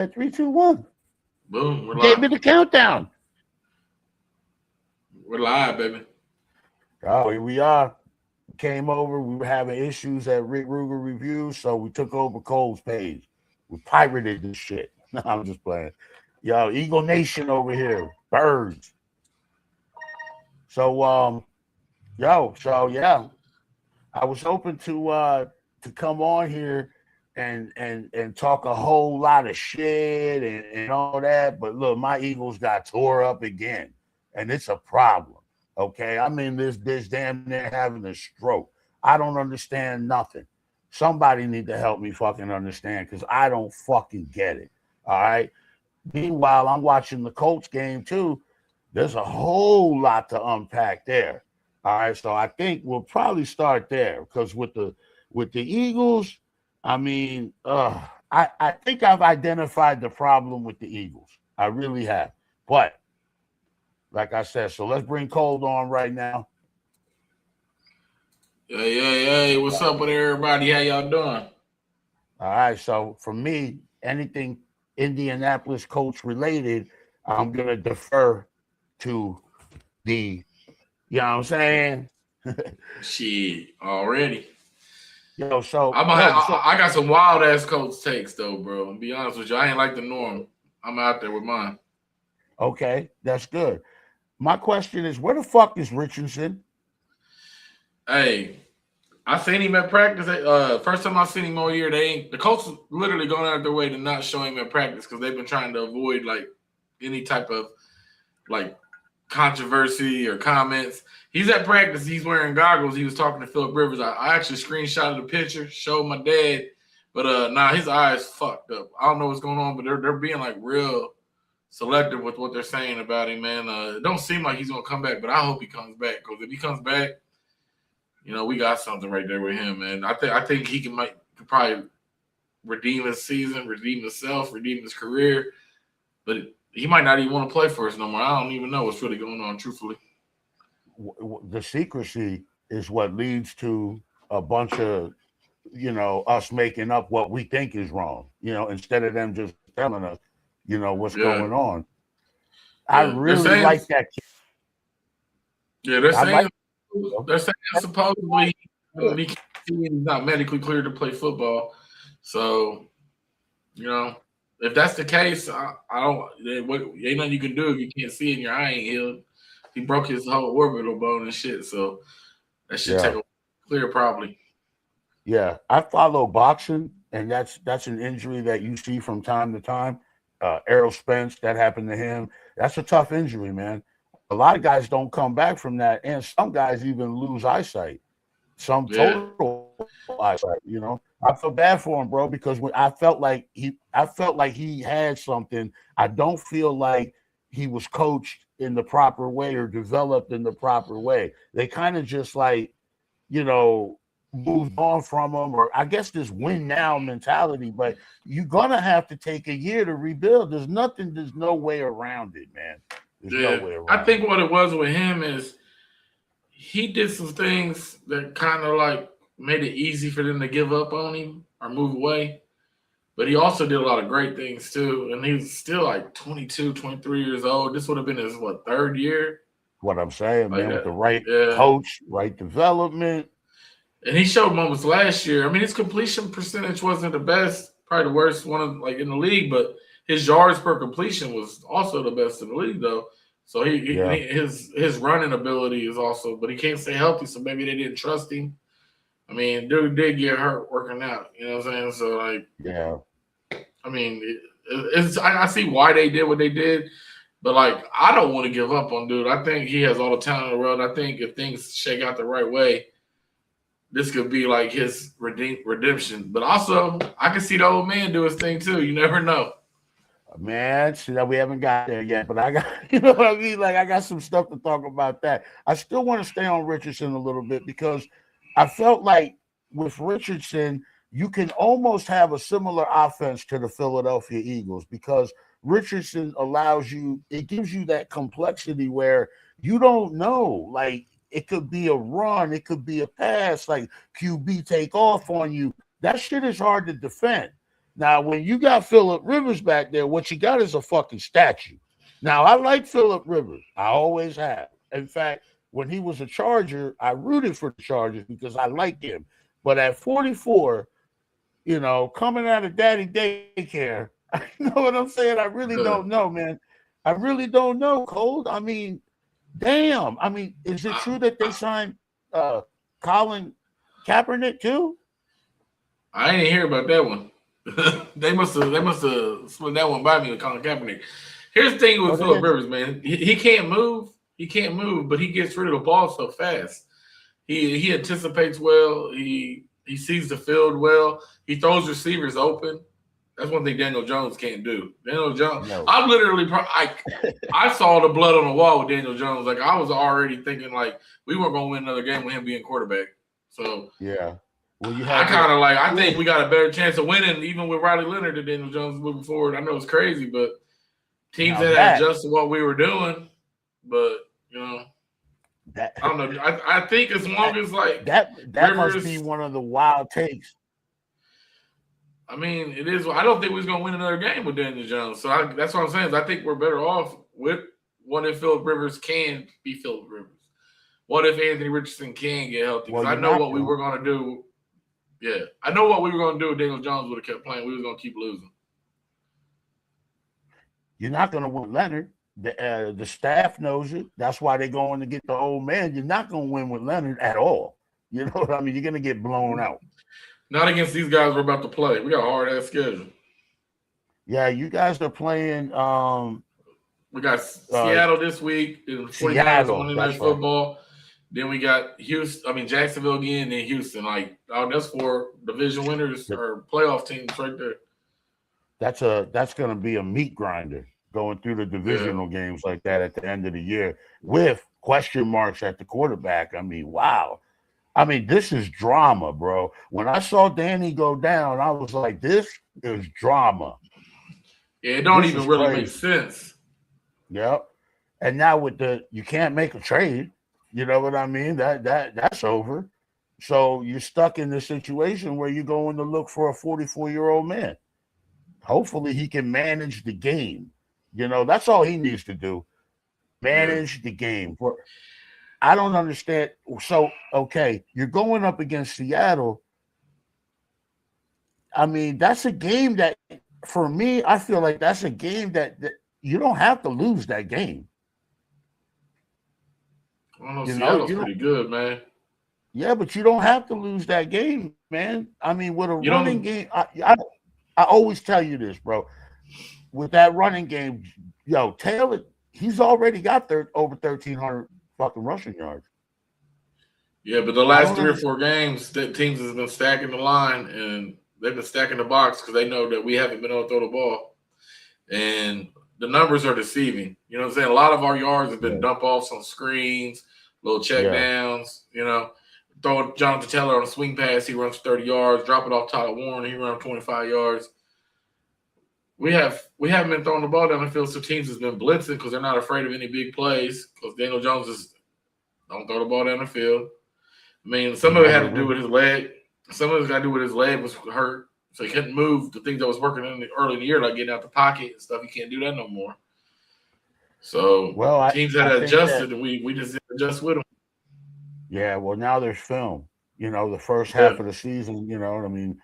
3, 2, 1. Boom. We're Gave live. me the countdown. We're live, baby. Oh, here we are. Came over. We were having issues at Rick Ruger Reviews, so we took over Cole's page. We pirated this shit. No, I'm just playing. Yo, Eagle Nation over here. Birds. So yeah. I was hoping to come on here and talk a whole lot of shit and all that. But look, my Eagles got tore up again. And it's a problem. Okay. I mean, this damn near having a stroke. I don't understand nothing. Somebody need to help me fucking understand because I don't fucking get it. All right. Meanwhile, I'm watching the Colts game too. There's a whole lot to unpack there. All right, so I think we'll probably start there because with the Eagles, I mean, I think I've identified the problem with the Eagles. I really have. But like I said, so let's bring Cold on right now. Yeah. What's up with everybody? How y'all doing? All right, so for me, anything Indianapolis Colts related, I'm gonna defer to the, you know what I'm saying? Shit, already. So I got some wild ass Colts takes though, bro. I'll be honest with you, I ain't like the norm. I'm out there with mine. Okay, that's good. My question is, where the fuck is Richardson? Hey, I seen him at practice. First time I seen him all year, the Colts literally going out of their way to not show him at practice because they've been trying to avoid like any type of like controversy or comments. He's at practice. He's wearing goggles. He was talking to Philip Rivers. I actually screenshotted the picture, showed my dad, but his eyes fucked up. I don't know what's going on, but they're being like real selective with what they're saying about him, man. It don't seem like he's gonna come back, but I hope he comes back because if he comes back, we got something right there with him, man. I think he could probably redeem his season, redeem himself, redeem his career, but he might not even want to play for us no more. I don't even know what's really going on, truthfully. The secrecy is what leads to a bunch of, us making up what we think is wrong, instead of them just telling us, what's going on. Yeah. I really like that kid. Yeah, they're saying supposedly he's not medically cleared to play football. So, if that's the case, I don't. Ain't nothing you can do if you can't see and your eye ain't healed. He broke his whole orbital bone and shit. So that should take a clear probably. Yeah, I follow boxing, and that's an injury that you see from time to time. Errol Spence, that happened to him. That's a tough injury, man. A lot of guys don't come back from that, and some guys even lose eyesight. Some total eyesight. I feel bad for him, bro, because when I felt like he had something. I don't feel like he was coached in the proper way or developed in the proper way. They kind of just like, moved on from him, or I guess this win now mentality, but you're gonna have to take a year to rebuild. There's no way around it, man. There's no way around I think what it was with him is he did some things that kind of like made it easy for them to give up on him or move away. But he also did a lot of great things too. And he's still like 22, 23 years old. This would have been his, third year? What I'm saying, man, with the right coach, right development. And he showed moments last year. I mean, his completion percentage wasn't the best, probably the worst one in the league, but his yards per completion was also the best in the league, though. So his running ability is also, but he can't stay healthy, so maybe they didn't trust him. I mean, dude did get hurt working out. You know what I'm saying? So, I mean, I see why they did what they did, but, I don't want to give up on dude. I think he has all the talent in the world. I think if things shake out the right way, this could be like his redemption. But also, I can see the old man do his thing too. You never know. Man, see that we haven't got there yet, but I got, you know what I mean? Like, I got some stuff to talk about that. I still want to stay on Richardson a little bit because I felt like with Richardson, you can almost have a similar offense to the Philadelphia Eagles because Richardson it gives you that complexity where you don't know, like, it could be a run, it could be a pass, like QB take off on you. That shit is hard to defend. Now, when you got Phillip Rivers back there, what you got is a fucking statue. Now, I like Phillip Rivers. I always have. In fact, when he was a Charger, I rooted for the Chargers because I like him. But at 44, coming out of daddy daycare, you know what I'm saying? I really don't know, man. I really don't know, Cold. I mean, damn. I mean, is it true that they signed Colin Kaepernick too? I didn't hear about that one. they must have split that one by me with Colin Kaepernick. Here's the thing with Phillip Rivers, man. He can't move. He can't move, but he gets rid of the ball so fast. He anticipates well. He sees the field well. He throws receivers open. That's one thing Daniel Jones can't do. Daniel Jones. No. I literally, I saw the blood on the wall with Daniel Jones. Like I was already thinking, like we weren't going to win another game with him being quarterback. So yeah. Well, I think we got a better chance of winning, even with Riley Leonard and Daniel Jones moving forward. I know it's crazy, but teams had adjusted what we were doing. But I don't know. I think as long as like that Rivers, must be one of the wild takes. I mean, it is. I don't think we're going to win another game with Daniel Jones. So that's what I'm saying. I think we're better off with what if Phillip Rivers can be Phillip Rivers. What if Anthony Richardson can get healthy? Because I know what we were going to do. Yeah, I know what we were going to do if Daniel Jones would have kept playing. We were going to keep losing. You're not going to win Leonard. The staff knows it. That's why they're going to get the old man. You're not going to win with Leonard at all. You know what I mean? You're going to get blown out. Not against these guys we're about to play. We got a hard-ass schedule. Yeah, you guys are playing we got Seattle this week. Seattle, Monday Night Football. Right. Then we got Jacksonville again, then Houston. That's 4 division winners or playoff teams right there. That's going to be a meat grinder going through the divisional games like that at the end of the year with question marks at the quarterback. I mean, wow. I mean, this is drama, bro. When I saw Danny go down, I was like, this is drama. Yeah, it don't even really make sense. Yep. And now you can't make a trade. You know what I mean? That's over. So you're stuck in this situation where you're going to look for a 44-year-old man. Hopefully he can manage the game. That's all he needs to do. Manage the game. I don't understand. So, okay, you're going up against Seattle. I mean, that's a game that, for me, I feel like that's a game that you don't have to lose that game. Well, Seattle's pretty good, man. Yeah, but you don't have to lose that game, man. I mean, with a running game, I always tell you this, bro. With that running game, Taylor, he's already got over 1,300 fucking rushing yards. Yeah, but the last 3 or 4 games, that teams has been stacking the line and they've been stacking the box because they know that we haven't been able to throw the ball. And the numbers are deceiving. You know what I'm saying? A lot of our yards have been dump offs on screens, little check downs, Throw Jonathan Taylor on a swing pass, he runs 30 yards. Drop it off Tyler Warren, he runs 25 yards. We haven't been throwing the ball down the field, so teams has been blitzing because they're not afraid of any big plays because Daniel Jones don't throw the ball down the field. I mean, some of it had to do with his leg. Some of it got to do with his leg was hurt, so he couldn't move the things that was working early in the year, like getting out the pocket and stuff. He can't do that no more. So teams had adjusted, and we just didn't adjust with them. Yeah, well, now there's film. The first half of the season, I mean,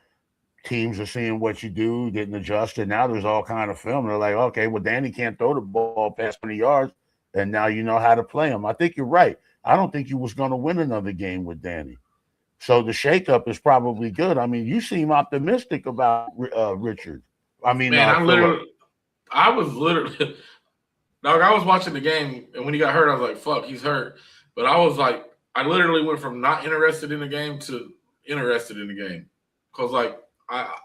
teams are seeing what you do, getting adjusted. Now there's all kind of film. They're like, okay, well, Danny can't throw the ball past 20 yards, and now you know how to play him. I think you're right. I don't think you was going to win another game with Danny. So the shakeup is probably good. I mean, you seem optimistic about Richard. I mean, man, I was literally, dog, I was watching the game, and when he got hurt, I was like, fuck, he's hurt. But I was like, I literally went from not interested in the game to interested in the game. Because, I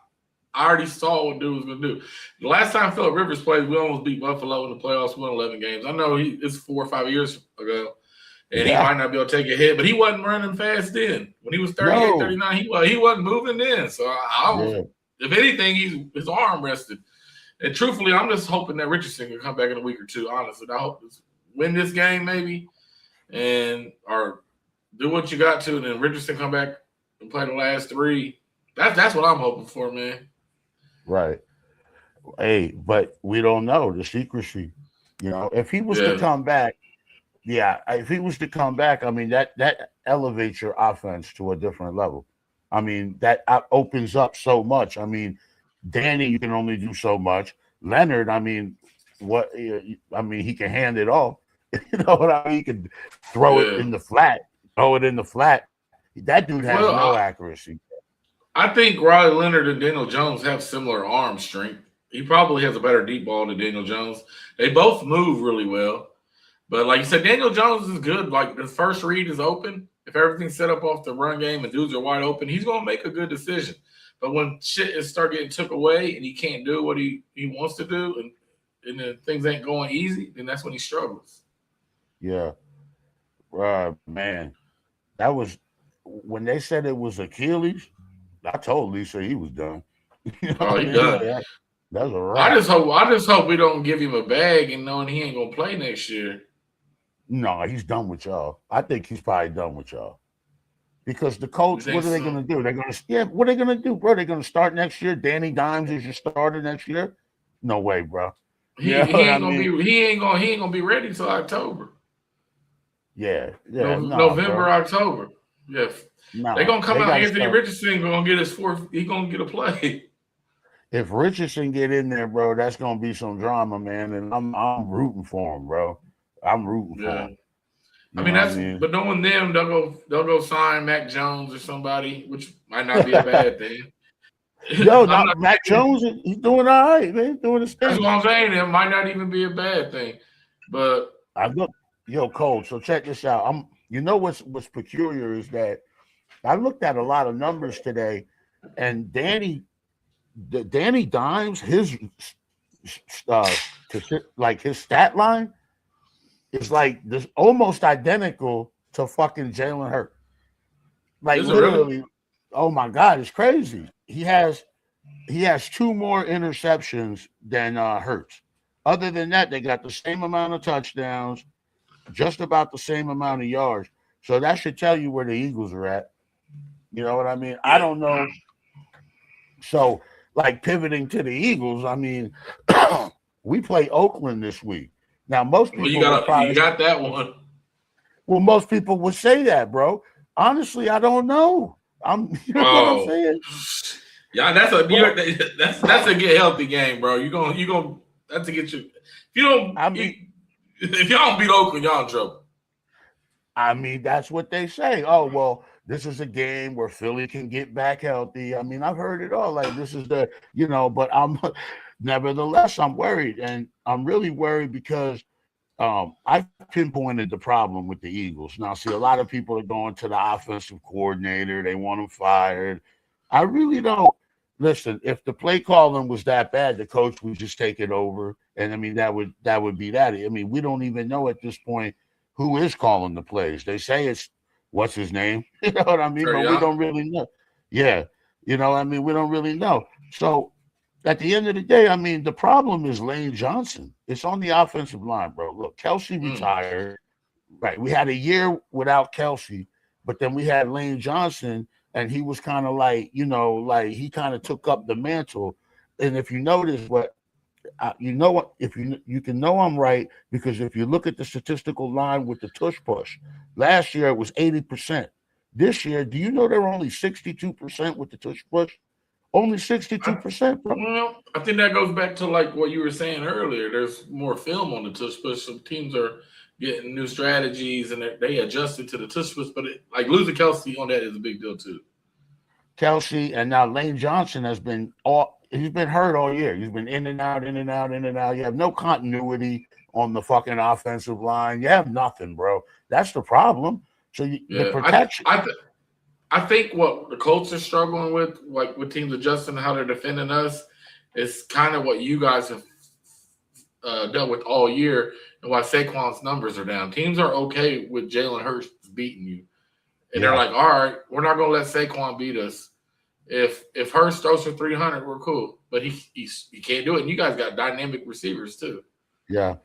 already saw what dude was going to do. The last time Phillip Rivers played, we almost beat Buffalo in the playoffs, won 11 games. I know it's 4 or 5 years ago, and he might not be able to take a hit, but he wasn't running fast then. When he was 38, 39, he wasn't moving then. So, if anything, his arm rested. And truthfully, I'm just hoping that Richardson can come back in a week or two, honestly. I hope to win this game maybe or do what you got to, and then Richardson come back and play the last 3. That's what I'm hoping for, man. Right. Hey, but we don't know the secrecy. If he was to Yeah, come back, yeah, if he was to come back, I mean that elevates your offense to a different level. I mean that opens up so much. I mean, Danny, you can only do so much. Leonard, I mean, what? I mean, he can hand it off. You know what I mean? He can throw it yeah. in the flat. Throw it in the flat. That dude has Well, no accuracy. I think Riley Leonard and Daniel Jones have similar arm strength. He probably has a better deep ball than Daniel Jones. They both move really well. But like you said, Daniel Jones is good. Like the first read is open. If everything's set up off the run game and dudes are wide open, he's gonna make a good decision. But when shit is start getting took away and he can't do what he wants to do and then things ain't going easy, then that's when he struggles. Yeah, man, that was when they said it was Achilles. I told Lisa he was done. You know Oh, what I he mean? Like done. that's a I wrap. just hope we don't give him a bag and knowing he ain't gonna play next year. No, he's done with y'all. I think he's probably done with y'all because the You Colts. think What are they so? going to do? They're going to What are they going to do, bro? They're going to start next year. Danny Dimes is your starter next year. No way, bro. You know He what I ain't gonna mean? be he ain't gonna be ready till October. Yeah, No, yeah. Nah, November, bro. October. Yeah. They Nah, gonna come they out. got to Anthony start. Richardson gonna get his fourth. He gonna get a play. If Richardson get in there, bro, that's going to be some drama, man. And I'm rooting for him, bro. I'm rooting for Yeah. him. I You mean know what I that's mean? but knowing them, they'll go sign Mac Jones or somebody, which might not be a bad thing. Yo, I'm now not Mac saying Jones, he's doing all right, man. He's doing his that's what thing. I'm saying. It might not even be a bad thing. But I look, yo, Cole. So check this out. You know what's peculiar is that I looked at a lot of numbers today, and Danny Dimes, his uh, like his stat line is like this almost identical to fucking Jalen Hurts. Like is it really? literally, oh my god, it's crazy. He has two more interceptions than Hurts. Other than that, they got the same amount of touchdowns, just about the same amount of yards. So that should tell you where the Eagles are at. You know what I mean? I Yeah. don't know. So, like pivoting to the Eagles, I mean, we play Oakland this week. Now, most Well, people would you probably, got that one. most people would say that, bro. Honestly, I don't know. You know what I'm Oh, saying, yeah, bro? that's a get healthy game, bro. You gonna that's to get you. If you don't I you, mean, if y'all don't beat Oakland, y'all in trouble. that's what they say. Oh, well, this is a game where Philly can get back healthy. I mean, I've heard it all. Like this is but nevertheless, I'm worried, and I'm really worried because I've pinpointed the problem with the Eagles. Now, see, a lot of people are going to the offensive coordinator. They want him fired. I really don't. Listen, if the play calling was that bad, the coach would just take it over, and I mean that would be that. I mean, we don't even know at this point who is calling the plays. They say it's what's his name, you know what I mean, Sure, but we yeah. don't really know. Yeah, I mean, we don't really know. So at the end of the day, I mean, the problem is Lane Johnson. It's on the offensive line, bro. Look, Kelsey Mm. retired. Right. We had a year without Kelsey, but then we had Lane Johnson, and he was kind of like, like he kind of took up the mantle. And if you notice what you know what if you can know I'm right because if you look at the statistical line with the tush push, last year it was 80%. This year, do you know they're only 62% with the tush push? Only I, 62%, bro. well, I think that goes back to like what you were saying earlier. There's more film on the tush push. Some teams are getting new strategies and they adjusted to the tush push. But like losing Kelsey on that is a big deal too. Kelsey, and now Lane Johnson he's been hurt all year. He's been in and out, in and out, in and out. You have no continuity on the fucking offensive line. You have nothing, bro. That's the problem. So the Yeah, protection. I think what the Colts are struggling with, like with teams adjusting how they're defending us, is kind of what you guys have dealt with all year, and why Saquon's numbers are down. Teams are okay with Jalen Hurts beating you, and they're Yeah, like, "All right, we're not gonna let Saquon beat us. If Hurts throws for 300, we're cool." But he can't do it. And you guys got dynamic receivers too. yeah.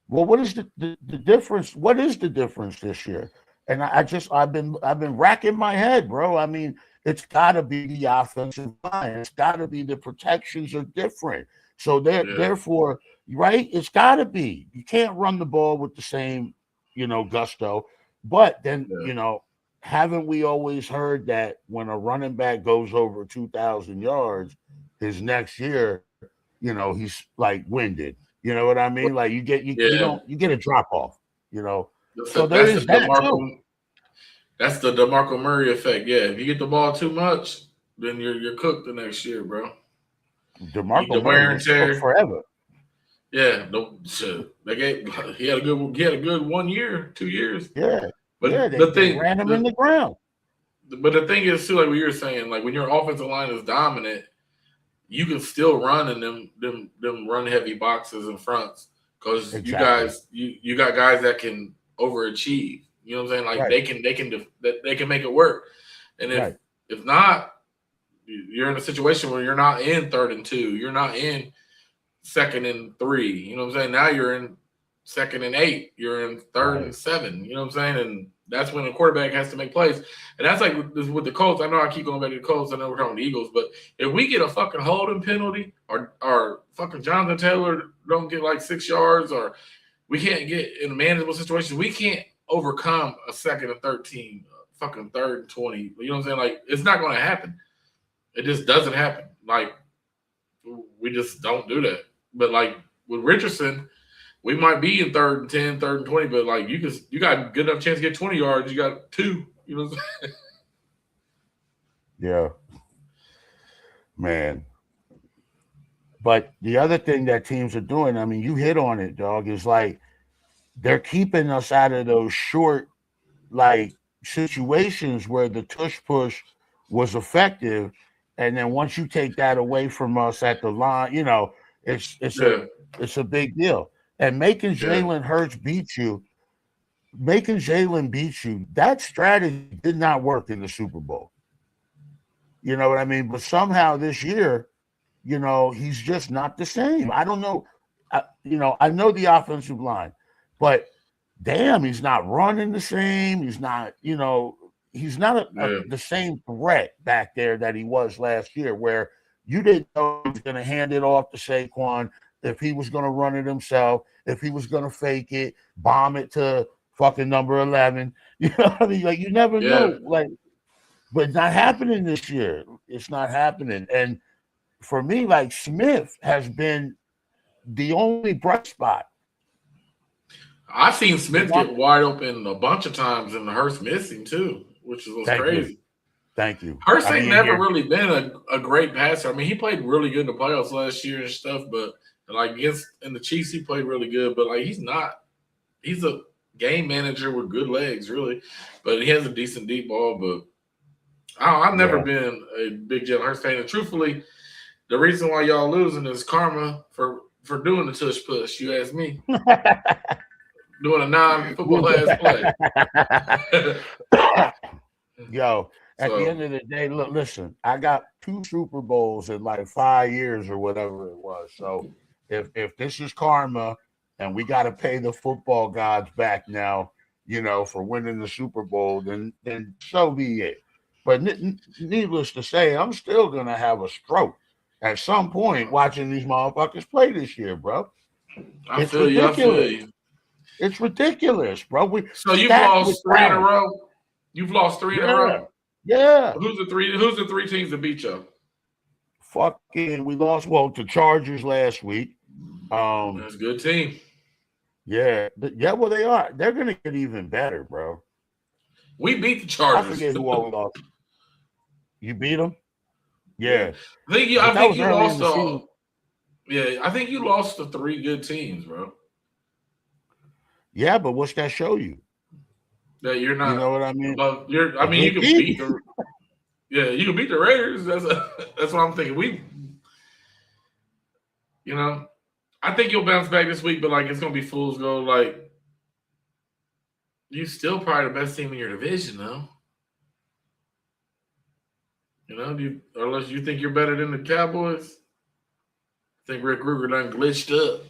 Well, what is the difference? What is the difference this year? And I've been racking my head, bro. I mean, It's got to be the offensive line. It's got to be the protections are different. So therefore, right? It's got to be. You can't run the ball with the same, gusto. But then, haven't we always heard that when a running back goes over 2,000 yards, his next year, he's like winded. You know what I mean? Like you get a drop off. So there is that too. That's the DeMarco Murray effect. Yeah, if you get the ball too much, then you're cooked the next year, bro. DeMarco Murray was cooked forever. Yeah, he had a good 1 year, 2 years. Yeah, but they ran him in the ground. But the thing is too, like what you were saying, like when your offensive line is dominant, you can still run in them run heavy boxes and fronts because you got guys that can overachieve. You know what I'm saying? Like they can make it work. And if not, you're in a situation where you're not in 3rd and 2, you're not in 2nd and 3. You know what I'm saying? Now you're in 2nd and 8, you're in 3rd and 7. You know what I'm saying? And that's when the quarterback has to make plays. And that's like with the Colts. I know I keep going back to the Colts. I know we're talking the Eagles, but if we get a fucking holding penalty or fucking Jonathan Taylor don't get like 6 yards or we can't get in a manageable situation, we can't overcome a 2nd and 13, fucking 3rd and 20. You know what I'm saying? Like, it's not going to happen. It just doesn't happen. Like, we just don't do that. But, like, with Richardson, we might be in 3rd and 10, 3rd and 20, but, like, you got a good enough chance to get 20 yards. You got 2. You know what I'm saying? Yeah. Man. But the other thing that teams are doing, I mean, you hit on it, dog, is like they're keeping us out of those short, like, situations where the tush push was effective. And then once you take that away from us at the line, it's a big deal. And making Jalen Hurts beat you, that strategy did not work in the Super Bowl. You know what I mean? But somehow this year, he's just not the same. I don't know. I know the offensive line, but damn, he's not running the same. He's not, he's not the same threat back there that he was last year, where you didn't know he was going to hand it off to Saquon, if he was going to run it himself, if he was going to fake it, bomb it to fucking number 11. You know what I mean? Like, you never know. Like, but it's not happening this year. It's not happening. And for me, like, Smith has been the only bright spot. I've seen Smith get wide open a bunch of times and Hurst missing too, which was crazy. Thank you. Hurst ain't never really been a great passer. I mean, he played really good in the playoffs last year and stuff, but like in the Chiefs, he played really good. But like, he's a game manager with good legs, really. But he has a decent deep ball. But I've never been a big Jalen Hurts fan. And truthfully, the reason why y'all losing is karma for doing the tush push. You ask me. Doing a non-football ass play. Yo, at the end of the day, look, listen, I got 2 Super Bowls in like 5 years or whatever it was. So if this is karma and we got to pay the football gods back now, for winning the Super Bowl, then so be it. But needless to say, I'm still going to have a stroke at some point watching these motherfuckers play this year, bro. I feel you. It's ridiculous, bro. So you've lost 3 in a row? You've lost 3 in a row? Yeah. Who's the 3 teams that beat you? Fucking, we lost, to Chargers last week. That's a good team. Yeah. Well, they are. They're going to get even better, bro. We beat the Chargers. I forget who all we lost. You beat them? Yeah. I think you lost I think you lost to 3 good teams, bro. Yeah, but what's that show you? That you're not. You know what I mean? You can beat the. Yeah, you can beat the Raiders. That's what I'm thinking. I think you'll bounce back this week, but like it's gonna be fool's gold. Like, you still probably the best team in your division, though. Unless you think you're better than the Cowboys. I think Rick Ruger done glitched up.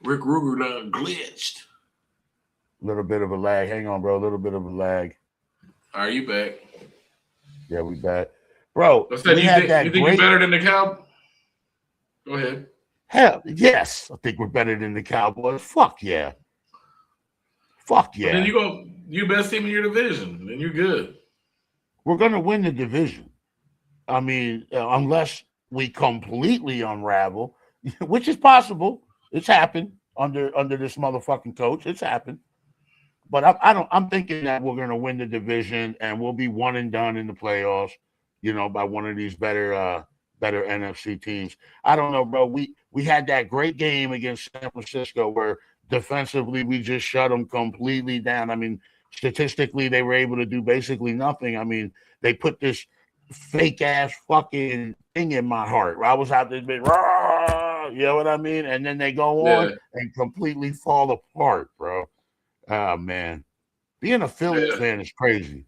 Rick Ruger done glitched. A little bit of a lag. Hang on, bro. A little bit of a lag. Are you back? Yeah, we bad. Bro, I said, we you had think that you're great. better than the Cowboys? Go ahead. Hell, yes. I think we're better than the Cowboys. Fuck yeah. Fuck But then yeah. you best team in your division. Then you're good. We're going to win the division. I mean, unless we completely unravel, which is possible. It's happened under this motherfucking coach. It's happened. But I'm thinking that we're going to win the division and we'll be one and done in the playoffs, by one of these better NFC teams. I don't know, bro. We had that great game against San Francisco where defensively we just shut them completely down. I mean, statistically they were able to do basically nothing. I mean, they put this fake ass fucking thing in my heart. I was out there big, you know what I mean? And then they go Yeah, on and completely fall apart, bro. Oh man, being a Phillies yeah. fan is crazy,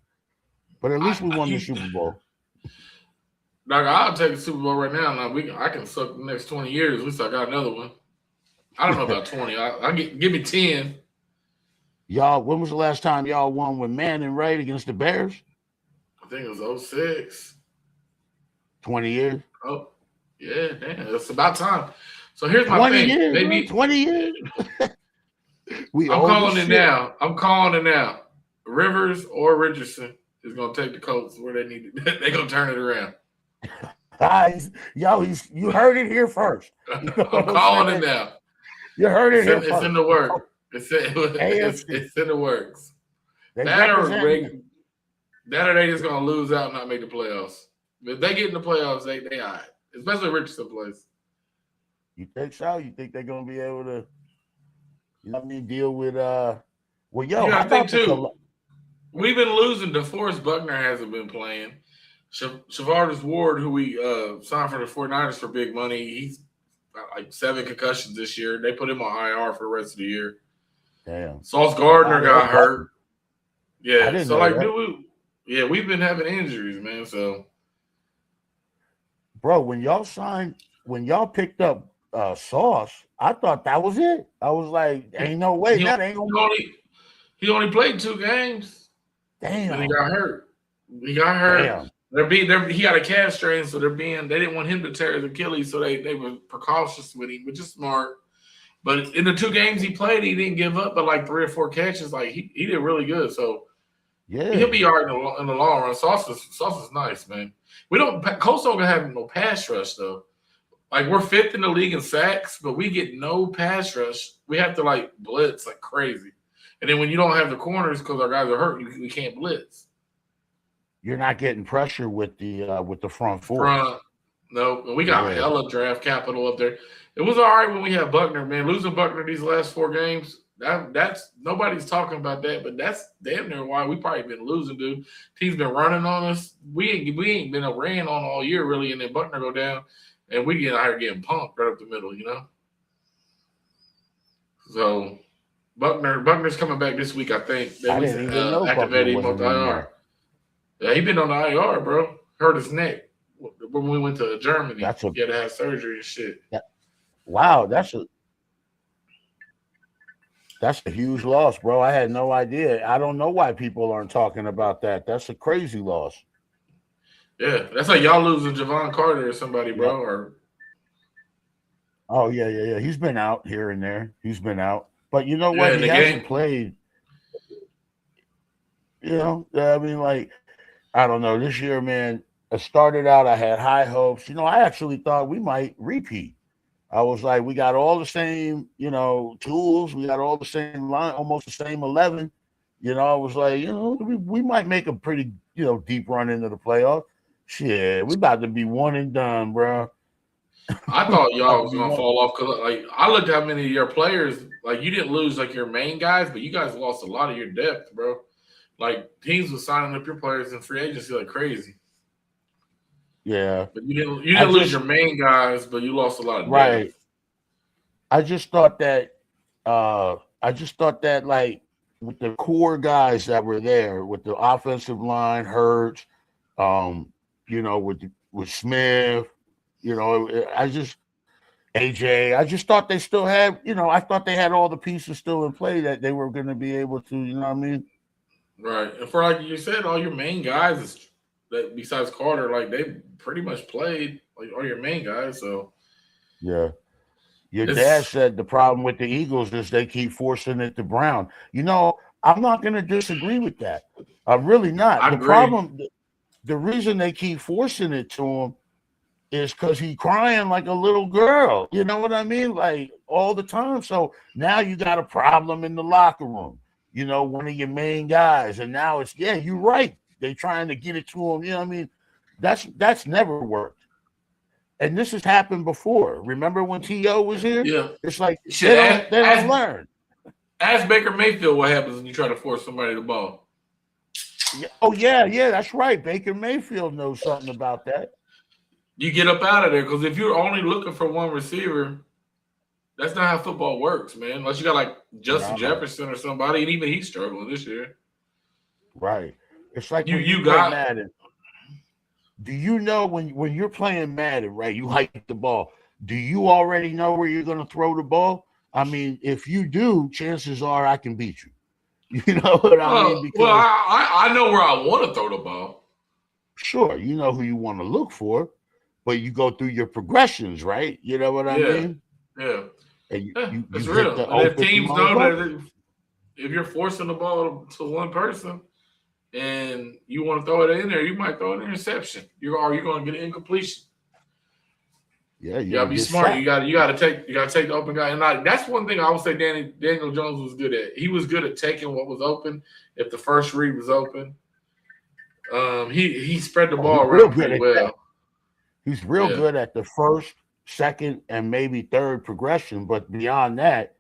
but at least we won the You, Super Bowl. Dog, I'll take the Super Bowl right now. I can suck the next 20 years. At least I got another one. I don't know about 20. Give me 10. Y'all, when was the last time y'all won with Manning right against the Bears? I think it was 06. 20 years. Oh, yeah, damn. It's about time. So here's my 20 thing. years, Maybe bro. 20 years. We I'm old as calling it shit. now. I'm calling it now. Rivers or Richardson is gonna take the Colts where they need it. They're gonna turn it around. Guys, you heard it here first. You know I'm what calling saying? it now. You heard it here It's first. in the work. It's AFC. in the works. They That or representing. they just gonna lose out and not make the playoffs. If they get in the playoffs, they all right. Especially if Richardson plays. You think so? You think they're gonna be able to, deal with well, yo, You how gotta think about too. We've been losing. DeForest Buckner hasn't been playing. Shavardis Ward, who we signed for the 49ers for big money, he's got like 7 concussions this year. They put him on IR for the rest of the year. Damn. Sauce Gardner got hurt. I Yeah, didn't so know like, that. we've been having injuries, man. So, Bro, when y'all picked up Sauce, I thought that was it. I was like, ain't no way. That ain't gonna he only played 2 games. damn. Then he got hurt. Damn. He got a calf strain, so they didn't want him to tear his Achilles, so they were precautious with him, which is smart. But in the 2 games he played, he didn't give up, but like 3 or 4 catches. Like he did really good. So Yeah. he'll be all right in the long run. Sauce is nice, man. Colts don't have no pass rush though. Like we're 5th in the league in sacks, but we get no pass rush. We have to like blitz like crazy. And then when you don't have the corners because our guys are hurt, we can't blitz. You're not getting pressure with the front four. No, we got hella draft capital up there. It was all right when we had Buckner, man. Losing Buckner these last 4 games, that's nobody's talking about that, but that's damn near why we probably been losing, dude. Team's been running on us. We ain't been ran on all year really, and then Buckner go down, and we get out here getting pumped right up the middle, So Buckner's coming back this week, I think. They activated him on the IR. Yeah, he been on the IR, bro. Hurt his neck when we went to Germany. He had to have surgery and shit. Wow, that's a huge loss, bro. I had no idea. I don't know why people aren't talking about that. That's a crazy loss. Yeah, that's like y'all losing Javon Carter or somebody, bro. Or oh yeah. He's been out here and there. He's been out, but you know what? He hasn't played. I mean, like, I don't know. This year, man, I started out. I had high hopes. I actually thought we might repeat. I was like, we got all the same, tools. We got all the same line, almost the same 11. I was like, we might make a pretty, deep run into the playoffs. Shit, we about to be one and done, bro. I thought y'all was gonna fall off because, like, I looked at how many of your players, like, you didn't lose like your main guys, but you guys lost a lot of your depth, bro. Like teams were signing up your players in free agency like crazy. Yeah, but you didn't lose your main guys, but you lost a lot of right. depth. I just thought that like with the core guys that were there, with the offensive line, Hurts, with Smith, AJ, I just thought they still had, I thought they had all the pieces still in play that they were going to be able to, you know what I mean? Right. And for like you said, all your main guys is that besides Carter, like they pretty much played like all your main guys. So Yeah. Your dad it's said the problem with the Eagles is they keep forcing it to Brown. I'm not going to disagree with that. I'm really not. I agree. The reason they keep forcing it to him is because he's crying like a little girl. You know what I mean? Like all the time. So now you got a problem in the locker room. One of your main guys, and now you're right. They trying to get it to him. You know what I mean? That's never worked. And this has happened before. Remember when T.O. was here? Yeah. It's like Shit, they don't learn. ask Baker Mayfield what happens when you try to force somebody the ball. Oh yeah, that's right. Baker Mayfield knows something about that. You get up out of there because if you're only looking for one receiver, that's not how football works, man. Unless you got like Justin Jefferson or somebody, and even he's struggling this year. Right. It's like you when you play Madden. Do you know when you're playing Madden, right? You hike the ball. Do you already know where you're going to throw the ball? I mean, if you do, chances are I can beat you. You know what I mean? Because I know where I want to throw the ball. Sure, you know who you want to look for, but you go through your progressions, right? You know what I mean? Yeah. And you it's real. And if teams know that if you're forcing the ball to one person and you want to throw it in there, you might throw an interception. You're going to get an incompletion. Yeah, you gotta be smart. You gotta take the open guy. And that's one thing I would say Daniel Jones was good at. He was good at taking what was open. If the first read was open, he spread the ball around pretty well. That. He's real good at the first, second, and maybe third progression. But beyond that,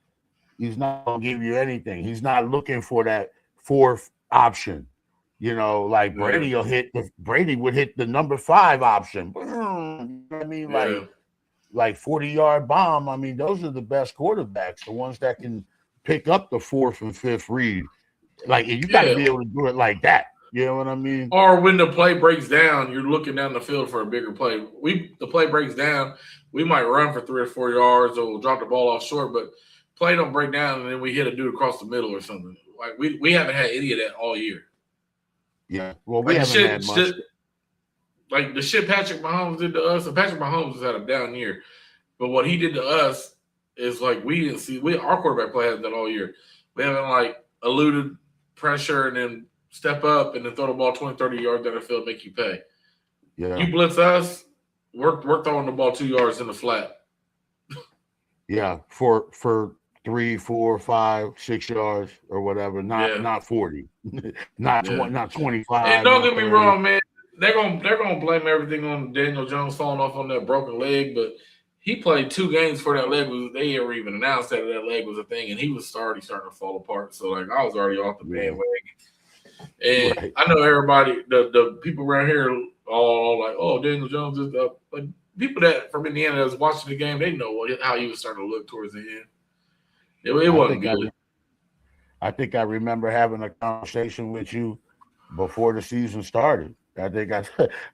he's not gonna give you anything. He's not looking for that fourth option. Like Brady Brady would hit the number 5 option. You know what I mean? Like 40-yard bomb. I mean, those are the best quarterbacks, the ones that can pick up the 4th and 5th read. Like you got to be able to do it like that. You know what I mean? Or when the play breaks down, you're looking down the field for a bigger play. The play breaks down, we might run for 3 or 4 yards, or we'll drop the ball off short, but play don't break down, and then we hit a dude across the middle or something. Like we haven't had any of that all year. Yeah, well, we haven't had much. Like the shit Patrick Mahomes did to us, and Patrick Mahomes has had a down year. But what he did to us is like we didn't see. Our quarterback play hasn't done all year. We haven't like eluded pressure and then step up and then throw the ball 20, 30 yards down the field, make you pay. Yeah. You blitz us, we're throwing the ball 2 yards in the flat. Yeah, for 3, 4, 5, 6 yards or whatever. Not 40, not 20, not 25. And don't get me wrong, man. They're gonna blame everything on Daniel Jones falling off on that broken leg, but he played 2 games for that leg. They ever even announced that leg was a thing, and he was already starting to fall apart. So like I was already off the bandwagon. And I know everybody, the people around here, all like, "Oh, Daniel Jones is up." But people that from Indiana that was watching the game, they know how he was starting to look towards the end. It wasn't good. I think I remember having a conversation with you before the season started. I think I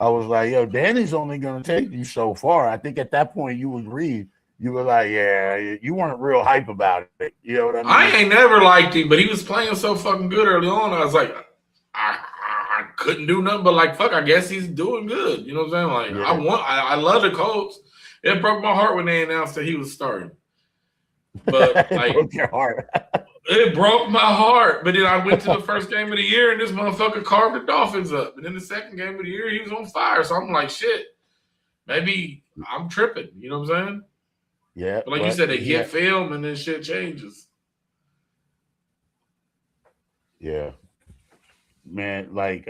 was like, "Yo, Danny's only going to take you so far." I think at that point you agreed. You were like, "Yeah," you weren't real hype about it. You know what I mean? I ain't never liked him, but he was playing so fucking good early on. I was like, I couldn't do nothing but like, fuck, I guess he's doing good. You know what I'm saying? Like, I love the Colts. It broke my heart when they announced that he was starting. But like, broke your heart. It broke my heart. But then I went to the first game of the year and this motherfucker carved the Dolphins up. And then the second game of the year, he was on fire. So I'm like, shit, maybe I'm tripping. You know what I'm saying? Yeah. But like you said, they get film and then shit changes. Yeah. Man, like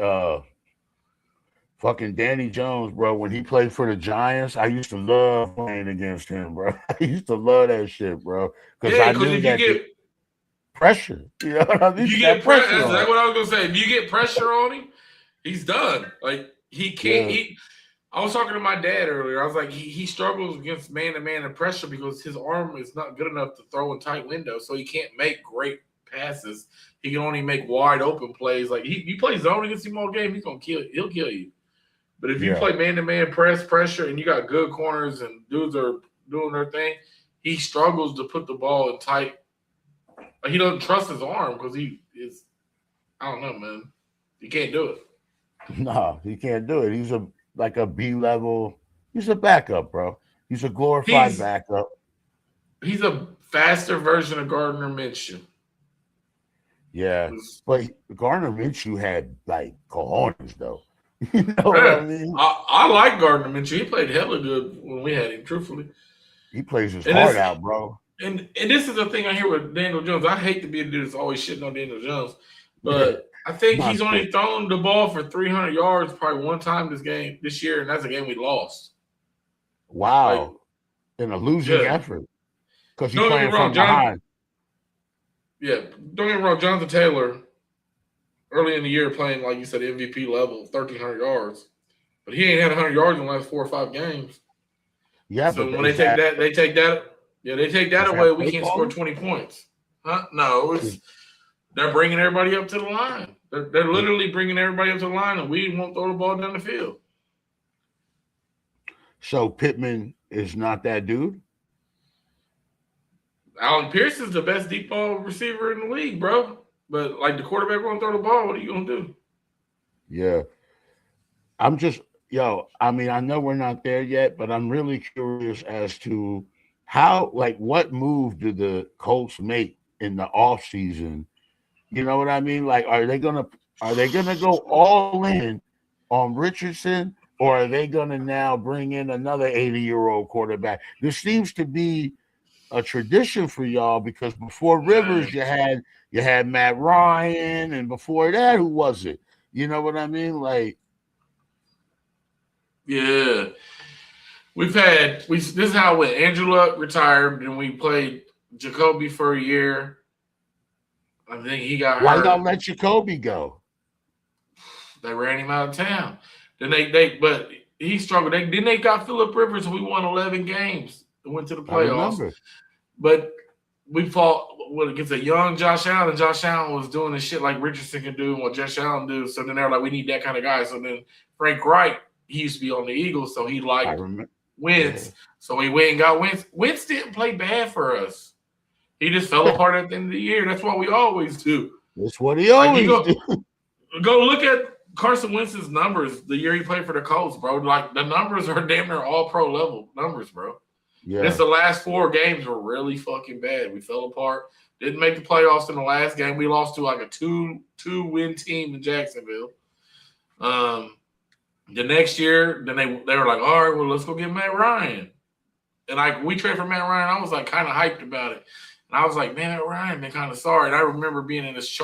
fucking Danny Jones, bro, when he played for the Giants, I used to love playing against him, bro. I used to love that shit, bro. Because I knew that you get pressure. You know what I mean? You get pressure. That's what I was gonna say. If you get pressure on him, he's done. Like he can't I was talking to my dad earlier. I was like, he struggles against man-to-man and pressure because his arm is not good enough to throw in tight windows, so he can't make great passes. He can only make wide open plays. Like you play zone against him all game, he'll kill you. But if you play man-to-man pressure and you got good corners and dudes are doing their thing, he struggles to put the ball in tight. He doesn't trust his arm because he is, I don't know, man. He can't do it. No, he can't do it. He's like a B level. He's a backup, bro. He's a glorified He's backup. he's a faster version of Gardner Minshew. Yeah, but Gardner Minshew had like cojones though. You know what I Man, mean? I like Gardner Minshew. He played hella good when we had him, truthfully. He plays his And heart this out, bro. and this is the thing I hear with Daniel Jones. I hate to be a dude that's always shitting on Daniel Jones, but I think he's only thrown the ball for 300 yards probably one time this year, and that's a game we lost. Wow, Like, in a losing effort because he's don't get me playing wrong, from behind. Don't get me wrong, Jonathan Taylor early in the year playing like you said MVP level, 1,300 yards, but he ain't had 100 yards in the last 4 or 5 games. Yeah, so but when they take that away, we can't score 20 points. Huh? No, they're bringing everybody up to the line. They're literally bringing everybody up to the line, and we won't throw the ball down the field. So Pittman is not that dude? Alec Pierce is the best deep ball receiver in the league, bro. But like the quarterback won't throw the ball, what are you gonna do? Yeah. I mean, I know we're not there yet, but I'm really curious as to what move did the Colts make in the offseason? You know what I mean? Like, are they gonna go all in on Richardson, or are they gonna now bring in another 80-year-old quarterback? This seems to be a tradition for y'all because before Rivers, you had Matt Ryan, and before that, who was it? You know what I mean? Like, yeah, this is how it went. Andrew Luck retired, and we played Jacoby for a year. I think he got why hurt. y'all let Jacoby go? They ran him out of town. Then but he struggled. They got Phillip Rivers, and we won 11 games and went to the playoffs. But we fought against a young Josh Allen, and Josh Allen was doing the shit like Richardson can do and what Josh Allen do. So then they were like, we need that kind of guy. So then Frank Reich, he used to be on the Eagles, so he liked Wentz. Yeah. So he went and got Wentz. Wentz didn't play bad for us. He just fell apart at the end of the year. That's what we always do. That's what he always do. Go look at Carson Wentz's numbers the year he played for the Colts, bro. Like, the numbers are damn near all pro level numbers, bro. Yeah. Just the last 4 games were really fucking bad. We fell apart. Didn't make the playoffs in the last game. We lost to like a two-win team in Jacksonville. The next year, then they were like, all right, well, let's go get Matt Ryan. And we traded for Matt Ryan. I was like kind of hyped about it. And I was like, man, Matt Ryan been kind of sorry. And I remember being in this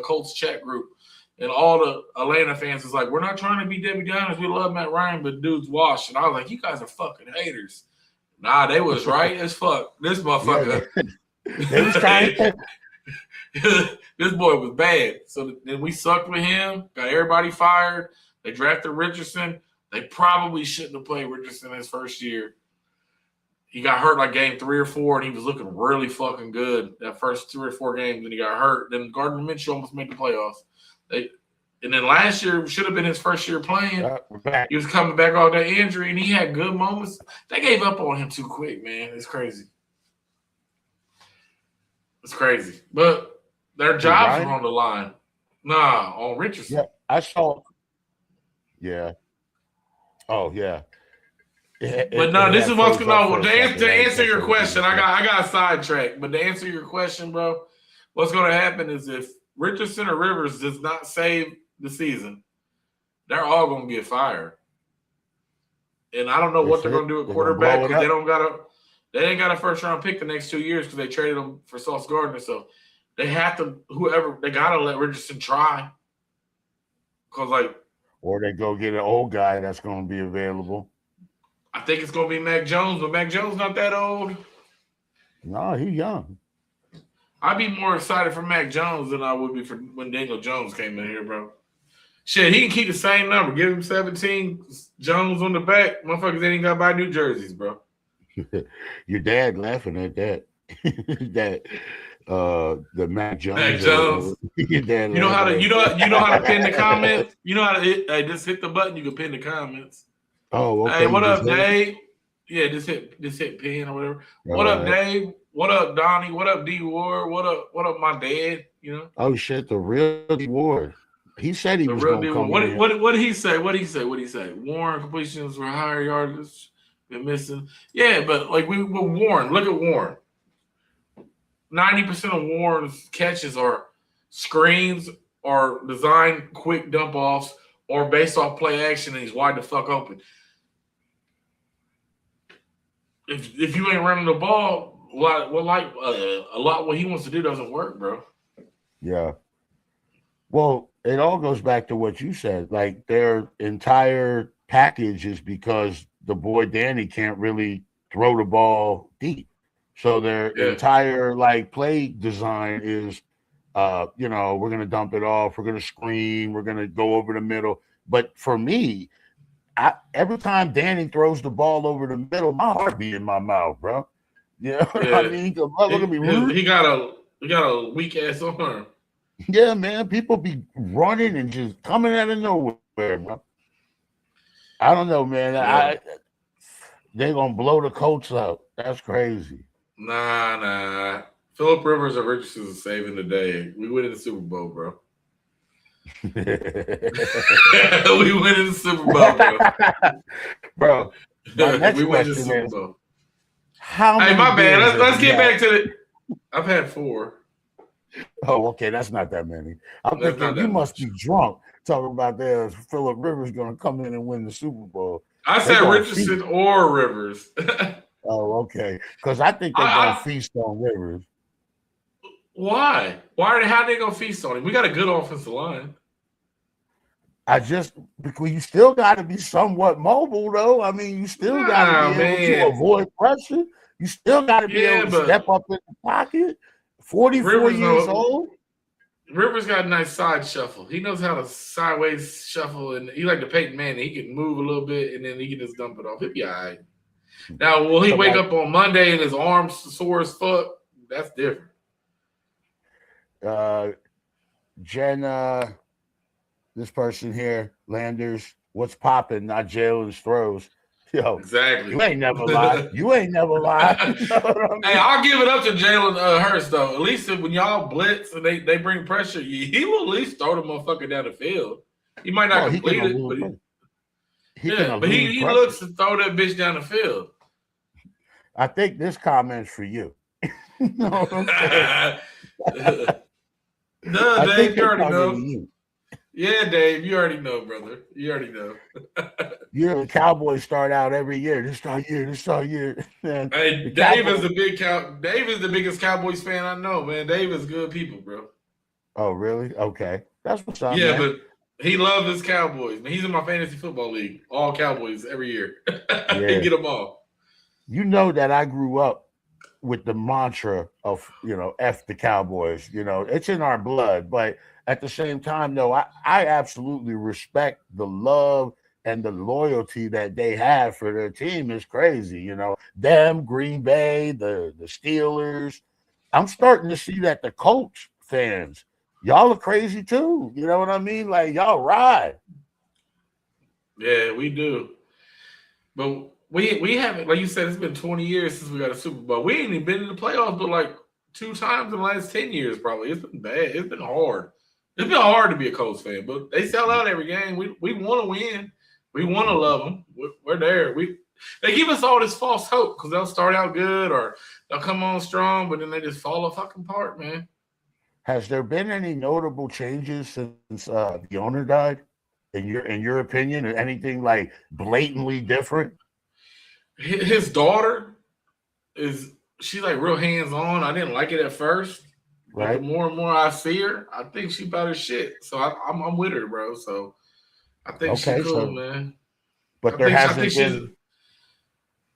Colts chat group, and all the Atlanta fans was like, we're not trying to be Debbie Downers. We love Matt Ryan, but dude's washed. And I was like, you guys are fucking haters. Nah, they was right as fuck. This motherfucker. This boy was bad. So then we sucked with him, got everybody fired. They drafted Richardson. They probably shouldn't have played Richardson his first year. He got hurt like game 3 or 4, and he was looking really fucking good that first 3 or 4 games. Then he got hurt. Then Gardner Minshew almost made the playoffs. And then last year should have been his first year playing. He was coming back off that injury, and he had good moments. They gave up on him too quick, man. It's crazy. It's crazy. But their jobs were on the line. Nah, on Richardson. Yeah, I saw. Yeah. Oh, yeah. But no, this is what's going on. To answer your question, I got sidetracked. But to answer your question, bro, what's going to happen is if Richardson or Rivers does not save the season, they're all going to get fired. And I don't know what they're going to do at quarterback because they ain't got a first round pick the next 2 years because they traded them for Sauce Gardner. So they have to they got to let Richardson try. Or they go get an old guy that's going to be available. I think it's going to be Mac Jones, but Mac Jones not that old. No, he's young. I'd be more excited for Mac Jones than I would be for when Daniel Jones came in here, bro. Shit, he can keep the same number. Give him 17, Jones on the back. Motherfuckers ain't got to buy new jerseys, bro. Your dad laughing at that. The Mac Jones. Mac Jones. Your dad you know how to pin the comments? You know how to just hit the button, you can pin the comments. Oh, okay. Hey, what up, Dave? Yeah, just hit pin or whatever. What up, Dave? What up, Donnie? What up, D Ward? What up, my dad? You know? Oh shit, the real D Ward. He said he The was real going to deal. come in. What did he say? What did he say? What did he say? Warren completions were higher yardage. Been missing. Yeah, but like we were Warren. Look at Warren. 90% of Warren's catches are screens or designed quick dump offs or based off play action and he's wide the fuck open. If you ain't running the ball, a lot what he wants to do doesn't work, bro. Yeah. Well, it all goes back to what you said. Like their entire package is because the boy Danny can't really throw the ball deep. So their Yeah. entire like play design is we're gonna dump it off, we're gonna screen, we're gonna go over the middle. But for me, every time Danny throws the ball over the middle, my heart beat in my mouth, bro. You know what I mean? Look at me. He got a weak ass arm. Yeah, man. People be running and just coming out of nowhere, bro. I don't know, man. Yeah. They're gonna blow the Colts out. That's crazy. Nah. Philip Rivers and Richardson is saving the day. We win in the Super Bowl, bro. We win in the Super Bowl, bro. My next we win the question Super is, Bowl. how many my bad. beers Let's get have back to the. I've had 4. Oh, okay. That's not that many. I'm That's thinking not you that must much. be drunk talking about there's Philip Rivers going to come in and win the Super Bowl. I They said gonna Richardson feast. or Rivers. Oh, okay. Because I think they're going to feast on Rivers. Why? How they gonna feast on him? We got a good offensive line. Because you still got to be somewhat mobile, though. I mean, you still got to be able to avoid pressure. You still got to be able to step up in the pocket. 44 years old. Rivers got a nice side shuffle. He knows how to sideways shuffle, and he like the Peyton Manning. He can move a little bit, and then he can just dump it off. He'll be all right. Now, will he wake up on Monday and his arms sore as fuck? That's different. Jen, this person here, Landers, what's popping? Not Jalen's throws. Yo, exactly. You ain't never lied. You know what I mean? Hey, I'll give it up to Jalen Hurts though. At least when y'all blitz and they bring pressure, he will at least throw the motherfucker down the field. He might not complete it, but he looks to throw that bitch down the field. I think this comment's for you. You know what I'm saying? No, Dave, you already know. Yeah, Dave, you already know, brother. You already know. The Cowboys start out every year. This our year. Man, hey, Dave is the biggest Cowboys fan I know, man. Dave is good people, bro. Oh, really? Okay. That's what's up. Yeah, man. but he loves his Cowboys. Man, he's in my fantasy football league. All Cowboys every year. They get them all. You know that I grew up with the mantra of, F the Cowboys. It's in our blood, but at the same time, though, I absolutely respect the love and the loyalty that they have for their team is crazy. Them, Green Bay, the Steelers. I'm starting to see that the Colts fans, y'all are crazy too. You know what I mean? Like y'all ride. Yeah, we do. But we haven't, like you said, it's been 20 years since we got a Super Bowl. We ain't even been in the playoffs but like 2 times in the last 10 years, probably. It's been bad. It's been hard. It's been hard to be a Colts fan, but they sell out every game. We want to win. We want to love them. We're there. They give us all this false hope because they'll start out good or they'll come on strong, but then they just fall fucking apart, man. Has there been any notable changes since the owner died? In your opinion, or anything like blatantly different? His daughter she's like real hands on. I didn't like it at first. But the more and more I see her, I think she about her shit. So I'm with her, bro. So I think she's cool, man. But there hasn't been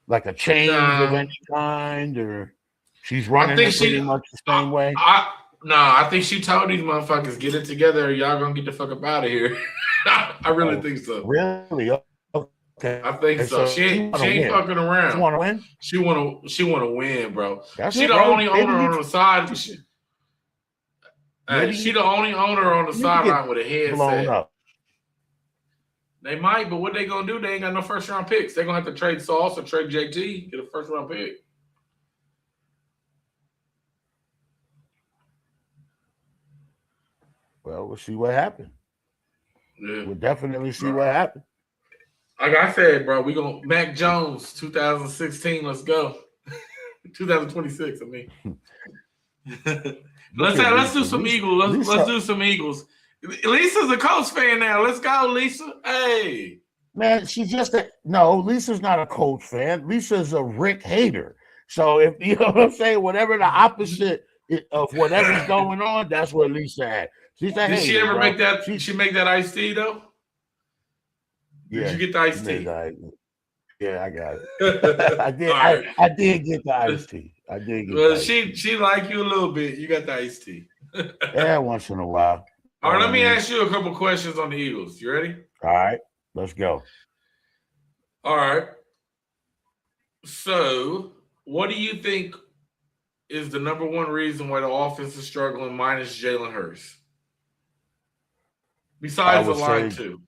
like a change of any kind, or she's running pretty much the same way. I think she told these motherfuckers, get it together, or y'all gonna get the fuck up out of here. I really think so. Really? Okay. I think so. She ain't fucking around. She want to win? She want to win, bro. She the only owner on the side. She the only owner on the sideline with a headset. Blown up. They might, but what they gonna do? They ain't got no first round picks. They gonna have to trade Sauce or trade JT, get a first round pick. Well, we'll see what happens. Yeah. We'll definitely see what happens. Like I said, bro, we gonna Mac Jones 2016. Let's go. 2026. I mean, let's do some Eagles. Let's do some Eagles. Lisa's a Colts fan now. Let's go, Lisa. Hey, man, she's just Lisa's not a Colts fan. Lisa's a Rick hater. So if you know what I'm saying, whatever the opposite of whatever's going on, that's what Lisa had. She's a hater. Did she ever bro. make that? Did she make that iced tea though? Did you get the iced tea? Yeah, I got it. I did. Right. I did get the iced tea. I did get. Well, she like you a little bit. You got the iced tea. Yeah, once in a while. All right, let me ask you a couple questions on the Eagles. You ready? All right, let's go. All right. So, what do you think is the number one reason why the offense is struggling minus Jalen Hurts? Besides the line, too.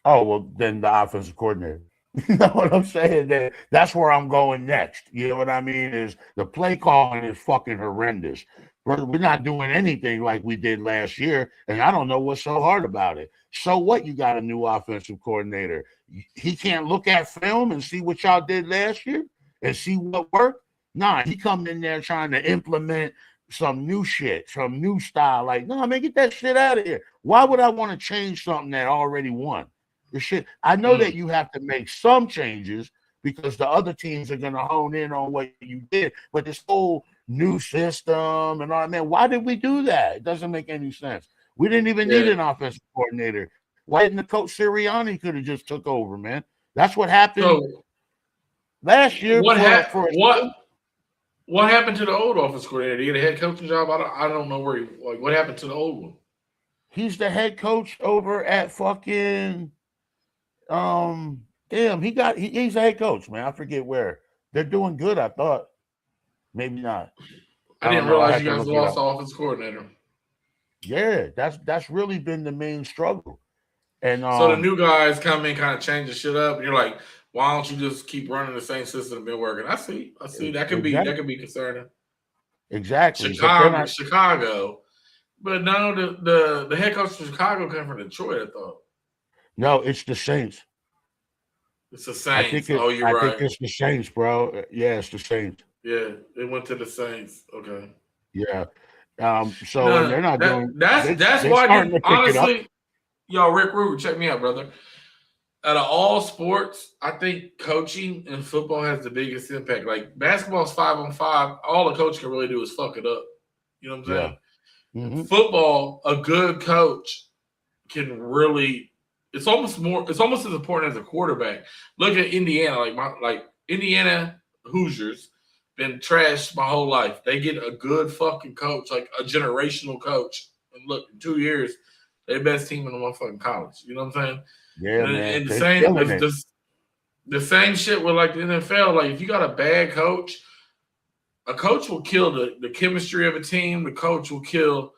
Oh, well, then the offensive coordinator. You know what I'm saying? That's where I'm going next. You know what I mean? Is the play calling is fucking horrendous. We're not doing anything like we did last year, and I don't know what's so hard about it. So what? You got a new offensive coordinator. He can't look at film and see what y'all did last year and see what worked? Nah, he come in there trying to implement some new shit, some new style. Like, no, man, get that shit out of here. Why would I want to change something that already won? The shit. I know that you have to make some changes because the other teams are going to hone in on what you did. But this whole new system and all that, man, why did we do that? It doesn't make any sense. We didn't even need an offensive coordinator. Why didn't the coach Sirianni could have just took over, man? That's what happened last year. What happened to the old offense coordinator? Did he get a head coaching job? I don't know where what happened to the old one? He's the head coach over at fucking he's a head coach, man. I forget where. They're doing good, I thought. Maybe not. I didn't realize you guys lost the offense coordinator. Yeah, that's really been the main struggle. And so the new guys come in, kind of change the shit up, and you're like, why don't you just keep running the same system that's been working? I see. That could be concerning. Exactly. Chicago. But no, the head coach of Chicago came from Detroit, I thought. No, it's the Saints. It's the Saints. I right. think it's the Saints, bro. Yeah, it's the Saints. Yeah, it went to the Saints. Okay. Yeah. So they're not doing. That's why. Honestly, yo, Rick Ruger, check me out, brother. Out of all sports, I think coaching in football has the biggest impact. Like basketball's 5-on-5. All a coach can really do is fuck it up. You know what I'm saying? Yeah. Mm-hmm. Football, a good coach can really. It's almost as important as a quarterback. Look at Indiana, like Indiana Hoosiers, been trashed my whole life. They get a good fucking coach, like a generational coach, and look, in 2 years, they're the best team in the motherfucking college. You know what I'm saying? Yeah, man. And the same shit with like the NFL. Like if you got a bad coach, a coach will kill the chemistry of a team. The coach will kill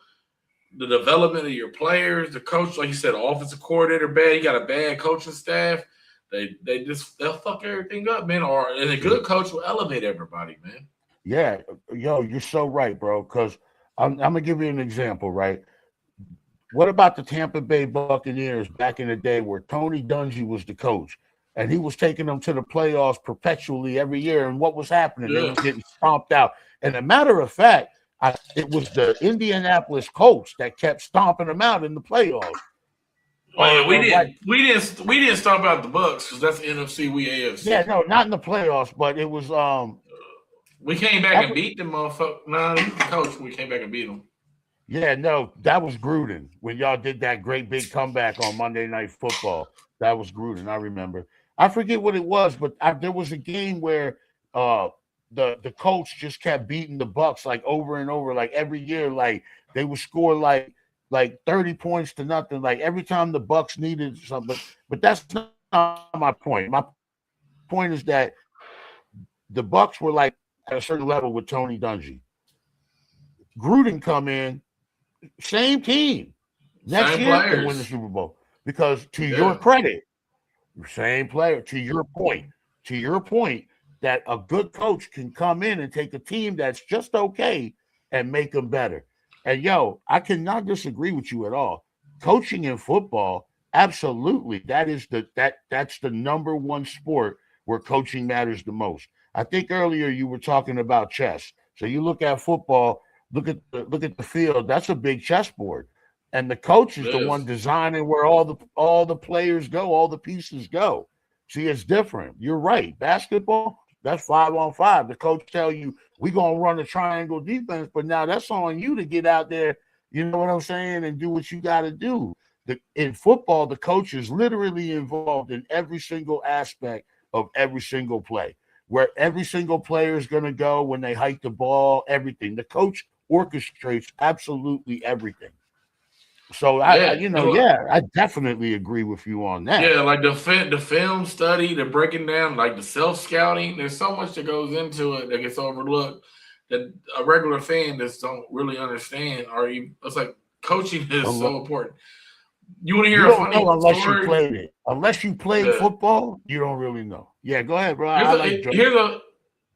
the development of your players. The coach, like you said, offensive coordinator bad. You got a bad coaching staff. They'll fuck everything up, man. And a good coach will elevate everybody, man. Yeah, yo, you're so right, bro. Because I'm gonna give you an example, right? What about the Tampa Bay Buccaneers back in the day where Tony Dungy was the coach and he was taking them to the playoffs perpetually every year? And what was happening? They were getting stomped out. And a matter of fact, it was the Indianapolis Colts that kept stomping them out in the playoffs. Well, we didn't stomp out the Bucks because that's NFC, we AFC. Yeah, no, not in the playoffs, but it was we came back and beat them motherfuckers. No, he was the coach. We came back and beat them. Yeah, no, that was Gruden when y'all did that great big comeback on Monday Night Football. That was Gruden, I remember. I forget what it was, but there was a game where the coach just kept beating the Bucks like over and over, like every year, like they would score like 30 points to nothing, like every time the Bucks needed something. But that's not my point. My point is that the Bucks were like at a certain level with Tony Dungy. Gruden come in, same team. Next year they win the Super Bowl. Because to your credit, same player, to your point, that a good coach can come in and take a team that's just okay and make them better. And yo, I cannot disagree with you at all. coaching in football, absolutely, that's the number one sport where coaching matters the most. I think earlier you were talking about chess. So you look at football, look at the field. That's a big chessboard, and the coach is the one Yes. designing where all the players go, all the pieces go. See, it's different. You're right. Basketball, that's 5 on 5. The coach tell you we gonna run a triangle defense, but now that's on you to get out there. You know what I'm saying, and do what you got to do. In football, the coach is literally involved in every single aspect of every single play, where every single player is going to go when they hike the ball, everything. The coach orchestrates absolutely everything. So Yeah. I definitely agree with you on that. Yeah, like the film study, the breaking down, like the self scouting. There's so much that goes into it that gets overlooked that a regular fan just don't really understand. Or even, it's like coaching is Unless, so important. You want to you hear a don't funny know unless you story? played it. Unless you played Yeah. football, you don't really know. Yeah, go ahead, bro. Here's I like a Joe.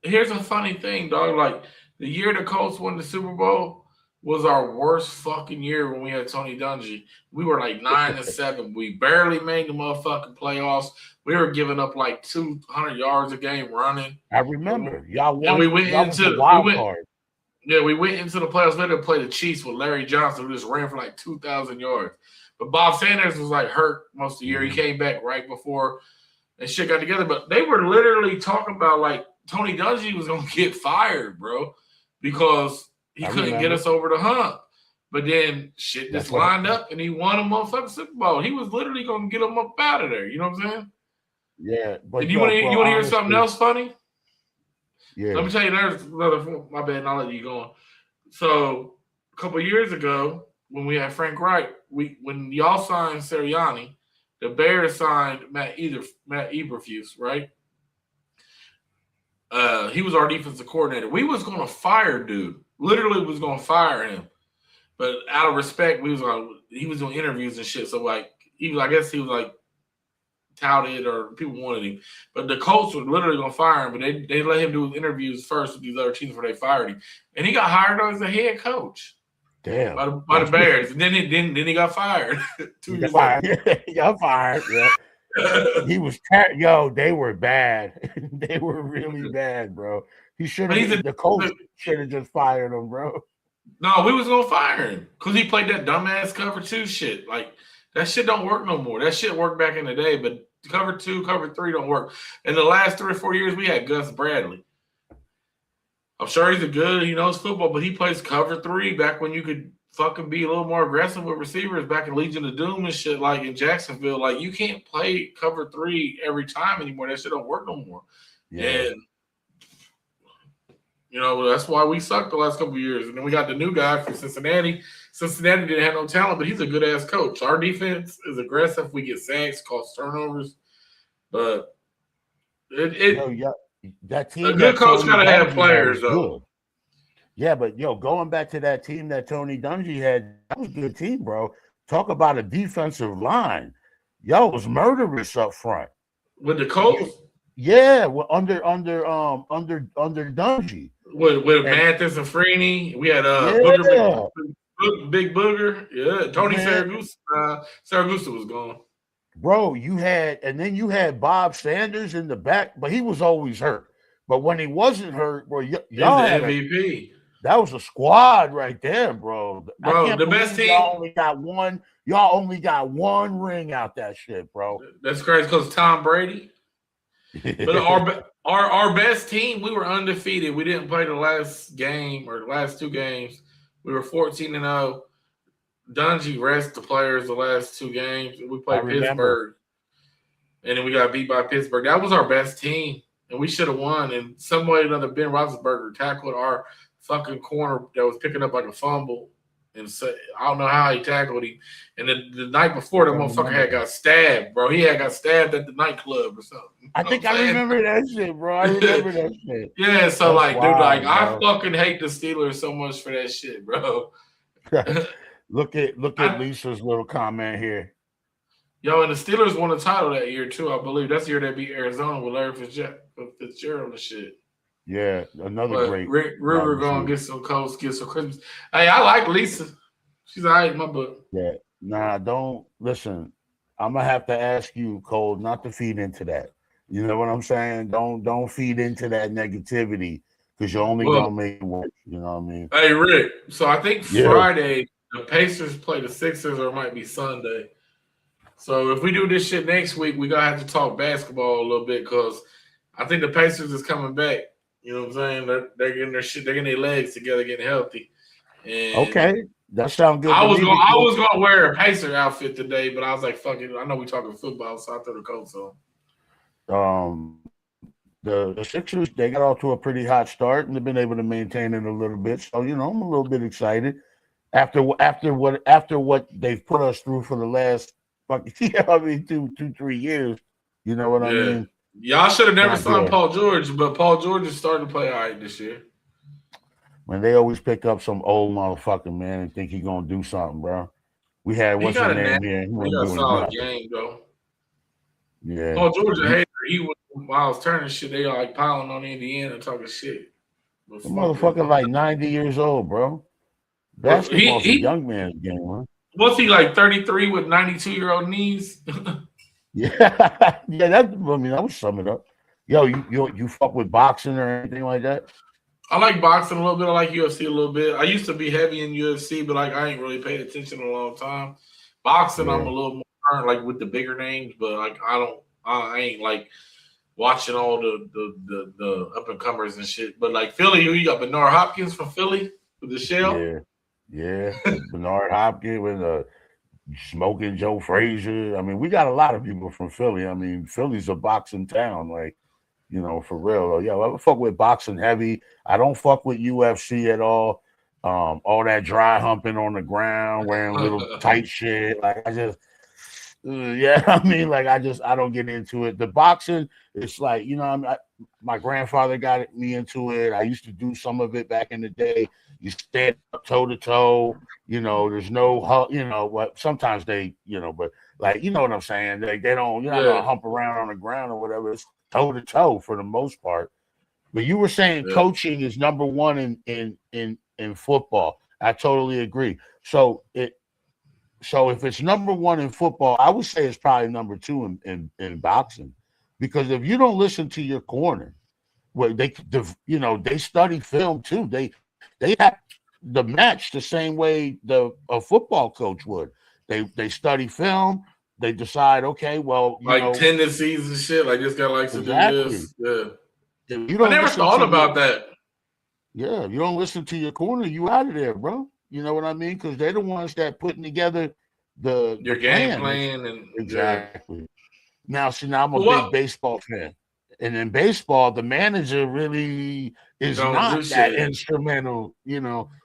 here's a funny thing, dog. Like the year the Colts won the Super Bowl was our worst fucking year when we had Tony Dungy. We were like 9-7. We barely made the motherfucking playoffs. We were giving up like 200 yards a game running. I remember y'all And won. Y'all was the wild card. we went into the playoffs. We had to play the Chiefs with Larry Johnson, who just ran for like 2,000 yards. But Bob Sanders was like hurt most of the year. He came back right before and shit got together. But they were literally talking about like Tony Dungy was gonna get fired, bro, because he couldn't get us over the hump. But then shit just lined up and he won a motherfucking Super Bowl. He was literally gonna get him up out of there. You know what I'm saying? Yeah, but and you want to hear something else funny? Yeah. Let me tell you, there's another. My bad, and I'll let you go on. So a couple of years ago, when we had Frank Wright, when y'all signed Sirianni, the Bears signed Matt Eberflus, right? He was our defensive coordinator. We was going to fire dude. Literally was going to fire him. But out of respect, he was doing interviews and shit. So like, I guess he was like touted or people wanted him. But the Colts were literally going to fire him. But they let him do his interviews first with these other teams before they fired him. And he got hired as a head coach. Damn. By the Bears. And then he got fired. 2 years later. He got fired. Yeah. He was they were bad. They were really bad, bro. The coach should have just fired him, bro. No, we was gonna fire him because he played that dumbass cover 2 shit. Like that shit don't work no more. That shit worked back in the day, but cover 2, cover 3 don't work. In the last 3 or 4 years, we had Gus Bradley. I'm sure he knows football, but he plays cover 3 back when you could fucking be a little more aggressive with receivers back in Legion of Doom and shit like in Jacksonville. Like you can't play cover 3 every time anymore. That shit don't work no more. Yeah. And that's why we sucked the last couple of years. And then we got the new guy from Cincinnati. Cincinnati didn't have no talent, but he's a good-ass coach. Our defense is aggressive. We get sacks, cause turnovers. But that team. A good coach got to have players, though. Good. Yeah, but going back to that team that Tony Dungy had, that was a good team, bro. Talk about a defensive line. It was murderous up front. With the Colts? Yeah, under Dungy. With Mathis and Freeney. We had Big Booger. Yeah, Tony Saragusa was gone. Bro, you had Bob Sanders in the back, but he was always hurt. But when he wasn't hurt, bro, y'all had MVP. That was a squad right there, bro. Bro, the best team. Y'all only got one ring out that shit, bro. That's crazy because Tom Brady. But our best team, we were undefeated. We didn't play the last game or the last 2 games. We were 14-0. Dungy rested the players the last 2 games. We played Pittsburgh. And then we got beat by Pittsburgh. That was our best team. And we should have won. And some way or another, Ben Roethlisberger tackled our fucking corner that was picking up like a fumble. And I don't know how he tackled him. And then the night before, the motherfucker had got stabbed, bro. He had got stabbed at the nightclub or something. I think I remember that shit, bro. I remember that shit. Yeah, so that's wild, dude, bro. I fucking hate the Steelers so much for that shit, bro. Look at Lisa's little comment here. Yo, and the Steelers won the title that year too, I believe. That's the year they beat Arizona with Larry Fitzgerald and shit. Yeah, another great. We're gonna get some Colts, get some Christmas. Hey, I like Lisa. She's all right in my book. Nah, don't listen. I'm gonna have to ask you, Cole, not to feed into that. You know what I'm saying? Don't feed into that negativity because you're only Well, gonna make it worse. You know what I mean? hey Rick, so I think Yeah. Friday the Pacers play the Sixers, or it might be Sunday. So if we do this shit next week, we gotta have to talk basketball a little bit because I think the Pacers is coming back. You know what I'm saying? They're getting their shit, they're getting their legs together, getting healthy. And Okay, that sounds good I to was me going I because was gonna wear a Pacer outfit today, but I was like, fuck it. I know we talking football, so I threw the coats on. the Sixers they got off to a pretty hot start and they've been able to maintain it a little bit. So I'm a little bit excited after what they've put us through for the last fucking 2-3 years. You know what I Yeah. mean? Y'all should have never Not signed good. Paul George, but Paul George is starting to play all right this year. When they always pick up some old motherfucker, man, and think he gonna do something, bro. We had He what's his got a name name. here? He He wasn't got a doing solid nothing. game, though. Yeah. Paul George a You, hater. He was Miles Turner shit. They all like piling on Indiana talking shit. But the fuck them. motherfucker like 90 years old, bro. Well, Basketball's a young man's game, man. was he like 33 with 92-year-old knees? Yeah, yeah. That would sum it up. Yo, you fuck with boxing or anything like that? I like boxing a little bit. I like UFC a little bit. I used to be heavy in UFC, but like I ain't really paid attention in a long time. Boxing, I'm Yeah. a little more current, like with the bigger names, but like I ain't like watching all the up and comers and shit. But like Philly, who you got? Bernard Hopkins from Philly with the shell. Yeah, yeah. With Bernard Hopkins, with smoking Joe Frazier. I mean, we got a lot of people from Philly. I mean, Philly's a boxing town, like for real. Yeah, I fuck with boxing heavy. I don't fuck with UFC at all. All that dry humping on the ground, wearing little tight shit. Like I just, yeah. I mean, like I don't get into it. The boxing, it's like my grandfather got me into it. I used to do some of it back in the day. You stand up toe to toe. There's no, what sometimes but like, you know what I'm saying? They don't, you're not gonna Yeah, hump around on the ground or whatever. It's toe to toe for the most part. But you were saying yeah. coaching is number one in football. I totally agree. So if it's number one in football, I would say it's probably number two in boxing, because if you don't listen to your corner, well, they study film too. They have the match the same way a football coach would. They study film. They decide, okay, well, Like tendencies and shit. Like this guy likes to do exactly. this. Yeah. If you I don't never listen thought to your about that. Yeah, if you don't listen to your corner, you out of there, bro. You know what I mean? Because they're the ones that putting together the Your game plan. plan and yeah. Exactly. Now, see, now I'm a But big what baseball fan, and in baseball, the manager really is don't do not that shit. instrumental.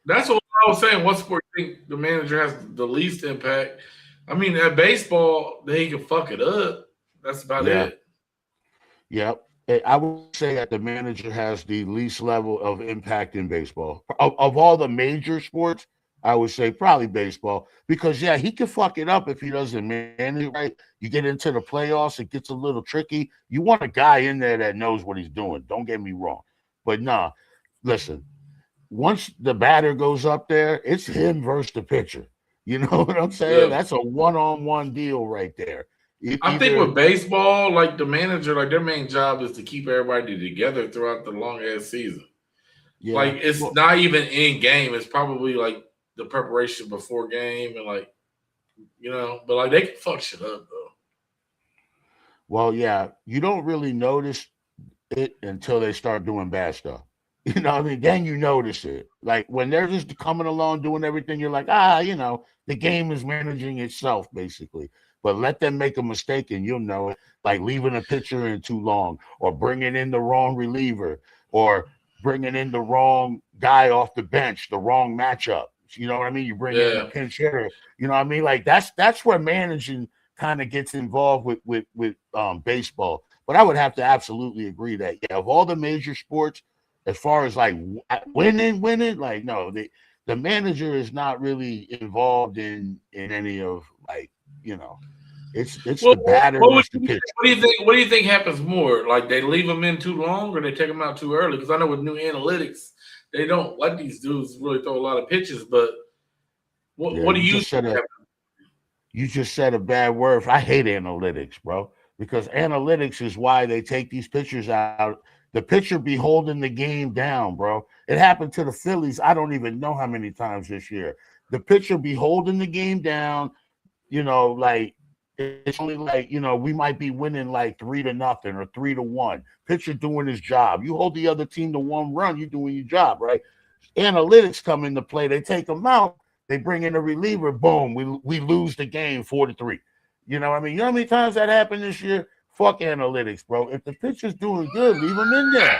That's what I was saying. What sport you think the manager has the least impact? I mean, at baseball, they can fuck it up. That's about Yeah, it. yep. I would say that the manager has the least level of impact in baseball. Of all the major sports, I would say probably baseball, because yeah, he can fuck it up if he doesn't manage it right. You get into the playoffs, it gets a little tricky. You want a guy in there that knows what he's doing. Don't get me wrong, but nah, listen. Once the batter goes up there, it's him versus the pitcher. You know what I'm saying? Yeah. That's a one-on-one deal right there. I think Either with baseball, like the manager, like their main job is to keep everybody together throughout the long ass season. Like Yeah. it's not even in game. It's probably like the preparation before game and like but like they can fuck shit up though. Well, yeah, you don't really notice it until they start doing bad stuff. You know what I mean? Then you notice it. Like when they're just coming along doing everything, you're like, the game is managing itself, basically. But let them make a mistake and you'll know it. Like leaving a pitcher in too long, or bringing in the wrong reliever, or bringing in the wrong guy off the bench, the wrong matchup. You know what I mean? You bring in a Yeah. pinch hitter. You know what I mean? Like that's where managing kind of gets involved with baseball. But I would have to absolutely agree that yeah, of all the major sports, as far as like winning, like no, the manager is not really involved in any of like it's Well, the batter versus the pitcher. what do you think? What do you think happens more? Like they leave them in too long, or they take them out too early? Because I know with new analytics, they don't let these dudes really throw a lot of pitches. But Yeah, what do you you just think said a happens? You just said a bad word. I hate analytics, bro, because analytics is why they take these pictures out. The pitcher be holding the game down, bro. It happened to the Phillies. I don't even know how many times this year. The pitcher be holding the game down. Like it's only like we might be winning like 3-0 or 3-1. Pitcher doing his job. You hold the other team to 1 run. You're doing your job, right? Analytics come into play. They take them out. They bring in a reliever. Boom. We lose the game 4-3. You know what I mean? You know how many times that happened this year? Fuck analytics, bro. If the pitcher's doing good, leave him in there.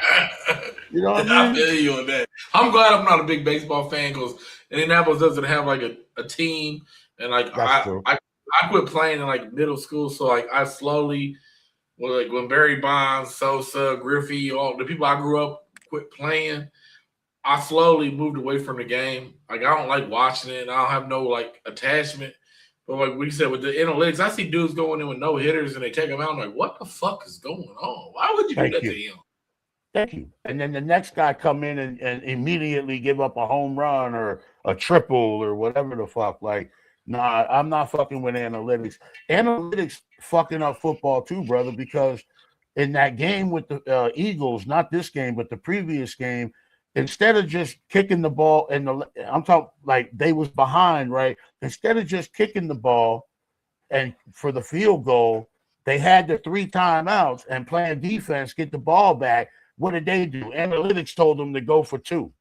You know what I I mean? feel you on that. I'm glad I'm not a big baseball fan because Indianapolis doesn't have like a team, and like That's true. I quit playing in like middle school, so like I slowly, well, like when Barry Bonds, Sosa, Griffey, all the people I grew up quit playing, I slowly moved away from the game. Like I don't like watching it. I don't have no like attachment. But like we said with the analytics, I see dudes going in with no hitters and they take them out. I'm like, what the fuck is going on? Why would you do that to him? Thank you. And then the next guy come in and immediately give up a home run or a triple or whatever the fuck. Like, nah, I'm not fucking with analytics. Analytics fucking up football too, brother, because in that game with the Eagles, not this game, but the previous game, instead of just kicking the ball I'm talking like they was behind, right? Instead of just kicking the ball and for the field goal, they had the 3 timeouts and playing defense, get the ball back. What did they do? Analytics told them to go for 2.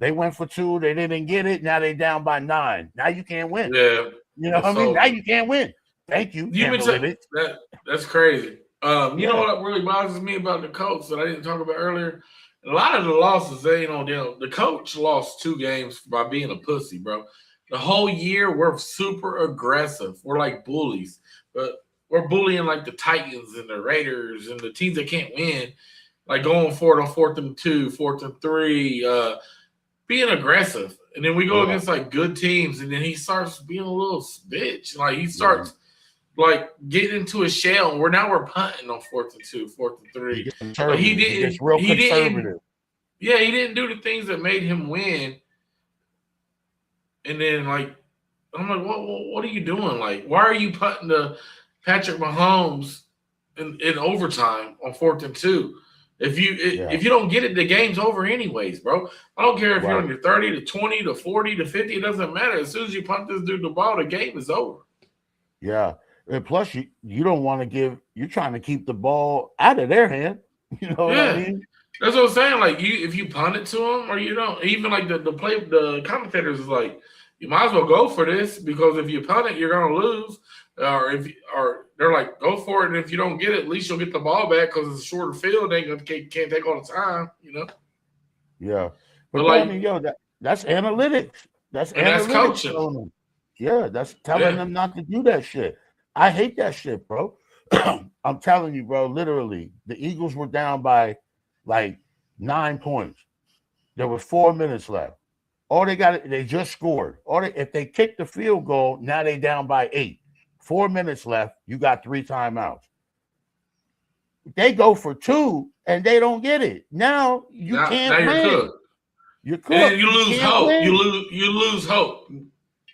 They went for 2. They didn't get it. Now they down by 9. Now you can't win. Yeah. You know what I mean? Now you can't win. Thank you, analytics. That's crazy. You know what really bothers me about the Colts that I didn't talk about earlier? A lot of the losses, they ain't on them. The coach lost 2 games by being a pussy, bro. The whole year, we're super aggressive. We're like bullies. But we're bullying like the Titans and the Raiders and the teams that can't win. Like going for it on 4th and 2, 4th and 3, being aggressive. And then we go against like good teams, and then he starts being a little bitch. Like he starts like getting into a shell. And we're punting on 4th and 2, 4th and 3. But he didn't. Real conservative. He didn't do the things that made him win. And then like I'm like, what are you doing? Like, why are you punting to Patrick Mahomes in overtime on 4th and 2? If you don't get it, the game's over anyways, bro. I don't care if you're on your 30 to 20 to 40 to 50. It doesn't matter. As soon as you punt this dude the ball, the game is over. Yeah. And plus, you don't want to you're trying to keep the ball out of their hand. You know what I mean? That's what I'm saying. Like, if you punt it to them or you don't, even like the commentators is like, you might as well go for this because if you punt it, you're going to lose. Or they're like, go for it, and if you don't get it, at least you'll get the ball back because it's a shorter field. They can't take all the time, Yeah, but like, I mean, that's analytics. That's coaching. Yeah, that's telling them not to do that shit. I hate that shit, bro. I'm telling you, bro. Literally, the Eagles were down by like 9 points. There was 4 minutes left. They just scored. If they kick the field goal, now they down by 8. 4 minutes left. You got 3 timeouts. They go for 2 and they don't get it. Now can't win. You're cooked. And you lose hope. You lose hope.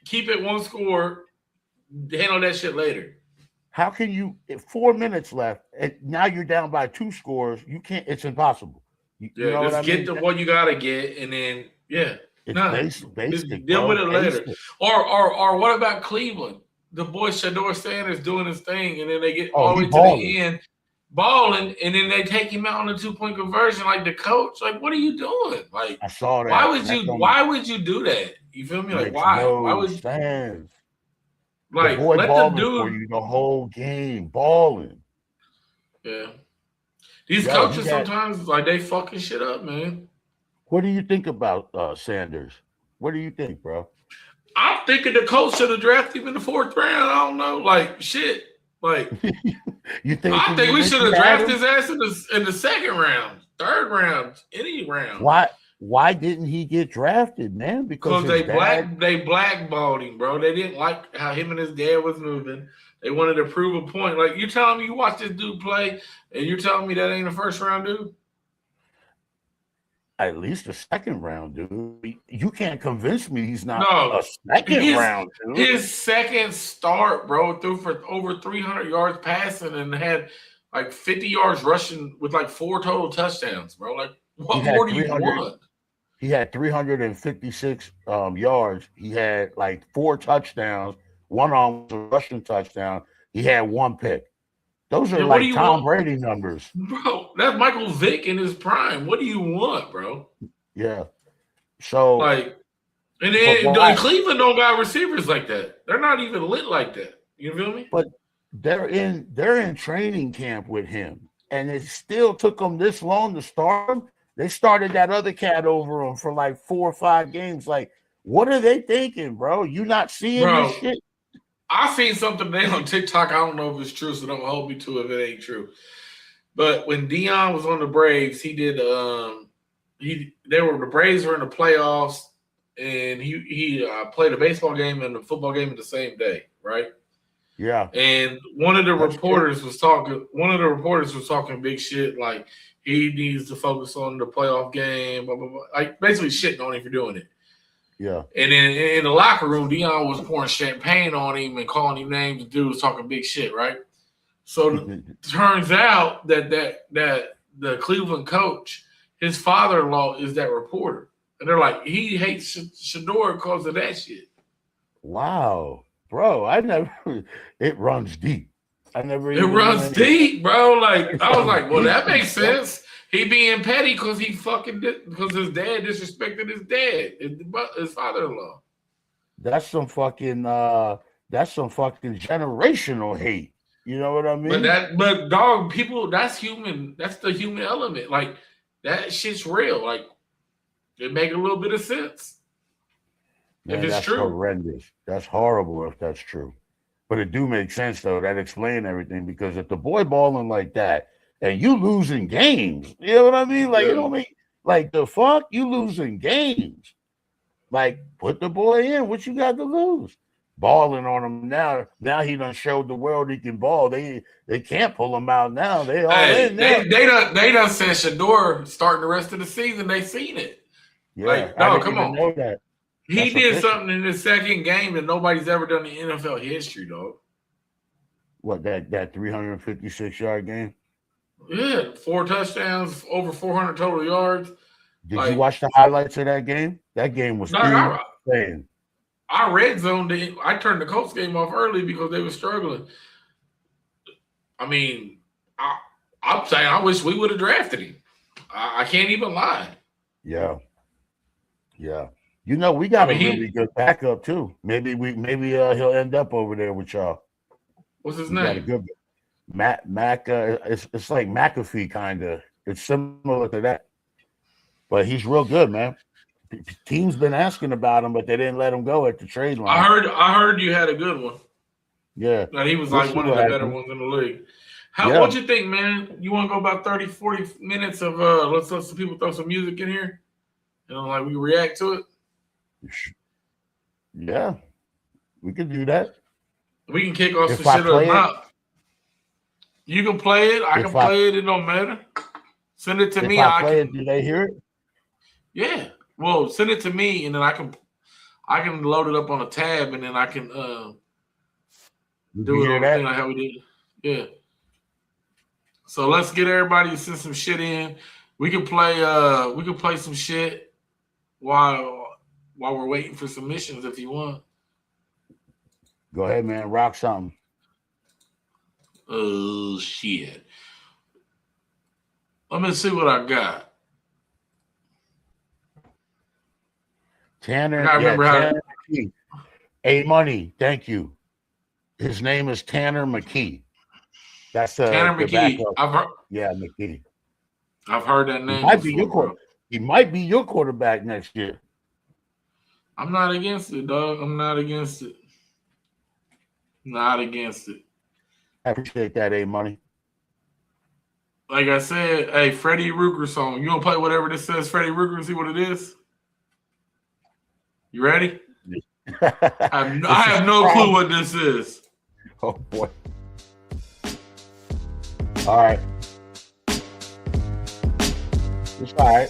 Keep it 1 score. Handle that shit later. How can you? 4 minutes left, and now you're down by 2 scores. You can't. It's impossible. You know just get what you gotta get, and then it's basic. Deal with it later. Or what about Cleveland? The boy Shador Sanders doing his thing, and then they get all the way to the end, balling, and then they take him out on a 2-point conversion. Like the coach, like, what are you doing? Like, I saw that. Why would you do that? You feel me? Like, why? Why would you? Fans. Like, the boy let balling the dude for you the whole game, balling. Yeah, these coaches sometimes like they fucking shit up, man. What do you think about Sanders? What do you think, bro? I'm thinking the coach should have drafted him in the 4th round. I don't know, like shit. Like, you think? I think we should have drafted his ass in the 2nd round, 3rd round, any round. Why didn't he get drafted, man? Because they blackballed him, bro. They didn't like how him and his dad was moving. They wanted to prove a point. Like, you telling me you watch this dude play, and you're telling me that ain't a 1st round dude? At least a second round, dude. You can't convince me he's not No, a second round, dude. His second start, bro, threw for over 300 yards passing and had like 50 yards rushing with like 4 total touchdowns, bro. Like, what more do you want? He had 356 yards. He had like 4 touchdowns. One on was a rushing touchdown. He had 1 pick. Those are like Tom Brady numbers. Bro, that's Michael Vick in his prime. What do you want, bro? Yeah. So like, and Cleveland don't got receivers like that. They're not even lit like that. You feel me? But they're in training camp with him. And it still took them this long to start him. They started that other cat over him for like 4 or 5 games. Like, what are they thinking, bro? You not seeing this shit? I seen something today on TikTok. I don't know if it's true, so don't hold me to it if it ain't true. But when Deion was on the Braves, he did. The Braves were in the playoffs, and he played a baseball game and a football game in the same day, right? Yeah. And one of the reporters was talking big shit, like he needs to focus on the playoff game, blah blah blah, like basically shitting on him for doing it. Yeah. And then in the locker room, Deion was pouring champagne on him and calling him names. The dude was talking big shit, right? So turns out that the Cleveland coach, his father-in-law is that reporter. And they're like, he hates Shador because of that shit. Wow. Bro, it runs deep. It runs deep, bro. Like, I was like, well, that makes sense. He being petty because because his dad disrespected his dad, his father-in-law. That's some fucking generational hate. You know what I mean? But dog, people, that's human. That's the human element. Like, that shit's real. Like, it make a little bit of sense. Man, if it's true. Horrendous. That's horrible if that's true. But it do make sense though. That explains everything, because if the boy balling like that and you losing games, you know what I mean? Like, you know what I mean? Like, the fuck? You losing games. Like, put the boy in. What you got to lose? Balling on him now. Now he done showed the world he can ball. They can't pull him out now. They all in there. They done said Shador starting the rest of the season. They seen it. Yeah, like, no, come on. Know that. He did something in his second game that nobody's ever done in NFL history, dog. What, that 356-yard game? Yeah, 4 touchdowns, over 400 total yards. Did you watch the highlights of that game? That game was insane. I red zoned it. I turned the Colts game off early because they were struggling. I mean, I'm saying I wish we would have drafted him. I can't even lie. Yeah. Yeah. You know, we got a really good backup too. Maybe he'll end up over there with y'all. What's his name? Got a good Mac. It's like McAfee kind of. It's similar to that, but he's real good, man. Teams been asking about him, but they didn't let him go at the trade line. I heard you had a good one. Yeah, that he was like one of the better ones in the league. What you think, man? You want to go about 30, 40 minutes of let's let some people throw some music in here, and like we react to it. Yeah, we can do that. We can kick off some shit or not. You can play it. I can play it. It don't matter. Send it to me. I play it, do they hear it? Yeah. Well, send it to me, and then I can load it up on a tab, and then I can do it on the thing like how we did. Yeah. So let's get everybody to send some shit in. We can play some shit while we're waiting for submissions if you want. Go ahead, man. Rock something. Oh, shit. Let me see what I got. Tanner. I remember Tanner McKee. A-Money. Thank you. His name is Tanner McKee. That's Tanner McKee. McKee. I've heard that name. He might be your quarterback next year. I'm not against it, dog. I'm not against it. Not against it. I appreciate that, A-Money. Like I said, hey, Freddie Ruger song. You want to play whatever this says, Freddie Ruger, and see what it is? You ready? I have no clue what this is. Oh, boy. All right. It's all right.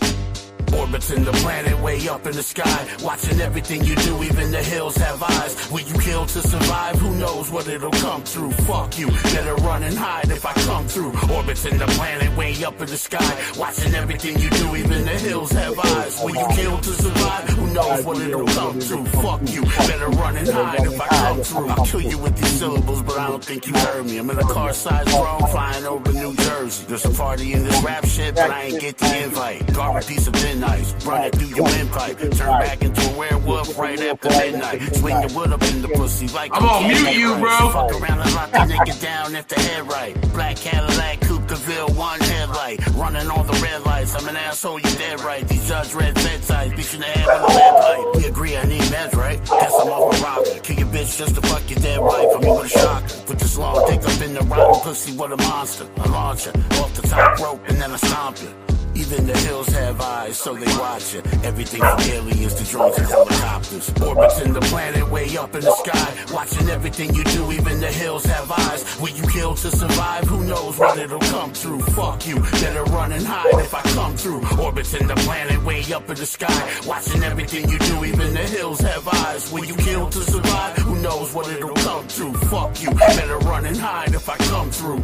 Orbiting the planet way up in the sky, watching everything you do, even the hills have eyes. Will you kill to survive? Who knows what it'll come through? Fuck you, better run and hide if I come through. Orbiting the planet way up in the sky, watching everything you do, even the hills have eyes. Will you kill to survive? Who knows what it'll come through? Fuck you, better run and hide if I come through. I'll kill you with these syllables, but I don't think you heard me. I'm in a car-sized drone flying over New Jersey. There's a party in this rap shit, but I ain't get the invite. Garbage piece of thin ice, run it through your windpipe. Turn back into a werewolf right after midnight. Swing your wood up in the pussy like I'm gonna mute you, bro. Fuck around and lock the nigga down if the head right. Black Cadillac, Coupe de Ville, one headlight. Running on the red lights, I'm an asshole, you dead right. These judge red fed sides, beat you in the head with a lead pipe. We agree I need meds, right? Guess I'm off my rocker. Kill your bitch just to fuck your dead wife. I'm with a shocker. Put this long dick up in the rotten pussy, what a monster. I launch her off the top rope and then I stomp you. Even the hills have eyes, so they watch it. Everything from aliens to drones and helicopters. Orbiting the planet way up in the sky, watching everything you do, even the hills have eyes. Will you kill to survive? Who knows what it'll come through? Fuck you, better run and hide if I come through. Orbiting the planet way up in the sky, watching everything you do, even the hills have eyes. Will you kill to survive? Who knows what it'll come through? Fuck you, better run and hide if I come through.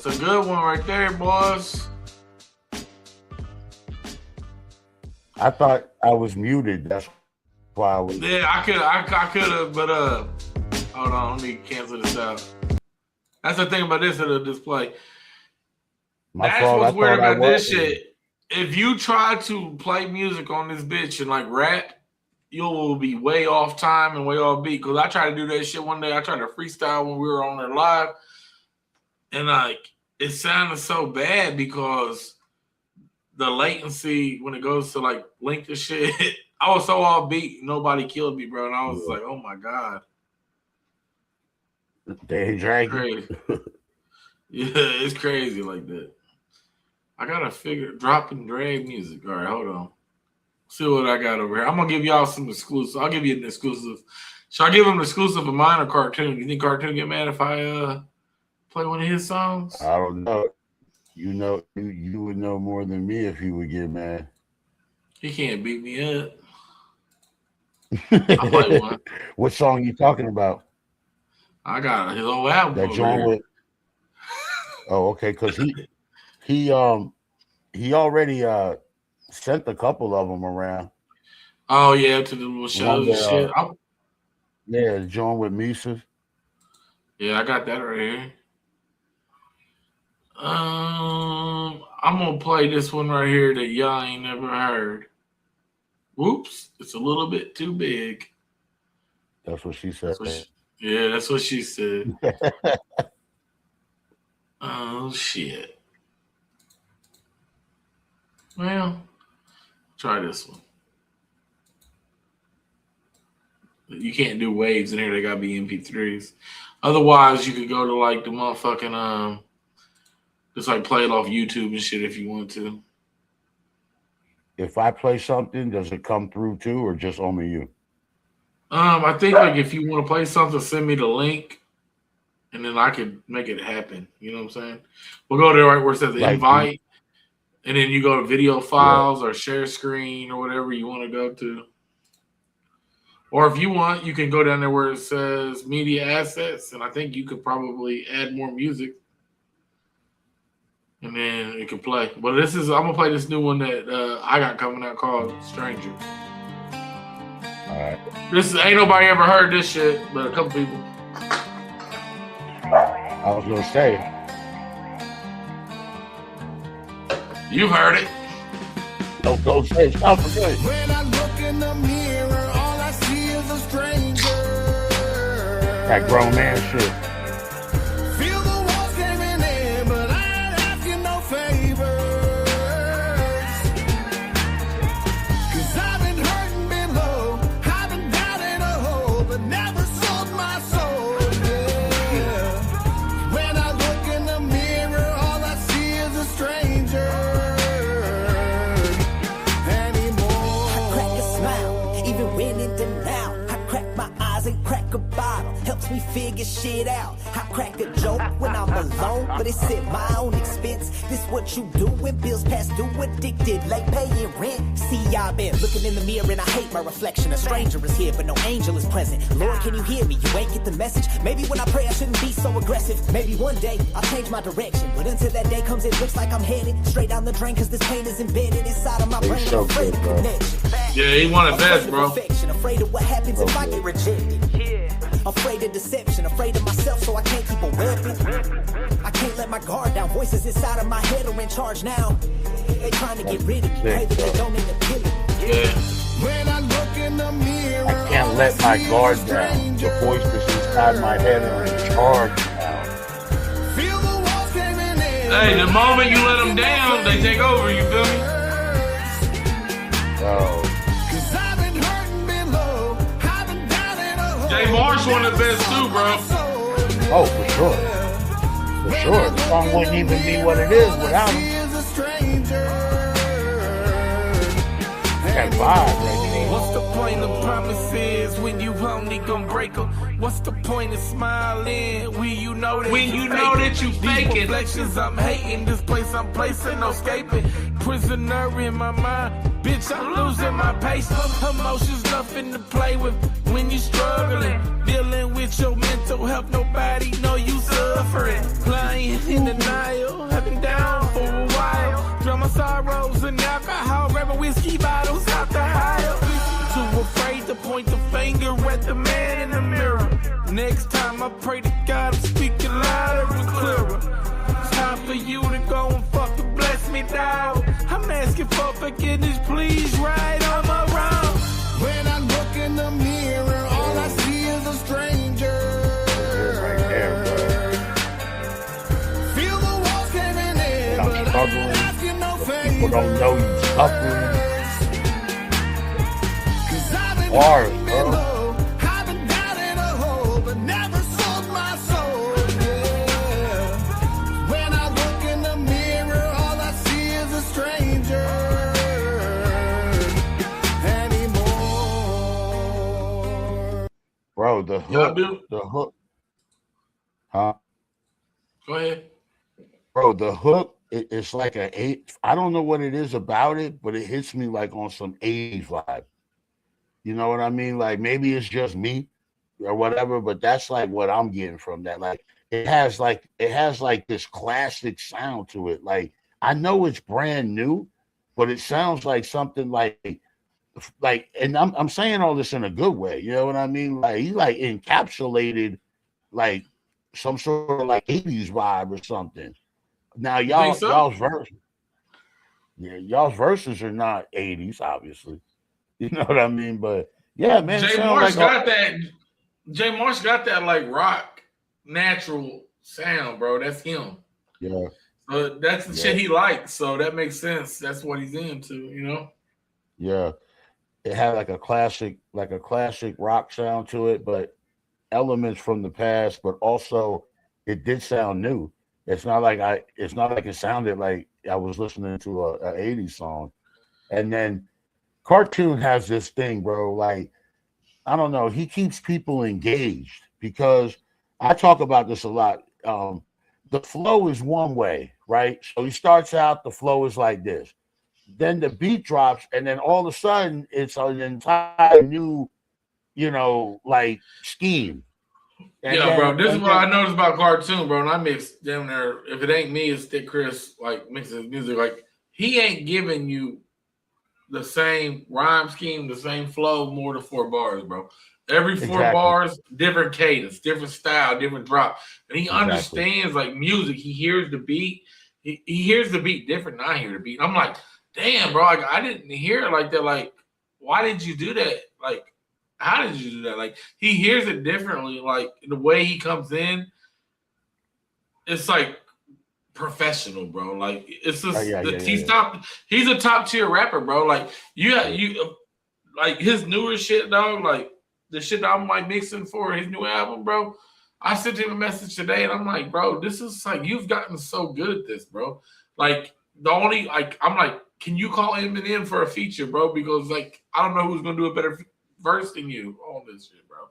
That's a good one right there, boys. I thought I was muted. That's why I was. Yeah, I could have, but hold on, let me cancel this out. That's the thing about this little display. That's what's weird about this shit. If you try to play music on this bitch and like rap, you will be way off time and way off beat. Because I tried to do that shit one day. I tried to freestyle when we were on there live. And like, it sounded so bad because the latency when it goes to like link the shit, I was so off beat. Nobody killed me, bro. And I was like, oh my God. They drag crazy. Yeah, it's crazy like that. I gotta figure drop and drag music. All right, hold on. See what I got over here. I'm gonna give y'all some exclusive. I'll give you an exclusive. Should I give him an exclusive of mine or Cartoon? You think Cartoon get mad if I play one of his songs? I don't know. You know, you would know more than me if he would get mad. He can't beat me up. I'll play one. What song are you talking about? I got his whole album. That joint with. Oh, okay. Because he already sent a couple of them around. Oh yeah, to the little shows and shit. Yeah, the joint with Mises. Yeah, I got that right here. I'm gonna play this one right here that y'all ain't never heard. Whoops, it's a little bit too big. That's what she said. That's what she said. Oh shit. Well, try this one. You can't do waves in here. They gotta be MP3s. Otherwise, you could go to like the motherfucking just like play it off YouTube and shit if you want to. If I play something, does it come through too, or just only you? I think like if you want to play something, send me the link, and then I could make it happen. You know what I'm saying? We'll go there right where it says invite, and then you go to video files or share screen or whatever you want to go to. Or if you want, you can go down there where it says media assets, and I think you could probably add more music, and then it can play. But I'm gonna play this new one that I got coming out called Stranger. All right. This ain't nobody ever heard this shit, but a couple people. I was gonna say. You've heard it. Don't go say it. Stop for good. When I look in the mirror, all I see is a stranger. That grown man shit. Feel the walls caving in, but I ain't asking no favors. 'Cause I've been hurting below, I've been down in a hole, but never sold my soul. Yeah. When I look in the mirror, all I see is a stranger. Anymore. living in denial. I crack my eyes and crack a bottle. Helps me figure shit out. I crack a joke when I'm alone, but it's at my own expense. This what you do when bills past due, addicted, like paying rent. See, I've been looking in the mirror and I hate my reflection. A stranger is here, but no angel is present. Lord, can you hear me? You ain't get the message. Maybe when I pray, I shouldn't be so aggressive. Maybe one day I'll change my direction, but until that day comes, it looks like I'm headed straight down the drain, cause this pain is embedded inside of my brain. so I'm afraid of good, bro. connection. Yeah, he wanted best, bro. Afraid of what happens if I get rejected. Afraid of deception, afraid of myself, so I can't keep a weapon. I can't let my guard down. Voices inside of my head are in charge now. They trying to get rid of me. Pray that they don't end up killing me. Yeah. When I look in the mirror, I can't let my guard down. The voices inside my head are in charge now. feel the walls caving in. Hey, the moment you let them down, they take over. You feel me? Oh, Cause I've been hurting below. I've been down in a hole. Jay Marsh one of the best too, bro. oh, for sure. For sure. The song wouldn't even be what it is without him. Is a stranger. That vibe right there. What's the point of promises when you only gon' break them? What's the point of smiling when you know that you faking? These reflections I'm hating, this place I'm placing, no escaping. Prisoner in my mind, bitch, I'm losing my patience. Emotions nothing to play with when you're struggling. Dealing with your mental health, nobody know you suffering. Lying in denial, I've been down for a while. Drown my sorrows in alcohol, grabbing whiskey bottles out the aisle. Too afraid to point the finger at the man in the mirror. Next time I pray to God, I'm speaking louder and clearer. It's time for you to go and fucking bless me down. I'm asking for forgiveness, please, right on my wrong. When I look in the mirror, all I see is a stranger. Right there, Feel the walls caving in, I'm but I struggling. ain't asking no bro. People don't know favor. you suffering. Cause I've been Hard, hurting bro. below. I've been down in a hole, but never sold my soul. Yeah. When I look in the mirror, all I see is a stranger anymore. Bro, the Y'all hook. do? The hook. Huh? Go ahead. Bro, the hook, it's like a eight. I don't know what it is about it, but it hits me like on some 80s vibe. You know what I mean? Like maybe it's just me or whatever, but that's like what I'm getting from that. Like it has like this classic sound to it. Like I know it's brand new, but it sounds like something like and I'm saying all this in a good way. You know what I mean? Like he like encapsulated like some sort of like 80s vibe or something. Now think so? y'all's verses are not 80s, obviously. You know what I mean? But yeah, man. Jay Marsh got that. Jay Marsh got that like rock natural sound, bro. That's him. Yeah. So that's the shit he likes. So that makes sense. That's what he's into, you know? Yeah. It had like a classic rock sound to it, but elements from the past, but also it did sound new. It's not like it sounded like I was listening to a 80s song. And then Cartoon has this thing, bro. Like, I don't know. He keeps people engaged because I talk about this a lot. The flow is one way, right? So he starts out, the flow is like this. Then the beat drops, and then all of a sudden it's an entire new, like scheme. And yeah, then, bro. This is what I noticed about Cartoon, bro. And I mix damn near. If it ain't me, it's Thick Chris. Like mixes his music. Like he ain't giving you the same rhyme scheme, the same flow, more than 4 bars, bro. Every 4 bars, different cadence, different style, different drop. And he understands like music. He hears the beat. He hears the beat different than I hear the beat. I'm like, damn, bro, like, I didn't hear it like that. Like, why did you do that? Like, how did you do that? Like, he hears it differently. Like, the way he comes in, it's like professional, bro. Like, it's just he's a top tier rapper, bro. Like, you like his newer shit, dog. Like the shit that I'm like mixing for his new album, bro. I sent him a message today, and I'm like, bro, this is like you've gotten so good at this, bro. Like the only I'm like, can you call Eminem for a feature, bro? Because like I don't know who's gonna do a better versed than you on this shit, bro.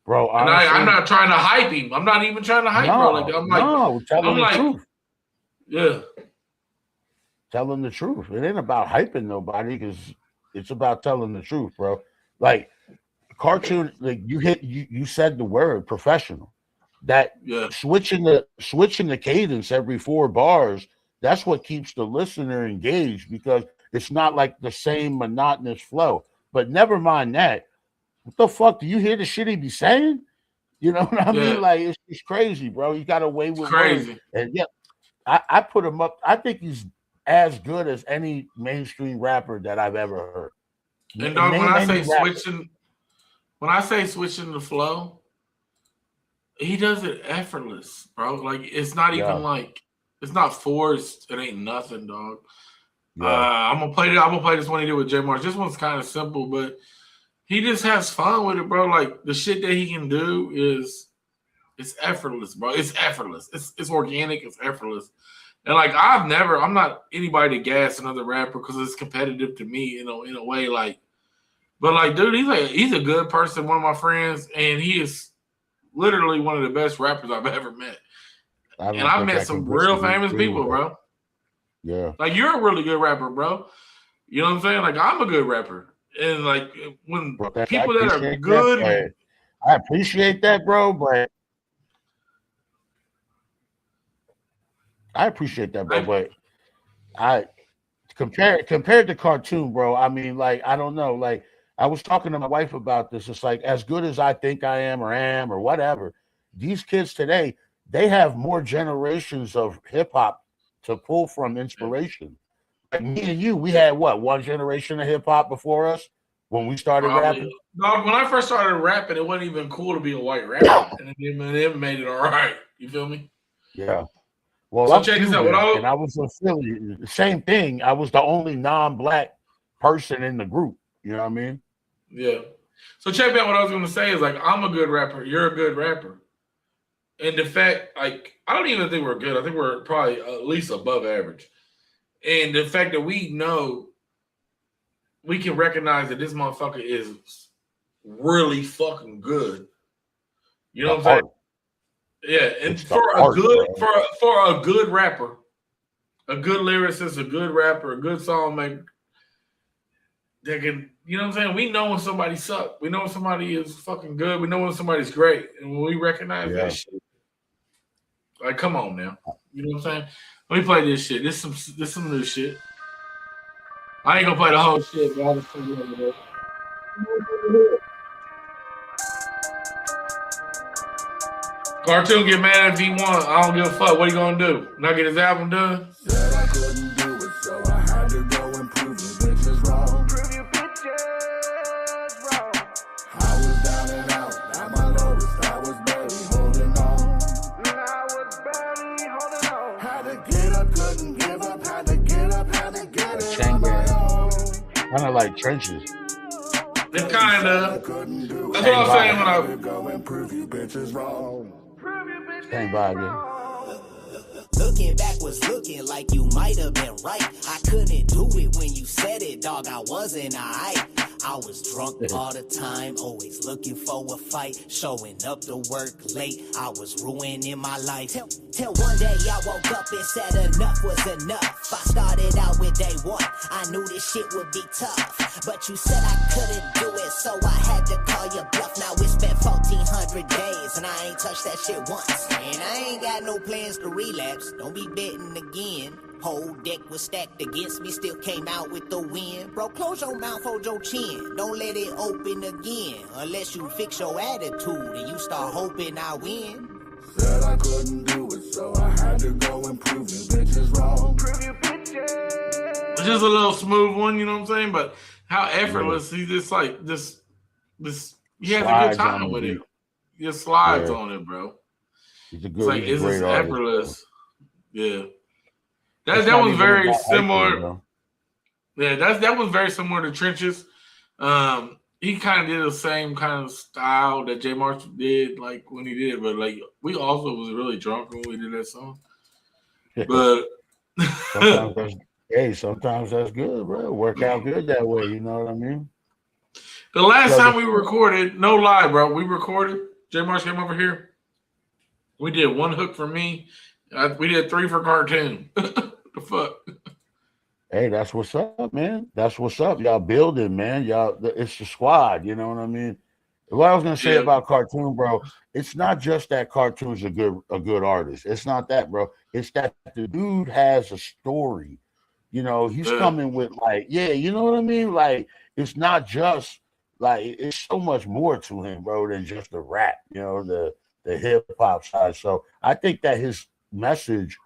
Bro, And honestly, I'm not trying to hype him. I'm not even trying to hype, bro. Like telling the truth. Yeah. Telling the truth. It ain't about hyping nobody because it's about telling the truth, bro. Like cartoon, like you said the word professional. That switching the cadence every 4 bars, that's what keeps the listener engaged because it's not like the same monotonous flow. But never mind that. What the fuck? Do you hear the shit he be saying? You know what I mean? Like it's crazy, bro. He got away with crazy. Words. And yeah, I put him up. I think he's as good as any mainstream rapper that I've ever heard. And dog, when I say switching the flow, he does it effortless, bro. Like it's not even like it's not forced. It ain't nothing, dog. Yeah. I'm gonna play this one he did with J Marsh. This one's kind of simple, but he just has fun with it, bro. Like the shit that he can do it's effortless, bro. It's effortless. It's organic. It's effortless. And like I'm not anybody to gas another rapper because it's competitive to me, you know, in a way. Like, but like, dude, he's a good person, one of my friends, and he is literally one of the best rappers I've ever met. And I've met some real famous people, bro. Yeah. Like you're a really good rapper, bro. You know what I'm saying? Like I'm a good rapper. And like when people that are good, I appreciate that, bro, but I compared to cartoon, bro. I mean, like, I don't know. Like, I was talking to my wife about this. It's like, as good as I think I am or whatever, these kids today, they have more generations of hip hop to pull from inspiration. Like me and you, we had one generation of hip hop before us when we started rapping? No, when I first started rapping, it wasn't even cool to be a white rapper. And it made it all right. You feel me? Yeah. Well, so check this out. And I was in Philly. The same thing. I was the only non-black person in the group. You know what I mean? Yeah. So check out what I was going to say is like, I'm a good rapper. You're a good rapper. And the fact, like, I don't even think we're good. I think we're probably at least above average. And the fact that we know we can recognize that this motherfucker is really fucking good. You know what I'm saying? Yeah, and for a good rapper, a good lyricist, a good rapper, a good songmaker, that can, you know what I'm saying? We know when somebody sucks. We know when somebody is fucking good. We know when somebody's great. And when we recognize that shit, like, come on now. You know what I'm saying? Let me play this shit. This some new shit. I ain't gonna play the whole shit, but I'll just play the other bit. Cartoon get mad if he want. I don't give a fuck. What he gonna do? Not get his album done? Said I couldn't do it, so I had to go and prove you bitches wrong. Prove you bitches wrong. I was down and out. At my lowest, I was barely holding on. Had to get up, couldn't give up. Had to get up, had to get it on my own. Kind of like Trenches. It kind of. That's what I'm saying when I go and prove you bitches wrong. Same vibe, yeah. Looking back was looking like you might have been right. I couldn't do it when you said it, dog. I wasn't alright. I was drunk all the time, always looking for a fight, showing up to work late. I was ruining my life. Till one day I woke up and said enough was enough. I started out with day one. I knew this shit would be tough, but you said I couldn't do it, so I had to call your bluff. Now it's been 1,400 days and I ain't touched that shit once. And I ain't got no plans to relapse. Don't be betting again. Whole deck was stacked against me, still came out with the win. Bro, close your mouth, hold your chin. Don't let it open again. Unless you fix your attitude and you start hoping I win. Said I couldn't do it, so I had to go and prove you bitches wrong. Prove you bitches. It's just a little smooth one, you know what I'm saying? But how effortless he just like this he has a good time with it. He just slides on it, bro. He's a good, it's like it's just effortless. Bro. Yeah. That was very similar. That was very similar to Trenches. He kind of did the same kind of style that J Marshall did, like when he did, but like we also was really drunk when we did that song. But sometimes that's good, bro. Work out good that way, you know what I mean? The last time we recorded, no lie, bro, we recorded. J Marsh came over here. We did one hook for me. We did 3 for cartoon. The fuck? Hey, that's what's up, man. That's what's up. Y'all building, man. Y'all, it's the squad. You know what I mean? What I was gonna say about Cartoon, bro, it's not just that Cartoon's a good artist. It's not that, bro. It's that the dude has a story. You know, he's coming with like, you know what I mean? Like, it's not just like it's so much more to him, bro, than just the rap. You know, the hip hop side. So I think that his message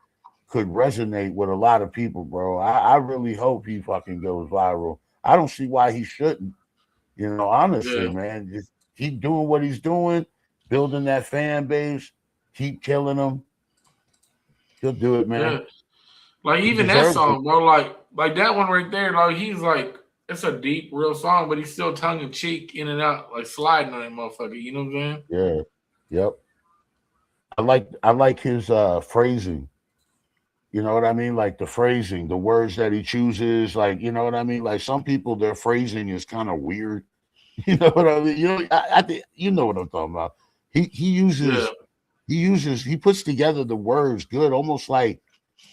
could resonate with a lot of people, bro. I really hope he fucking goes viral. I don't see why he shouldn't. You know, honestly, man, just keep doing what he's doing, building that fan base, keep killing them. He'll do it, man. Yeah. Like even that song, bro, like that one right there, like he's like, it's a deep, real song, but he's still tongue in cheek, in and out, like sliding on that motherfucker. You know what I'm saying? Yeah. Yep. I like his phrasing. You know what I mean? Like the phrasing, the words that he chooses, like, you know what I mean? Like some people, their phrasing is kind of weird. You know what I mean? You know, I think you know what I'm talking about. He puts together the words good, almost like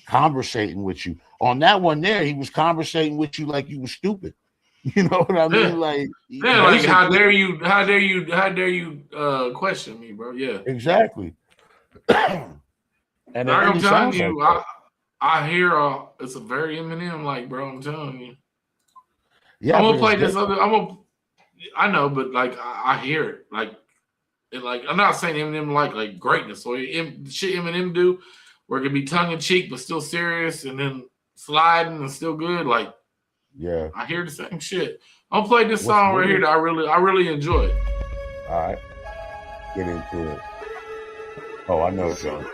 conversating with you. On that one there, he was conversating with you like you were stupid. You know what I mean? Like, like how dare you question me, bro? Yeah. Exactly. And I'm telling you, I hear it's a very Eminem, like, bro. I'm telling you. Yeah, I'm gonna play this other. I know, but like I hear it, like I'm not saying Eminem like greatness or shit Eminem do, where it can be tongue in cheek but still serious, and then sliding and still good. Like, yeah, I hear the same shit. I'm gonna play this song right here that I really enjoy. All right, get into it. Oh, I know it's on.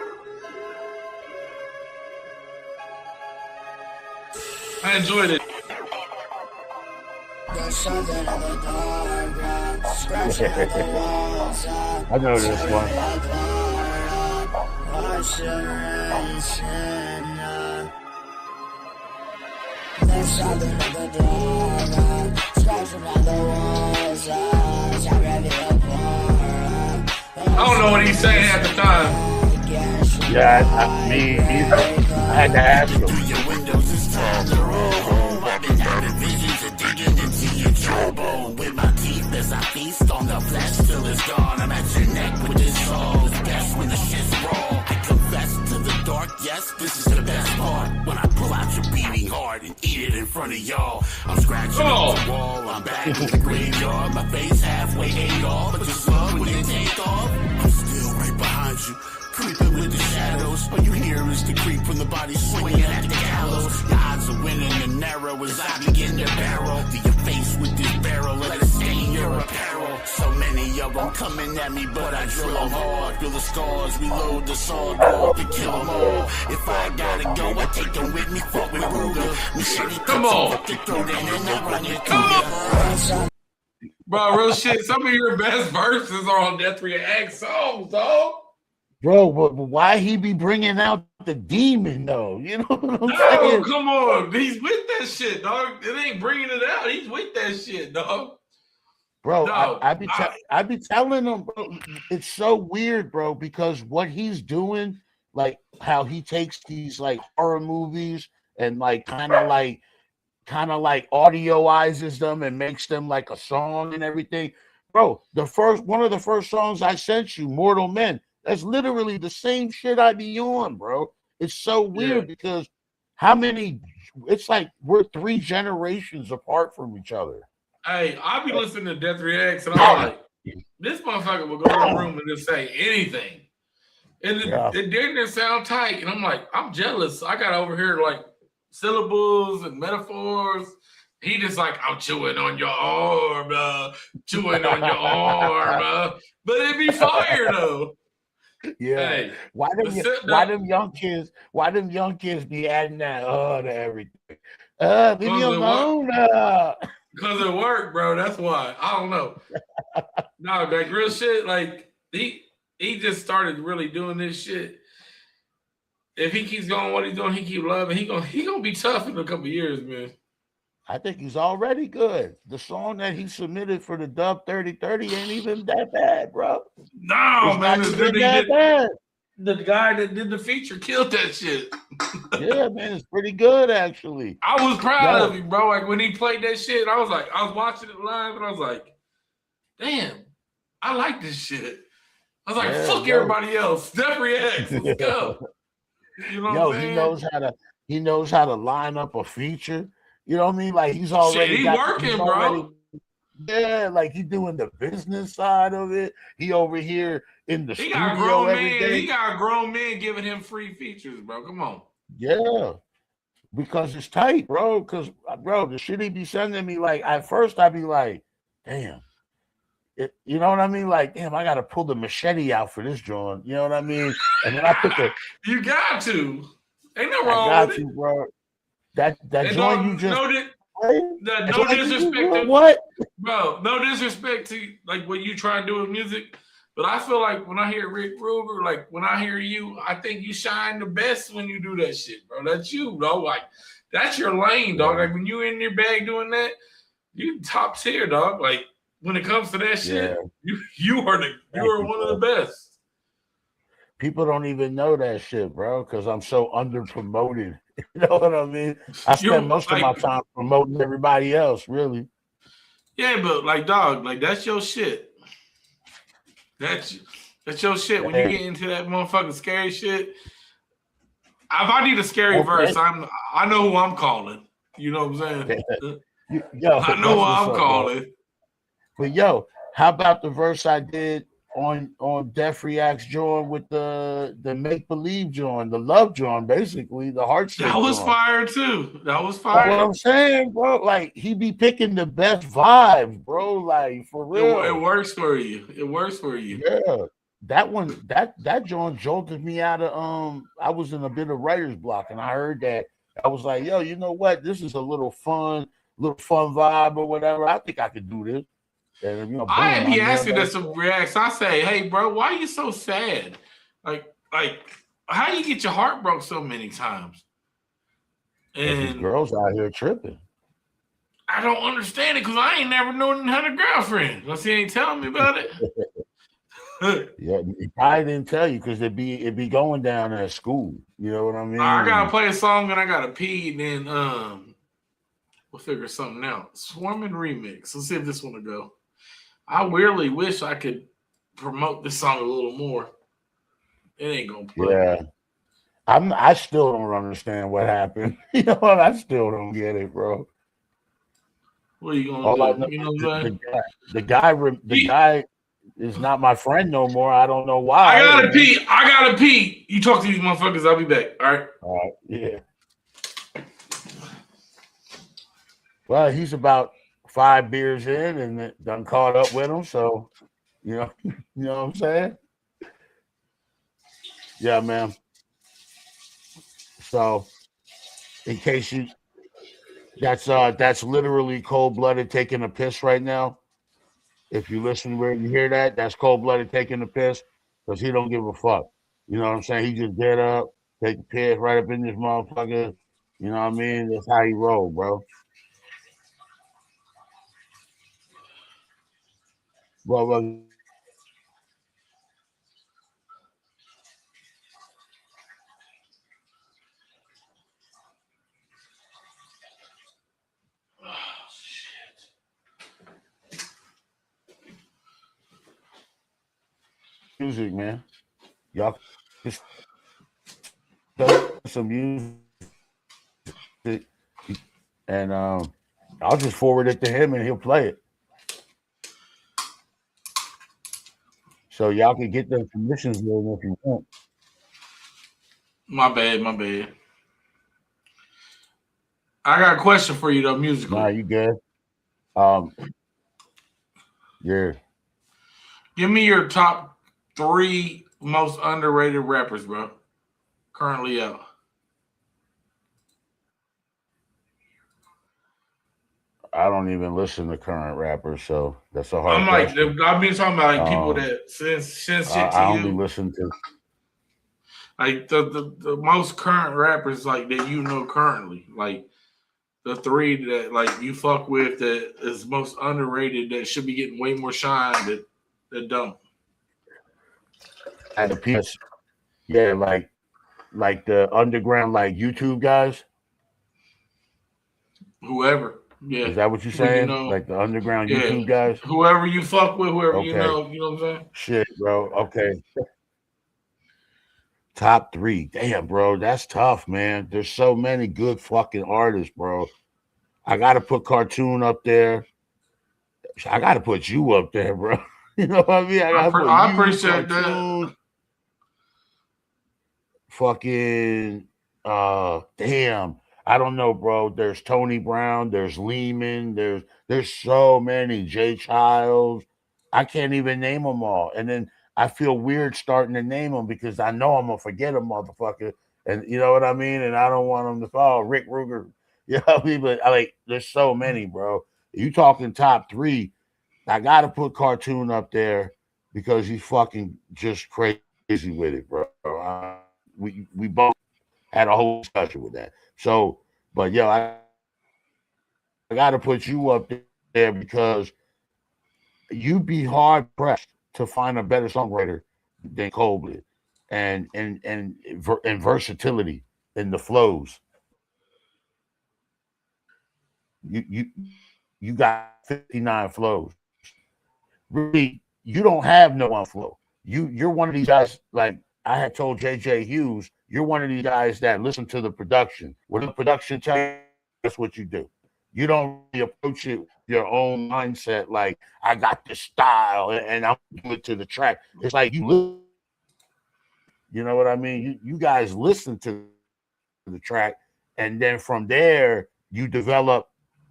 I enjoyed it. I know this one. I don't know what he's saying at the time. Yeah, me either. I had to ask him. With my teeth as I feast on the flesh till it's gone. I'm at your neck with this soul. Best when the shit's raw. I confess to the dark, yes, this is the best part. When I pull out your beating heart and eat it in front of y'all. I'm scratching on the wall, I'm back in the graveyard. My face halfway ate off, but the slug when it take off. I'm still right behind you. Creeping with the shadows. All you hear is the creep from the body swinging at the gallows. Your odds of winning are narrow as I begin to barrel to your face with this barrel. Let it stain your apparel. So many of them coming at me, but I drill them hard. Feel the scars, reload the saw, go up and kill them all. If I gotta go, I take them with me. Fuck with Ruger. Come on. Come on. Bro, real shit. Some of your best verses are on Death React songs, dog. Bro, but why he be bringing out the demon though? You know what I'm saying? No, come on. He's with that shit, dog. It ain't bringing it out. He's with that shit, dog. Bro, no, I be telling him, bro, it's so weird, bro, because what he's doing, like how he takes these like horror movies and like kind of like audioizes them and makes them like a song and everything. Bro, one of the first songs I sent you, Mortal Men. That's literally the same shit I be on, bro. It's so weird because it's like we're 3 generations apart from each other. Hey, I be listening to Death Reacts and I'm like, this motherfucker will go in the room and just say anything. And it didn't sound tight. And I'm like, I'm jealous. I got over here like syllables and metaphors. He just like, I'm chewing on your arm, chewing on your arm. But it be fire though. Yeah. Hey, why them young kids be adding that to everything? Leave me alone. Because it worked, bro. That's why. I don't know. No, like real shit. Like he just started really doing this shit. If he keeps going what he's doing, he keep loving. He gonna be tough in a couple years, man. I think he's already good. The song that he submitted for the Dub 3030 ain't even that bad, bro. No, It's man, not the even dude that bad. the guy that did the feature killed that shit. Yeah, man, it's pretty good actually. I was proud Yo. of him, bro. Like when he played that shit, I was watching it live and I was like, damn, I like this shit. I was like, Yeah, fuck yo. everybody else. Steph X, let's go. You know Yo, what I'm saying? he knows how to line up a feature. You know what I mean? Like he's Shit, already he got working, bro. yeah, like he's doing the business side of it. He over here in the He got studio grown every men. day. He got grown men giving him free features, bro. Come on. Yeah, because it's tight, bro. Because bro, the shit he be sending me, like at first I'd be like, damn. You know what I mean? Like, damn, I gotta pull the machete out for this joint. You know what I mean? And then I put the You got to. Ain't no I wrong got with you, it. bro. That And joint you just no disrespect to what? bro, no disrespect to like what you try to do with music. But I feel like when I hear Rick Ruger, like when I hear you, I think you shine the best when you do that shit, bro. That's you, bro. Like that's your lane, dog. Like when you in your bag doing that, you top tier, dog. Like when it comes to that shit, you are one of the best. People don't even know that shit, bro, because I'm so under promoted. You know what I mean? I spend most of my time promoting everybody else, really. Yeah, but like, dog, like that's your shit. That's your shit. When you get into that motherfucking scary shit, if I need a scary verse, I know who I'm calling. You know what I'm saying? Yo, I know who I'm calling. But yo, how about the verse I did on Def React's joint with the make believe joint, the love joint, basically the heart. That was fire too. That was fire. That's what I'm saying, bro. Like he be picking the best vibes, bro. Like for real, it works for you. It works for you. Yeah, that one, that joint jolted me out of I was in a bit of writer's block, and I heard that. I was like, yo, you know what? This is a little fun vibe or whatever. I think I could do this. And, you know, I be asking us some reacts. I say, hey, bro, why are you so sad? Like, how you get your heart broke so many times? And girls out here tripping. I don't understand it because I ain't never known had a girlfriend. Unless he ain't telling me about it. Yeah, he probably didn't tell you because it be going down at school. You know what I mean? I gotta play a song and I gotta pee, and then we'll figure something out. Swarming remix. Let's see if this one will go. I really wish I could promote this song a little more. It ain't gonna play. Yeah. I still don't understand what happened. You know what? I still don't get it, bro. What are you gonna do? You know what I'm saying? The guy is not my friend no more. I don't know why. I gotta pee. You talk to these motherfuckers. I'll be back. All right. All right. Yeah. Well, he's about 5 beers in and done caught up with him. So, you know what I'm saying? Yeah, man. So, in case that's literally cold-blooded taking a piss right now. If you listen where you hear that, that's cold-blooded taking a piss because he don't give a fuck. You know what I'm saying? He just get up, take a piss right up in this motherfucker. You know what I mean? That's how he roll, bro. Well, music, man. Y'all just some music, and I'll just forward it to him, and he'll play it. So y'all can get the permissions if you want. My bad. I got a question for you though, musically. Nah, you good? Yeah. Give me your top 3 most underrated rappers, bro. Currently out. I don't even listen to current rappers, so that's a hard. I've been talking about like people that since shit to I you. only listen to like the most current rappers like that you know currently. Like the three that like you fuck with that is most underrated that should be getting way more shine that don't. And the PS, yeah, like the underground, like YouTube guys. Whoever, yeah, Is that what you're who you saying? know, Like the underground yeah, YouTube guys? whoever you fuck with, whoever you Okay. know what I'm saying? Shit, bro. Okay. Top 3. Damn, bro. That's tough, man. There's so many good fucking artists, bro. I gotta put Cartoon up there. I gotta put you up there, bro. You know what I mean? I gotta put I you, appreciate that. Cartoon, fucking damn. I don't know, bro. There's Tony Brown, there's Lehman, there's so many. Jay Childs. I can't even name them all. And then I feel weird starting to name them because I know I'm gonna forget a motherfucker. And you know what I mean? And I don't want them to fall. Rick Ruger. You know what I mean? But I like there's so many, bro. You talking top 3. I gotta put Cartoon up there because he's fucking just crazy with it, bro. We both had a whole discussion with that. So, but yo, I gotta put you up there because you'd be hard pressed to find a better songwriter than Coldplay, and versatility in the flows. You got 59 flows. Really, you don't have no one flow. You're one of these guys. Like I had told JJ Hughes, you're one of these guys that listen to the production. What the production tell you, that's what you do. You don't really approach it with your own mindset. Like I got this style and I'm doing it to the track. It's like you know what I mean. You guys listen to the track, and then from there you develop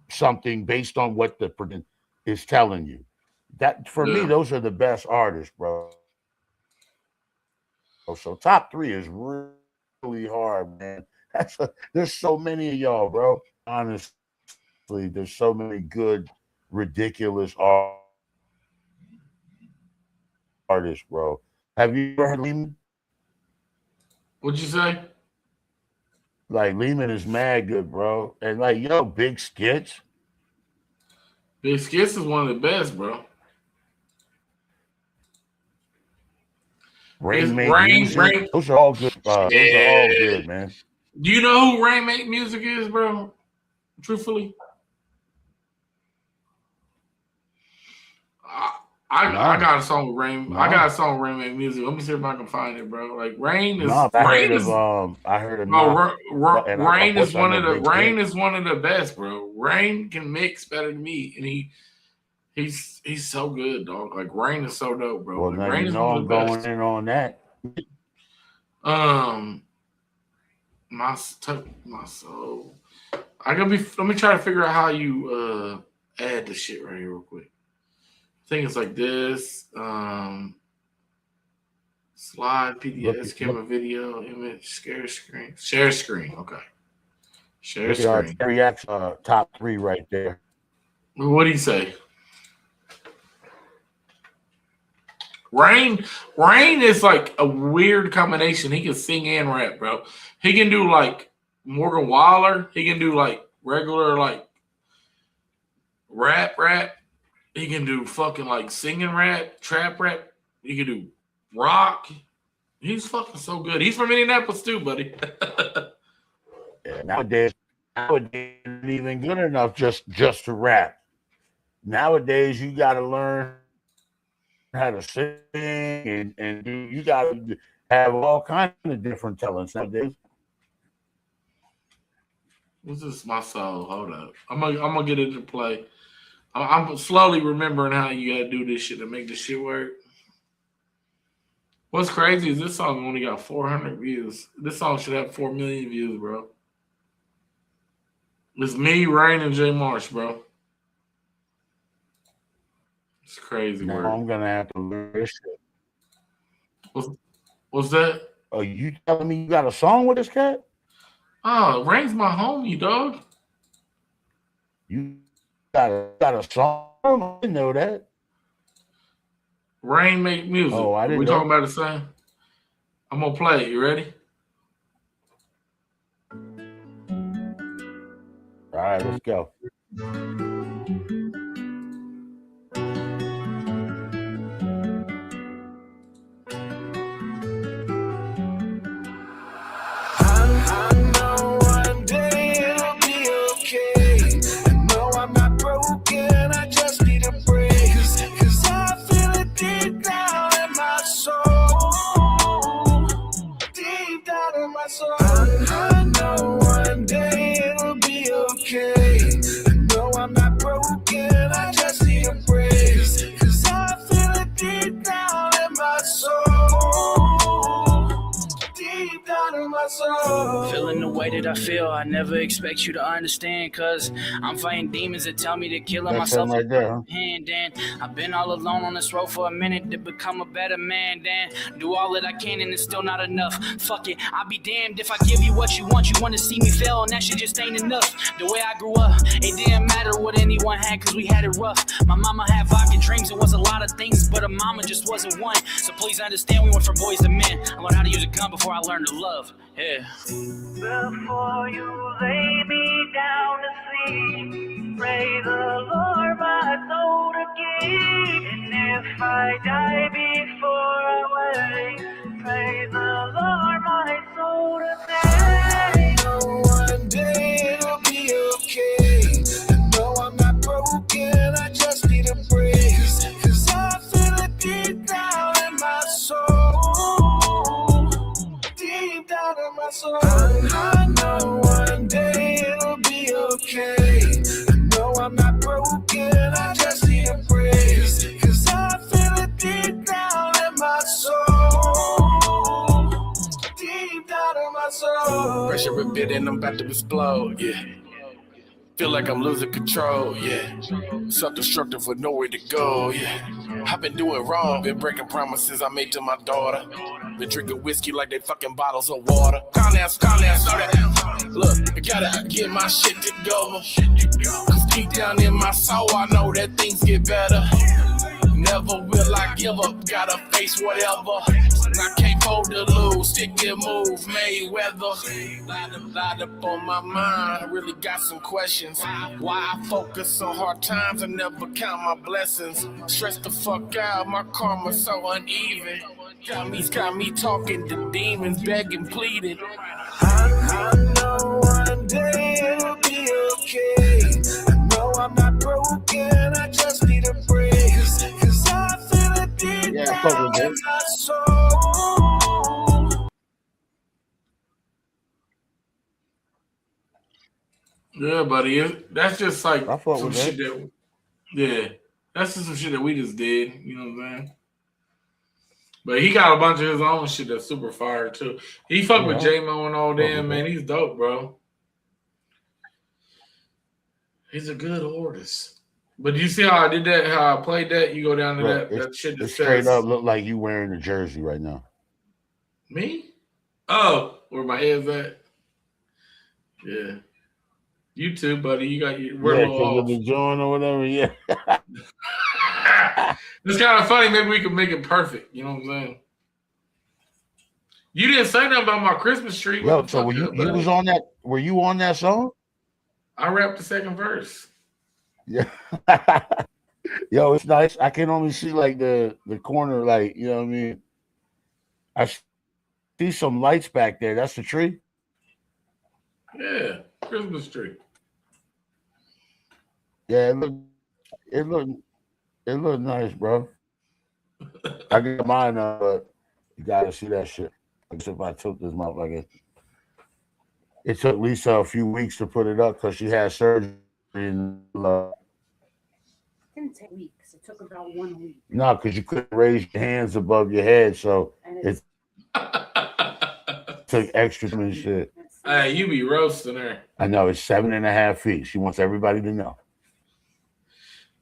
something based on what the producer is telling you. That for me, those are the best artists, bro. So top 3 is really hard, man. There's so many of y'all, bro. Honestly, there's so many good, ridiculous artists, bro. Have you ever heard Lehman? What'd you say? Like Lehman is mad good, bro. And like, yo, Big Skits. Big Skits is one of the best, bro. Rain, those are all good. Those are all good, man. Do you know who Rain Make Music is, bro? Truthfully, I got a song with Rain. No. I got a song with Rain Make Music. Let me see if I can find it, bro. Like Rain is. No, I heard of. Rain is one of the. Rain is one of the best, bro. Rain can mix better than me, and he's so good, dog. Like Rain is so dope, bro. Well, like, now Rain you is know one I'm of the going best. in on that. My soul. Let me try to figure out how you add the shit right here real quick. I think it's like this. Slide, PDS, camera, video, image, share screen. Share screen. Okay. Share screen. Reacts top 3 right there. What do you say? Rain is like a weird combination. He can sing and rap, bro. He can do like Morgan Wallen. He can do like regular like rap. He can do fucking like singing rap, trap rap. He can do rock. He's fucking so good. He's from Indianapolis too, buddy. Yeah, nowadays isn't even good enough just to rap. Nowadays you got to learn how to sing and do. You got to have all kinds of different talents nowadays. This is my soul. Hold up. I'm gonna get it to play. I'm slowly remembering how you gotta do this shit to make this shit work. What's crazy is this song only got 400 views. This song should have 4 million views, bro. It's me, Rain, and Jay Marsh, bro. It's crazy now work. I'm gonna have to learn this shit. What's that? Are you telling me you got a song with this cat? Oh, Rain's my homie, dog. You got a song? I didn't know that. Rain Make Music. Oh, I didn't we know. Talking about the same? I'm gonna play it. You ready? All right, let's go. I know one day it'll be okay. I know I'm not broken, I just need a break. Cause I feel it deep down in my soul. Deep down in my soul. I know one day it'll be okay. I know I'm not broken, I just need a break. Cause I feel it deep down in my soul. Deep down in my soul. Feeling the way that I feel, I never expect you to understand. Cause I'm fighting demons that tell me to kill That's myself him right there, huh? hand. And I've been all alone on this road for a minute to become a better man. Then do all that I can and it's still not enough. Fuck it, I'll be damned if I give you what you want. You wanna see me fail and that shit just ain't enough. The way I grew up, it didn't matter what anyone had cause we had it rough. My mama had vodka dreams, it was a lot of things, but a mama just wasn't one. So please understand we went from boys to men. I learned how to use a gun before I learned to love. Yeah. Before you lay me down to sleep, pray the Lord my soul to keep. And if I die before I wake, pray the Lord my soul to save. I know one day it'll be okay. I know I'm not broken, I just need a break. Cause I feel it deep down in my soul. Deep down in my soul. I know one day it'll be okay. I know I'm not broken, I just need a break. Cause I feel it deep down in my soul. Deep down in my soul. Pressure a bit and I'm about to explode, yeah. Feel like I'm losing control, yeah. Self-destructive with nowhere to go, yeah. I've been doing wrong, been breaking promises I made to my daughter. Been drinking whiskey like they fucking bottles of water. Calm down, slow down. Look, I gotta get my shit together. Cause deep down in my soul, I know that things get better. Never will I give up, gotta face whatever. I can't hold to lose, stick and move, Mayweather. Light up on my mind, I really got some questions. Why I focus on hard times and never count my blessings. Stress the fuck out, my karma's so uneven. Got me talking to demons, begging, pleading. I know one day it'll be okay. I know I'm not broken, I just need a break. Cause I feel it deep down in my soul. Yeah, buddy. That's just like I fuck some with shit that. yeah. That's just some shit that we just did. You know what I'm saying? But he got a bunch of his own shit that's super fire too. He fuck with J-Mo and all them, man. He's dope, bro. He's a good artist. But you see how I did that, how I played that? You go down to that shit that it straight says, up look like you wearing a jersey right now. Me? Oh, where my head's at? Yeah. You too, buddy. You got your we're a little because of off. the joint or whatever. Yeah. It's kind of funny. Maybe we could make it perfect. You know what I'm saying? You didn't say nothing about my Christmas tree. Yo, so were you was on that? Were you on that song? I rapped the second verse. Yeah. Yo, it's nice. I can only see like the corner, like, you know what I mean? I see some lights back there. That's the tree? Yeah, Christmas tree. Yeah, it looked nice, bro. I got mine up, but you gotta see that shit. I guess if I took this motherfucker, it took Lisa a few weeks to put it up because she had surgery. It didn't take weeks. It took about 1 week. No, because you couldn't raise your hands above your head, so it took extra time and shit. Hey, you be roasting her. I know, it's 7.5 feet. She wants everybody to know.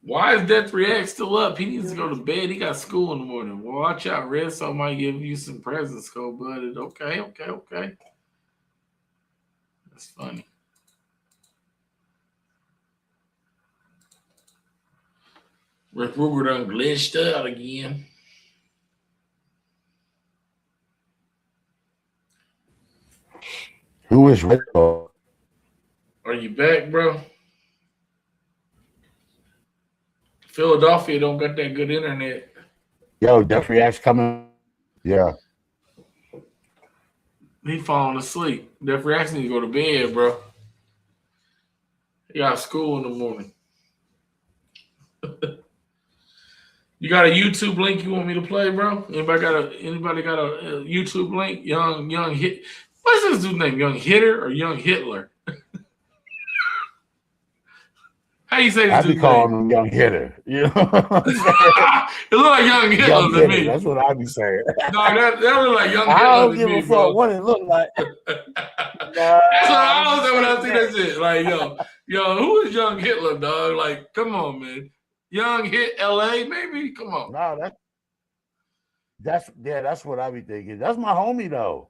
Why is Death React still up? He needs to go to bed. He got school in the morning. Well, watch out, Red. So I might give you some presents, cold-blooded. Okay. That's funny. Rick Ruger done glitched out again. Who is Red Dog? Are you back, bro? Philadelphia don't got that good internet. Yo, Def React's coming. Yeah. He falling asleep. Def Reacts need to go to bed, bro. He got school in the morning. You got a YouTube link you want me to play, bro? Anybody got a YouTube link? Young Hit. What's this dude's name? Young Hitter or Young Hitler? How you say this? I be calling him Young Hitter. You know, it look like Young Hitler Young to Hitter, me. that's what I be saying. No, that look like Young I Hitler don't to give me, a fuck bro. what it look like. That's what I always say when I see that shit. Like, yo, who is Young Hitler, dog? Like, come on, man. Young Hit LA, maybe? Come on. No, that's what I be thinking. That's my homie though.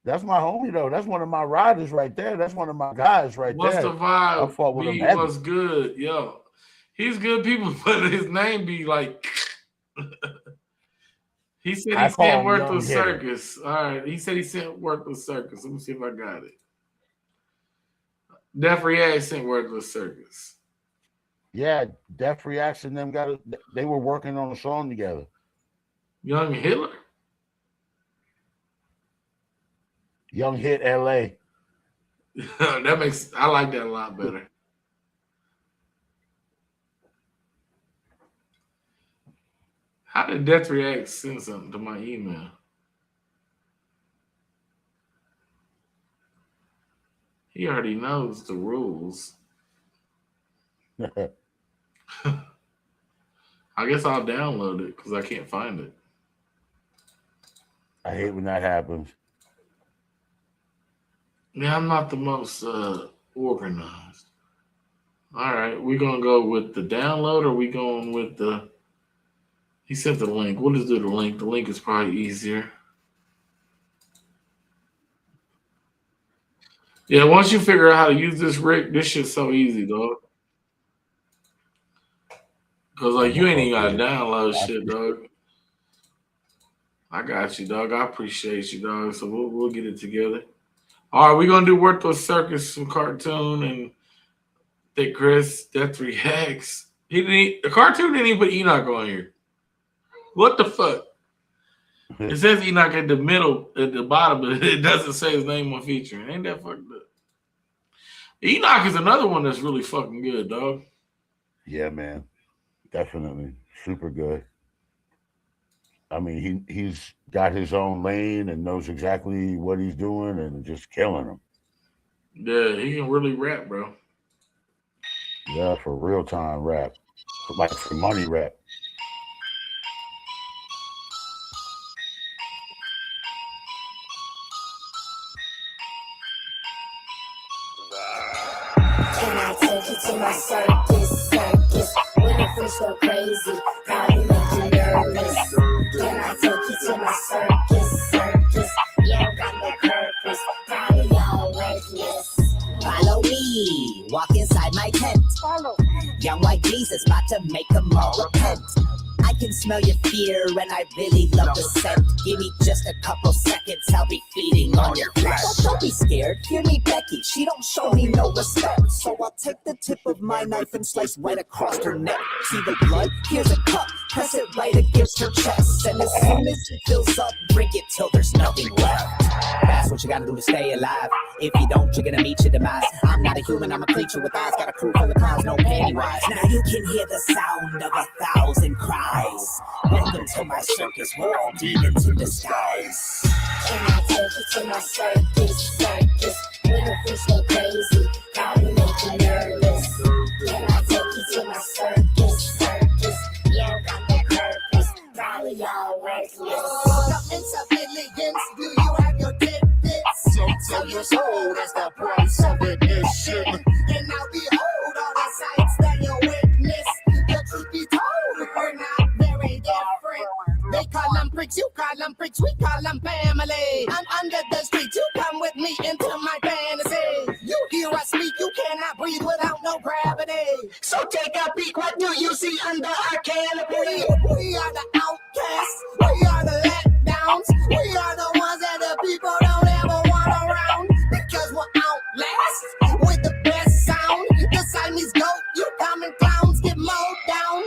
That's one of my riders right there. That's one of my guys right What's there. the vibe? I fought with him He heavy. was good, yo. He's good people, but his name be like. He said he sent Worthless Circus. All right, he said he sent Worthless Circus. Let me see if I got it. Def React sent Worthless Circus. Yeah, Def Reacts and them they were working on a song together. Young Hitler? Young Hit LA. I like that a lot better. How did Def React send something to my email? He already knows the rules. I guess I'll download it because I can't find it. I hate when that happens. Yeah, I'm not the most organized. All right, we're going to go with the download, or we going with the... He sent the link. We'll just do the link. The link is probably easier. Yeah, once you figure out how to use this, Rick, this shit's so easy, dog. Because, like, you ain't even got to download shit, dog. I got you, dog. I appreciate you, dog. So we'll get it together. All right, we're going to do Worthless Circus, some cartoon, and Thick Chris, Death Reacts. The cartoon didn't even put Enoch on here. What the fuck? It says Enoch at the middle, at the bottom, but it doesn't say his name on featuring. Ain't that fucked up? Enoch is another one that's really fucking good, dog. Yeah, man. Definitely. Super good. I mean, he's got his own lane and knows exactly what he's doing and just killing them. Yeah, he can really rap, bro. Yeah, for real time rap. For money rap. Can I take you to my circus? When the freaks go crazy, probably make you nervous. Can I take you to my circus? You don't got no purpose, probably all worthless. Follow me, walk inside my tent. Follow. Young white Jesus, about to make them all repent. I can smell your fear and I really love the scent. Give me just a couple seconds, I'll be feeding on your flesh. Don't be scared, hear me Becky, she don't show me no respect. So I'll take the tip of my knife and slice right across her neck. See the blood? Here's a cup, press it right against her chest. And as soon as it fills up, drink it till there's nothing left. That's what you gotta do to stay alive. If you don't, you're gonna meet your demise. I'm not a human, I'm a creature with eyes. Got a crew full of clowns, no Pennywise. Now you can hear the sound of 1,000 cries. Welcome to my circus, we're all demons in disguise. Can I take you to my circus? When the freaks go crazy, probably make you nervous. Can I take you to my circus? You don't got no purpose, probably all worthless. Governments of millions, do you have your tidbits? So tell your soul, that's the price of admission. And now behold all the sights that you witness. The truth be told, we're not very different. They call them pricks, you call them pricks, we call them family. I'm under the street, you come with me into my fantasy. You hear us speak, you cannot breathe without no gravity. So take a peek, what do you see under our canopy? We are the outcasts, we are the letdowns. We are the ones that the people don't ever want around. Because we're outlast with the best sound. The Siamese goat, you common clowns get mowed down.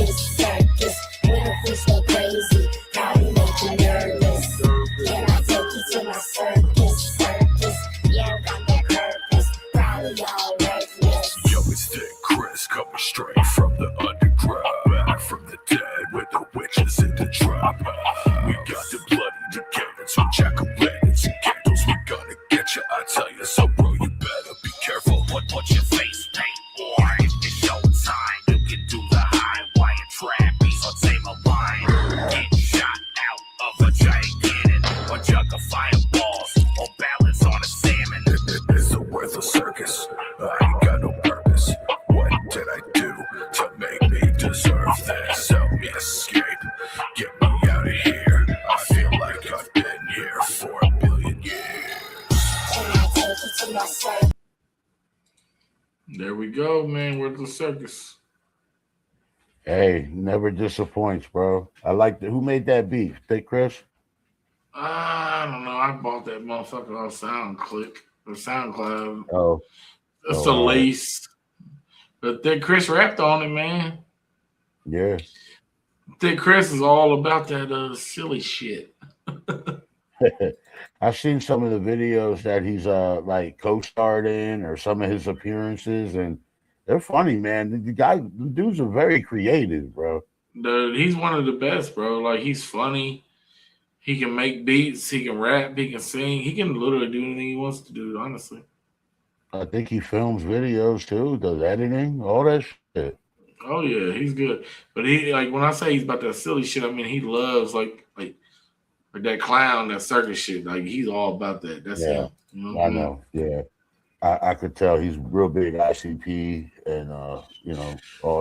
this circus. When the fish go crazy, how you make you nervous? Can I take you to my circus? Circus, yeah, got that purpose. Probably all worthless. Yo, it's Dick Chris coming straight from the underground. Back from the dead with the witches in the trap. We got the bloody decadence with jack-o'-lanterns and candles. We gonna get you, I tell you. So, bro, you better be careful. What your face paint, boy. It's your time. You can do the high wire trap. Beats or tame a line. Get shot out of a giant cannon or jug of fireballs or balance on a salmon. It's a worthless circus. I ain't got no purpose. What did I do to make me deserve this? Help me escape. Get me out of here. I feel like I've been here for a billion years. Can I take you to my circus? There we go, man. Where's the circus? Hey, never disappoints, bro. I like who made that beat? Thick Chris? I don't know. I bought that motherfucker off SoundClick or SoundCloud. Oh. It's a lace. But Thick Chris rapped on it, man. Yeah. Thick Chris is all about that silly shit. I've seen some of the videos that he's like co-starred in or some of his appearances, and they're funny, man. The dudes are very creative, bro. Dude, he's one of the best, bro. Like, he's funny. He can make beats. He can rap. He can sing. He can literally do anything he wants to do, honestly. I think he films videos too, does editing, all that shit. Oh, yeah, he's good. But he, like, when I say he's about that silly shit, I mean, he loves, like that clown, that circus shit. Like, he's all about that. That's him. You know I know. Yeah. I could tell he's real big ICP and, all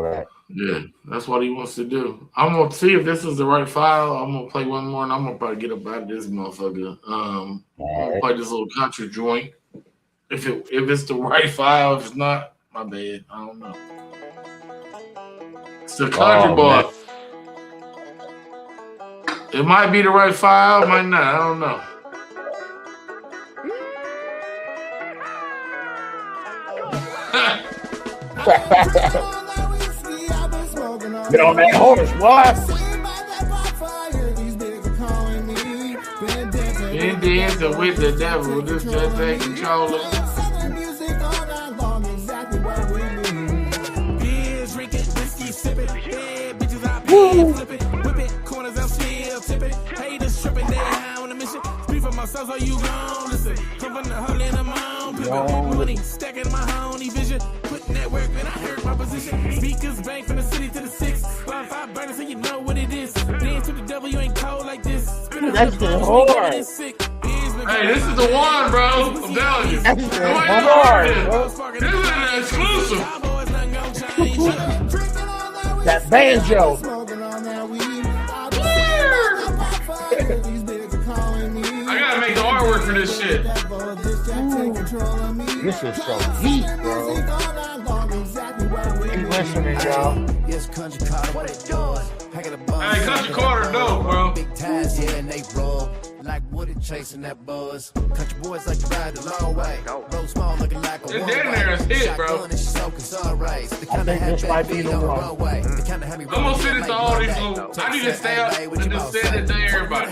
that. Yeah, that's what he wants to do. I'm going to see if this is the right file. I'm going to play one more, and I'm going to probably get up out of this motherfucker. I'm going to play this little country joint. If it's the right file, if it's not, my bad. I don't know. It's the country boy. Man. It might be the right file, might not. I don't know. Get on that horse, what? Been dancing with the devil, this just take control of it. So you gon' listen. Come from the hole in the mound. Pimpin', money stacking my honey vision. Putting that work, man, I heard my position. Speakers bang from the city to the six. Line five burning, so you know what it is. Dance to the devil, you ain't cold like this. That's the hard. Hey, this is the one, bro. I'm telling you. That's the hard, bro. This is an exclusive. That banjo. I gotta make the artwork for this shit. This is so heat, bro. Keep listening, y'all. Yes, Country Carter, what it doing? Hey, Country Carter dope, bro. Big ties, yeah, and they roll. Like Woody chasing that buzz. Country boys like to ride the long way. Roll small looking like a It's in there, it's hit, bro. I think this might be the one. I'm gonna send it to all these little. I need to stay up and just send it to everybody.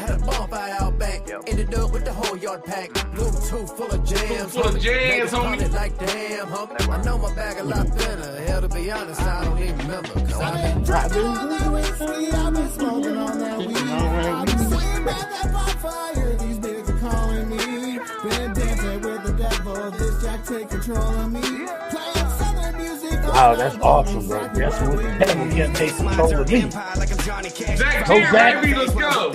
Ended up with the whole yard pack. Bluetooth full of jams. Full of jams, homie. Like damn, homie. I know my bag a lot thinner. Hell, to be honest, I don't even remember. Cause I've been smoking on that weed. I've been swinging by that bonfire. These niggas are calling me. Been dancing with the devil. This jack take control of me. Playing southern music. Wow, that's awesome, bro. That's what the devil can't take control of me. Zach here, baby, let's go.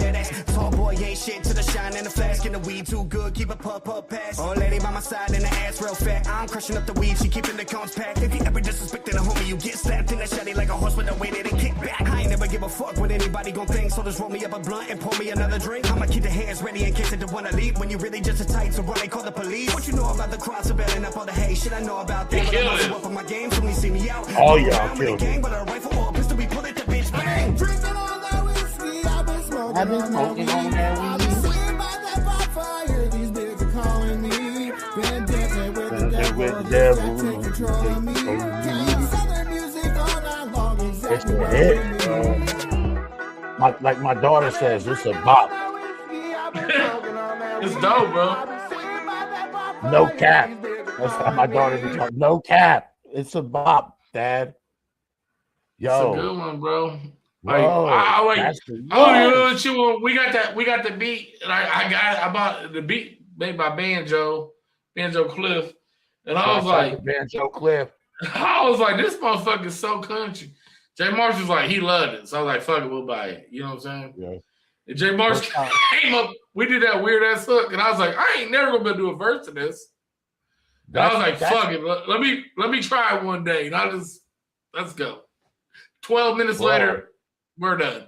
Tall boy ain't shit to the shine in the flask in the weed too good. Keep a pup pass. Old lady by my side in the ass real fat. I'm crushing up the weed, she keeping the cones packed. If you ever disrespecting a homie, you get slapped in the shawty like a horse with a way that it kick back. I ain't never give a fuck what anybody gon' think, so just roll me up a blunt and pour me another drink. I'ma keep the hands ready in case they don't wanna leave. When you really just a tight, so run they call the police. What you know about the cross surveilling up all the hate? Shit I know about that, but I'm also up on my game, so when you see me out. Oh yeah, I'll kill you. But a rifle or a pistol, we pull it, the bitch bang. Drinking all that whiskey. I've been smoking I've been smoking on that weed. Swinging by that bonfire. These niggas are calling me. Been dancing with the devil. Take control of me. Playing southern music all night long. It's the hit, bro. My daughter says, it's a bop. It's dope, bro. No cap. That's how my daughter be talking. No cap. It's a bop, Dad. It's a good one, bro. Like, Whoa, we got the beat, and I bought the beat made by Banjo Cliff, and I was like, Banjo Cliff. I was like, this motherfucker is so country. Jay Marsh was like, he loved it, so I was like, fuck it, we'll buy it. You know what I'm saying? Yeah. And Jay Marsh came up, we did that weird ass hook, and I was like, I ain't never gonna do a verse to this. And I was like, fuck it, let me try it one day, and let's go. 12 minutes later, we're done.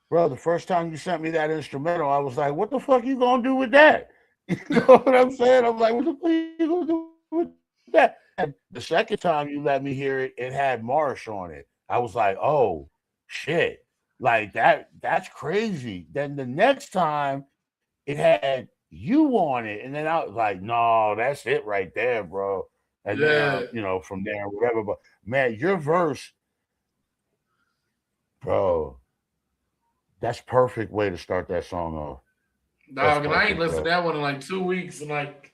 Bro, the first time you sent me that instrumental, I was like, what the fuck you gonna do with that? You know what I'm saying? I'm like, what the fuck you gonna do with that? And the second time you let me hear it, it had Marsh on it. I was like, oh, shit. Like, that's crazy. Then the next time, it had you on it. And then I was like, no, that's it right there, bro. And then, from there, whatever. But, man, your verse, bro, that's perfect way to start that song off. Dog, and I ain't listened to that one in like 2 weeks. And, like,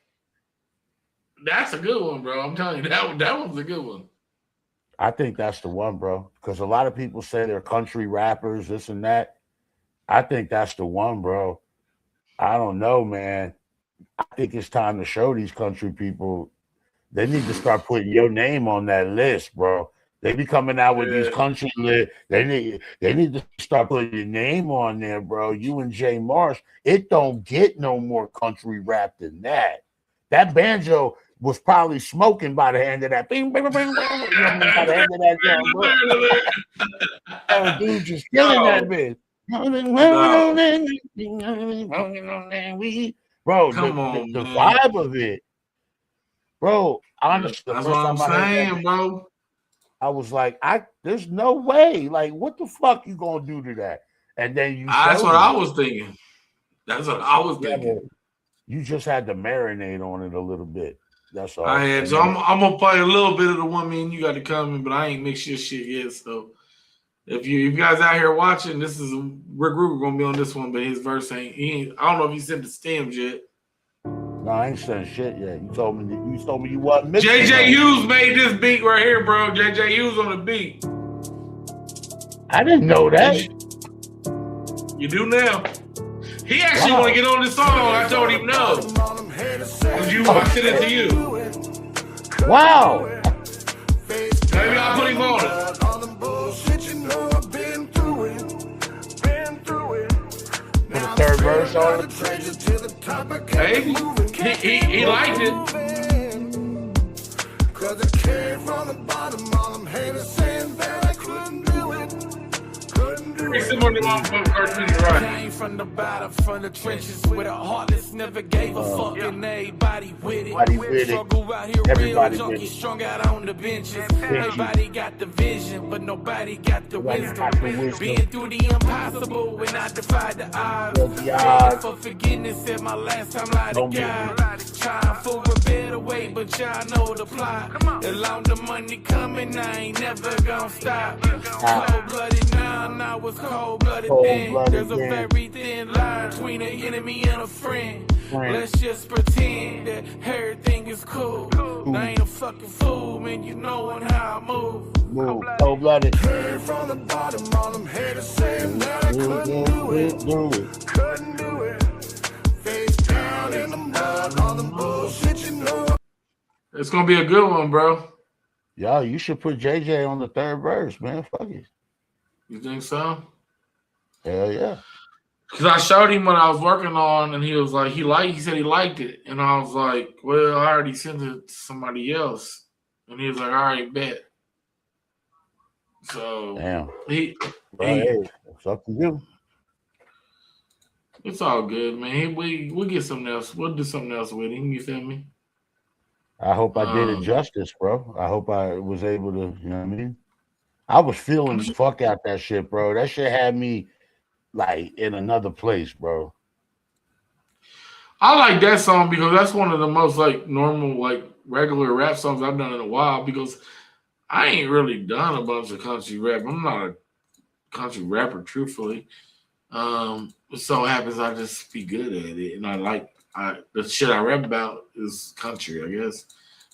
that's a good one, bro. I'm telling you, that one's a good one. I think that's the one, bro. Because a lot of people say they're country rappers, this and that. I think that's the one, bro. I don't know, man. I think it's time to show these country people. They need to start putting your name on that list, bro. They be coming out with these country lists. They need to start putting your name on there, bro. You and Jay Marsh. It don't get no more country rap than that. That banjo was probably smoking by the end of that. Bing, bing, bing, bing, by the end of that song, bro. That dude just killing that bitch. Bro, the vibe of it, bro. Honestly, that's what I'm saying, bro. I was like, there's no way. Like, what the fuck you gonna do to that? And then that's what I was thinking. That's what I was thinking. You just had to marinate on it a little bit. That's all. I had. So I'm gonna play a little bit of the one me and you got to come in, but I ain't mixed your shit yet. So if you guys out here watching, this is Rick Ruger gonna be on this one, but his verse ain't. I don't know if he sent the stems yet. No, I ain't sent shit yet. You told me you wasn't mixing. JJ Hughes made this beat right here, bro. JJ Hughes on the beat. I didn't know that. You do now. He actually want to get on this song. I told him no. Because you I sent it to you. Wow. Maybe I'll put him on it. Put a third verse on it. Hey, he liked it. Cause it came from the bottom, all them haters saying that I couldn't do it. Came from the bottom, from the trenches with a heart that's never gave a fuck, and everybody with it. Struggle out here real, junkie strung out on the benches. Everybody got the vision, but nobody got the wisdom. Being through the impossible when I defied the odds. Begging for forgiveness at my last time lied to God. Trying for a better way, but y'all know the plot. As long the money coming, I ain't never gonna stop. Cold-blooded now it's cold-blooded then. There's a very thin line between an enemy and a friend. Let's just pretend that everything is cool. I ain't a fucking fool, man. You knowin' how I move. Cold-blooded. Came from the bottom, all them haters saying that I couldn't do it. Couldn't do it. Face down in the mud, all the bullshit you know. It's gonna be a good one, bro. Yo, you should put JJ on the third verse, man. Fuck it. You think so? Hell yeah. Because I showed him what I was working on, and he was like, he said he liked it. And I was like, well, I already sent it to somebody else. And he was like, all right, bet. So damn. Hey, it's up to you. It's all good, man. We'll get something else. We'll do something else with him. You feel me? I hope I did it justice, bro. I hope I was able to, you know what I mean? I was feeling the fuck out that shit, bro. That shit had me like in another place, bro. I like that song because that's one of the most like normal, like regular rap songs I've done in a while because I ain't really done a bunch of country rap. I'm not a country rapper, truthfully. It so happens I just be good at it, and the shit I rap about is country, I guess.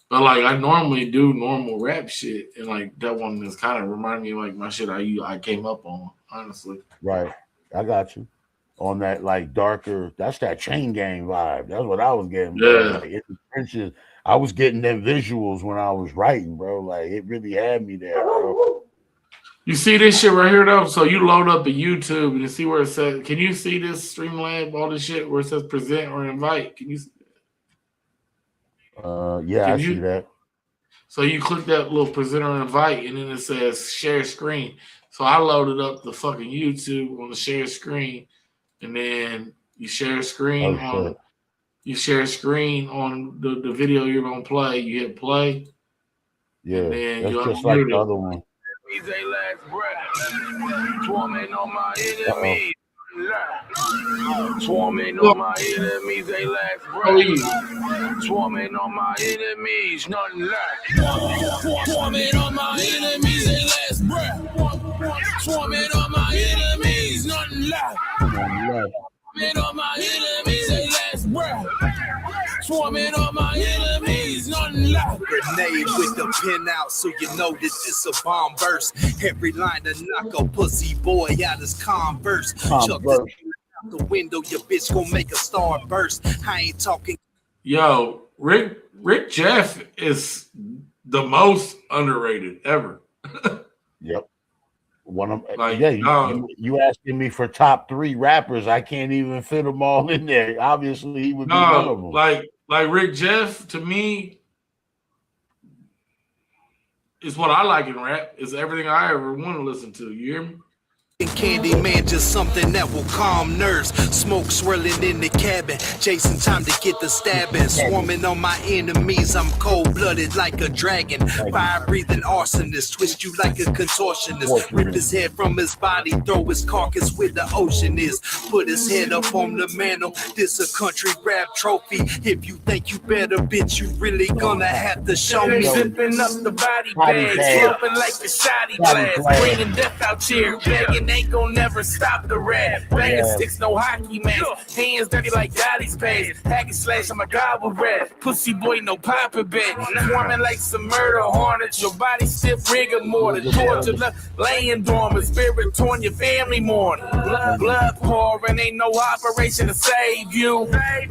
But like I normally do normal rap shit, and like that one is kind of reminding me of like my shit I came up on, honestly. Right, I got you on that like darker. That's that Chain Gang vibe. That's what I was getting. Bro. Yeah. Like in the trenches, I was getting them visuals when I was writing, bro. Like it really had me there, bro. You see this shit right here though? So you load up a YouTube and you see where it says, can you see this Streamlab, all this shit where it says present or invite? Can you see Yeah, I see that. So you click that little present or invite and then it says share screen. So I loaded up the fucking YouTube on the share screen and then you share screen on the video you're gonna play. You hit play. Yeah, and then that's just like the other one. Swarming on my enemies. Swarming on my enemies, they last breath. Swarming on my enemies, nothing left. Swarming on my enemies, they last breath. Swarming on my enemies, nothing left. Swarming on my enemies, they last breath. Swarming on my enemies, nothing left. Grenade with the pin out, so you know that this a bomb burst. Every line to knock a pussy boy out his Converse. Chuck this out the window, your bitch gon' make a star burst. I ain't talking. Yo, Rick Jeff is the most underrated ever. Yep. One of like, yeah, you asking me for top 3 rappers? I can't even fit them all in there. Obviously, he would be one of them. Like Rick Jeff to me is what I like in rap. Is everything I ever want to listen to. You hear me? Candy man, just something that will calm nerves. Smoke swirling in the cabin, chasing time to get the stabbing. Swarming on my enemies, I'm cold-blooded like a dragon. Fire-breathing arsonist, twist you like a contortionist. Rip his head from his body, throw his carcass where the ocean is. Put his head up on the mantle, this a country rap trophy. If you think you better, bitch, you really gonna have to show me. Zipping up the body bags, flopping like the shoddy blast. Bringing death out here, begging ain't gon' never stop the rap. Banging sticks, no hockey mask. Hands dirty like Gotti's pants. Hacky slash on my gobble rap. Pussy boy, no papa bed. Swarming like some murder hornets. Your body stiff, rigor mortar. Torture left, laying dormant. Spirit torn, your family mourning. Blood pouring, ain't no operation to save you. Red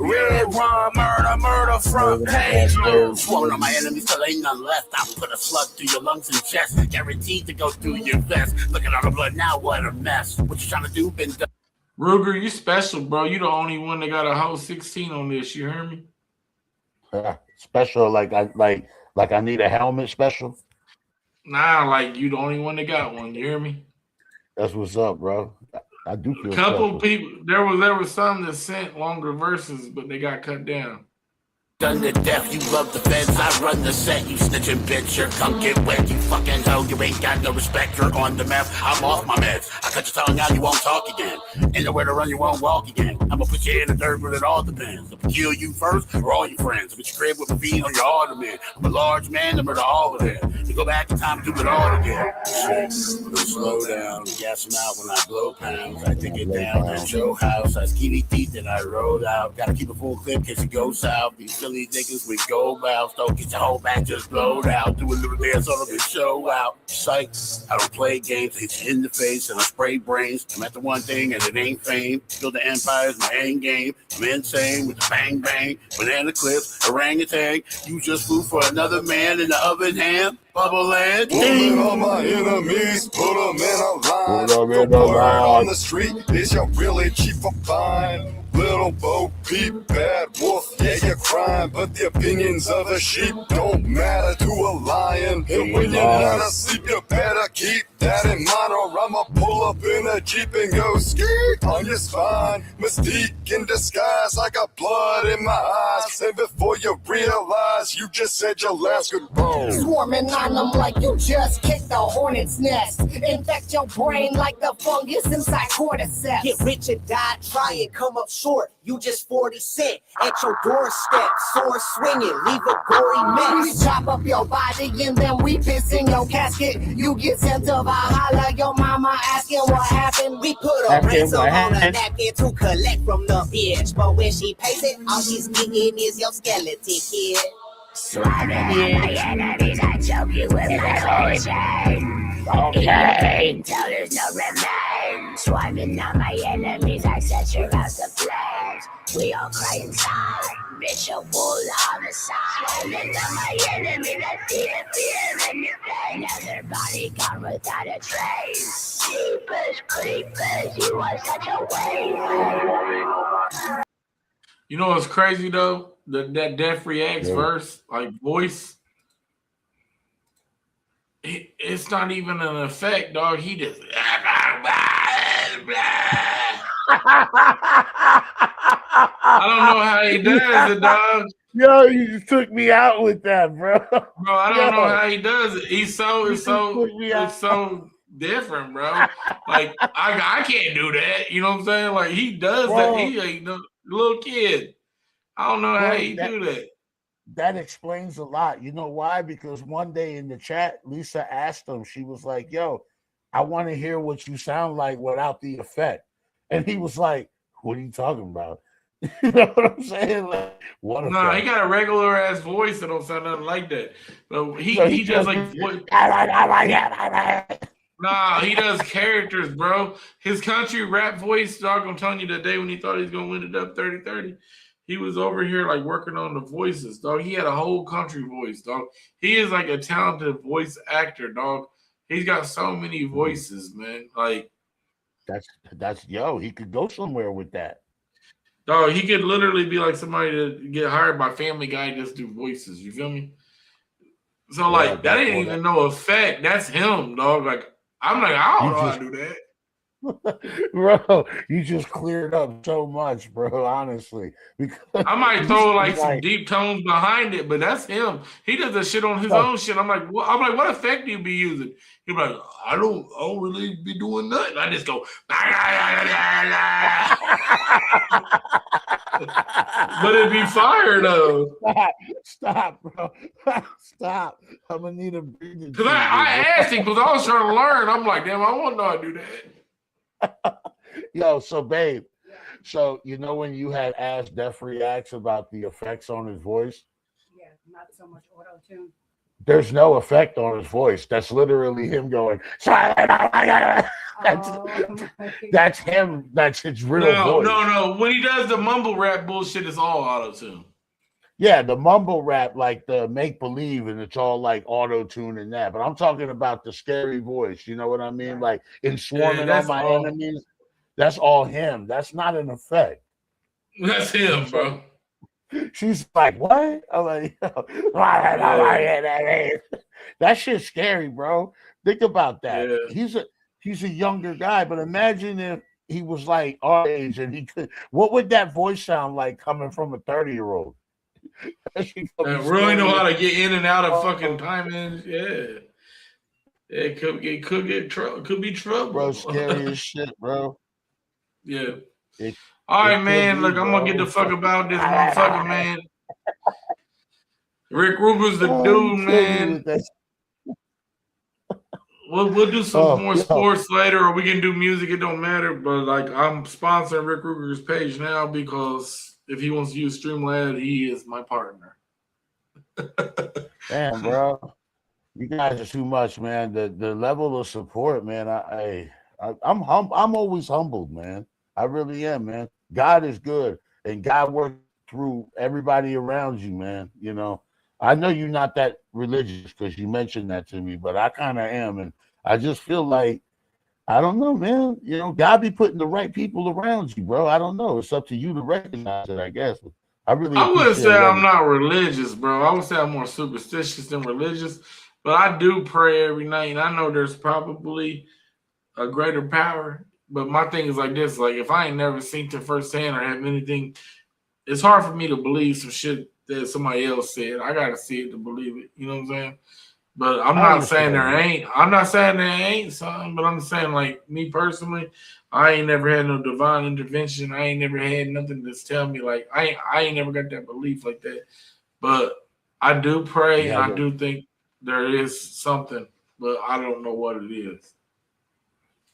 rum, murder, front page news. Swarming on my enemies till ain't none left. I put a slug through your lungs and chest. Guaranteed to go through your vest. Look at all the blood now, what a mess. What you trying to do? Been done. Ruger, you special, bro. You the only one that got a whole 16 on this. You hear me? Special, like I need a helmet special. Nah, like you the only one that got one. You hear me? That's what's up, bro. I do feel a couple special. people. There was some that sent longer verses, but they got cut down. Done to death, you love the feds, I run the set, you snitching bitch, you're come get wet, you fucking hoe, you ain't got no respect, you're on the map, I'm off my meds, I cut your tongue out, you won't talk again, ain't nowhere to run, you won't walk again, I'ma put you in the dirt, but it all depends, I'ma kill you first, or all your friends, I'm at your crib with my feet on your ottoman, I'm a large man, I'm murder all of them, you go back in time and do it all again, slow down, gas them out when I blow pounds, I take it down at your house, I skinny teeth and I roll out, gotta keep a full clip in case it goes south, be silly niggas with gold mouths, don't get your whole back just blowed out. Do a little dance on them and show out. Psych, I don't play games, hit you in the face and I spray brains. I'm at the one thing and it ain't fame. Build the empire's my end game. I'm insane with the bang bang, banana clips, orangutan. You just food for another man in the oven ham. Bubble land. Woman on my enemies, put them in a line. The word on the street is you're really cheap for fine. Little Bo Peep, bad wolf, yeah, you're crying, but the opinions of a sheep don't matter to a lion. And when you're not asleep, you better keep that in mind, or I'ma pull up in a Jeep and go ski on your spine. Mystique in disguise, I got blood in my eyes. And before you realize, you just said your last goodbye. Swarming on them like you just kicked the hornet's nest. Infect your brain like the fungus inside cordyceps. Get rich or die, try it, come up short. You just 40 cent at your doorstep. Sword swinging, leave a gory mess. We chop up your body and then we piss in your casket. You get sent to Valhalla, your mama asking what happened. We put a ransom on a napkin to collect from the bitch. But when she pays it, all she's getting is your skeleton, kid. Swabbing on my enemies, I choke you with my poison. Okay. Until there's no remains. Swarming on my enemies, I set your house aflames. We all cry inside, ritual homicide. Swarming on my enemies, I see the fear in your face. Another body gone without a trace. Jeepers creepers, you are such a waste. You know what's crazy though? That Def Reacts verse, like voice, it's not even an effect, dog. He just I don't know how he does it, dog. Yo, you just took me out with that, bro. Bro, I don't know how he does it. It's so different, bro. Like I can't do that. You know what I'm saying? Like he does that. He like the little kid. I don't know how he do that. That explains a lot. You know why? Because one day in the chat, Lisa asked him, she was like, yo, I want to hear what you sound like without the effect. And he was like, what are you talking about? You know what I'm saying? Like, what No, he got a regular ass voice that don't sound nothing like that. But he does like nah, he does characters, bro. His country rap voice, dog, I'm telling you, the day when he thought he was gonna win it up 30-30, he was over here like working on the voices, dog. He had a whole country voice, dog. He is like a talented voice actor, dog. He's got so many voices, man. Like that's yo, he could go somewhere with that. Dog, he could literally be like somebody to get hired by Family Guy and just do voices. You feel me? So like that ain't even no effect. That's him, dog. Like I'm like, I don't know how to do that. Bro, you just cleared up so much, bro, honestly. Because I might throw like some deep tones behind it, but that's him. He does that shit on his own shit. I'm like, what effect do you be using? He'd be like, I don't really be doing nothing. I just go, but it'd be fire though. Stop, bro. Stop. I'm gonna need a breathing. Because I asked him because I was trying to learn. I'm like, damn, I want to know how to do that. Yo, so babe, so you know when you had asked Def Reacts about the effects on his voice? Yeah, not so much auto-tune. There's no effect on his voice. That's literally him going, that's him. That's his real voice. No. When he does the mumble rap bullshit, it's all auto-tune. Yeah, the mumble rap, like the make-believe, and it's all like auto-tune and that. But I'm talking about the scary voice. You know what I mean? Like in Swarming on My Enemies, that's all him. That's not an effect. That's him, bro. She's like, what? I'm like, that shit's scary, bro. Think about that. Yeah. He's a younger guy, but imagine if he was like our age and he could. What would that voice sound like coming from a 30-year-old? Really know how to get in and out of fucking timing. Yeah. It could get trouble. Could be trouble. Bro, scary as shit, bro. Yeah. All right, man. Look, I'm gonna get the fuck about this motherfucker, man. Rick Ruger's the dude, man. We'll do some more sports later, or we can do music. It don't matter. But like, I'm sponsoring Rick Ruger's page now because if he wants to use Streamlabs, he is my partner. Damn, bro. You guys are too much, man. The level of support, man. I'm always humbled, man. I really am, man. God is good, and God works through everybody around you, man. You know, I know you're not that religious because you mentioned that to me, but I kind of am, and I just feel like, I don't know, man. You know, God be putting the right people around you, bro. I don't know. It's up to you to recognize it, I guess. I wouldn't say I'm not religious, bro. I would say I'm more superstitious than religious. But I do pray every night, and I know there's probably a greater power. But my thing is like this: like if I ain't never seen it firsthand or have anything, it's hard for me to believe some shit that somebody else said. I gotta see it to believe it. You know what I'm saying? But I'm not saying there ain't. I'm not saying there ain't something. But I'm saying like me personally, I ain't never had no divine intervention. I ain't never had nothing that's tell me like I ain't never got that belief like that. But I do pray and I do think there is something, but I don't know what it is.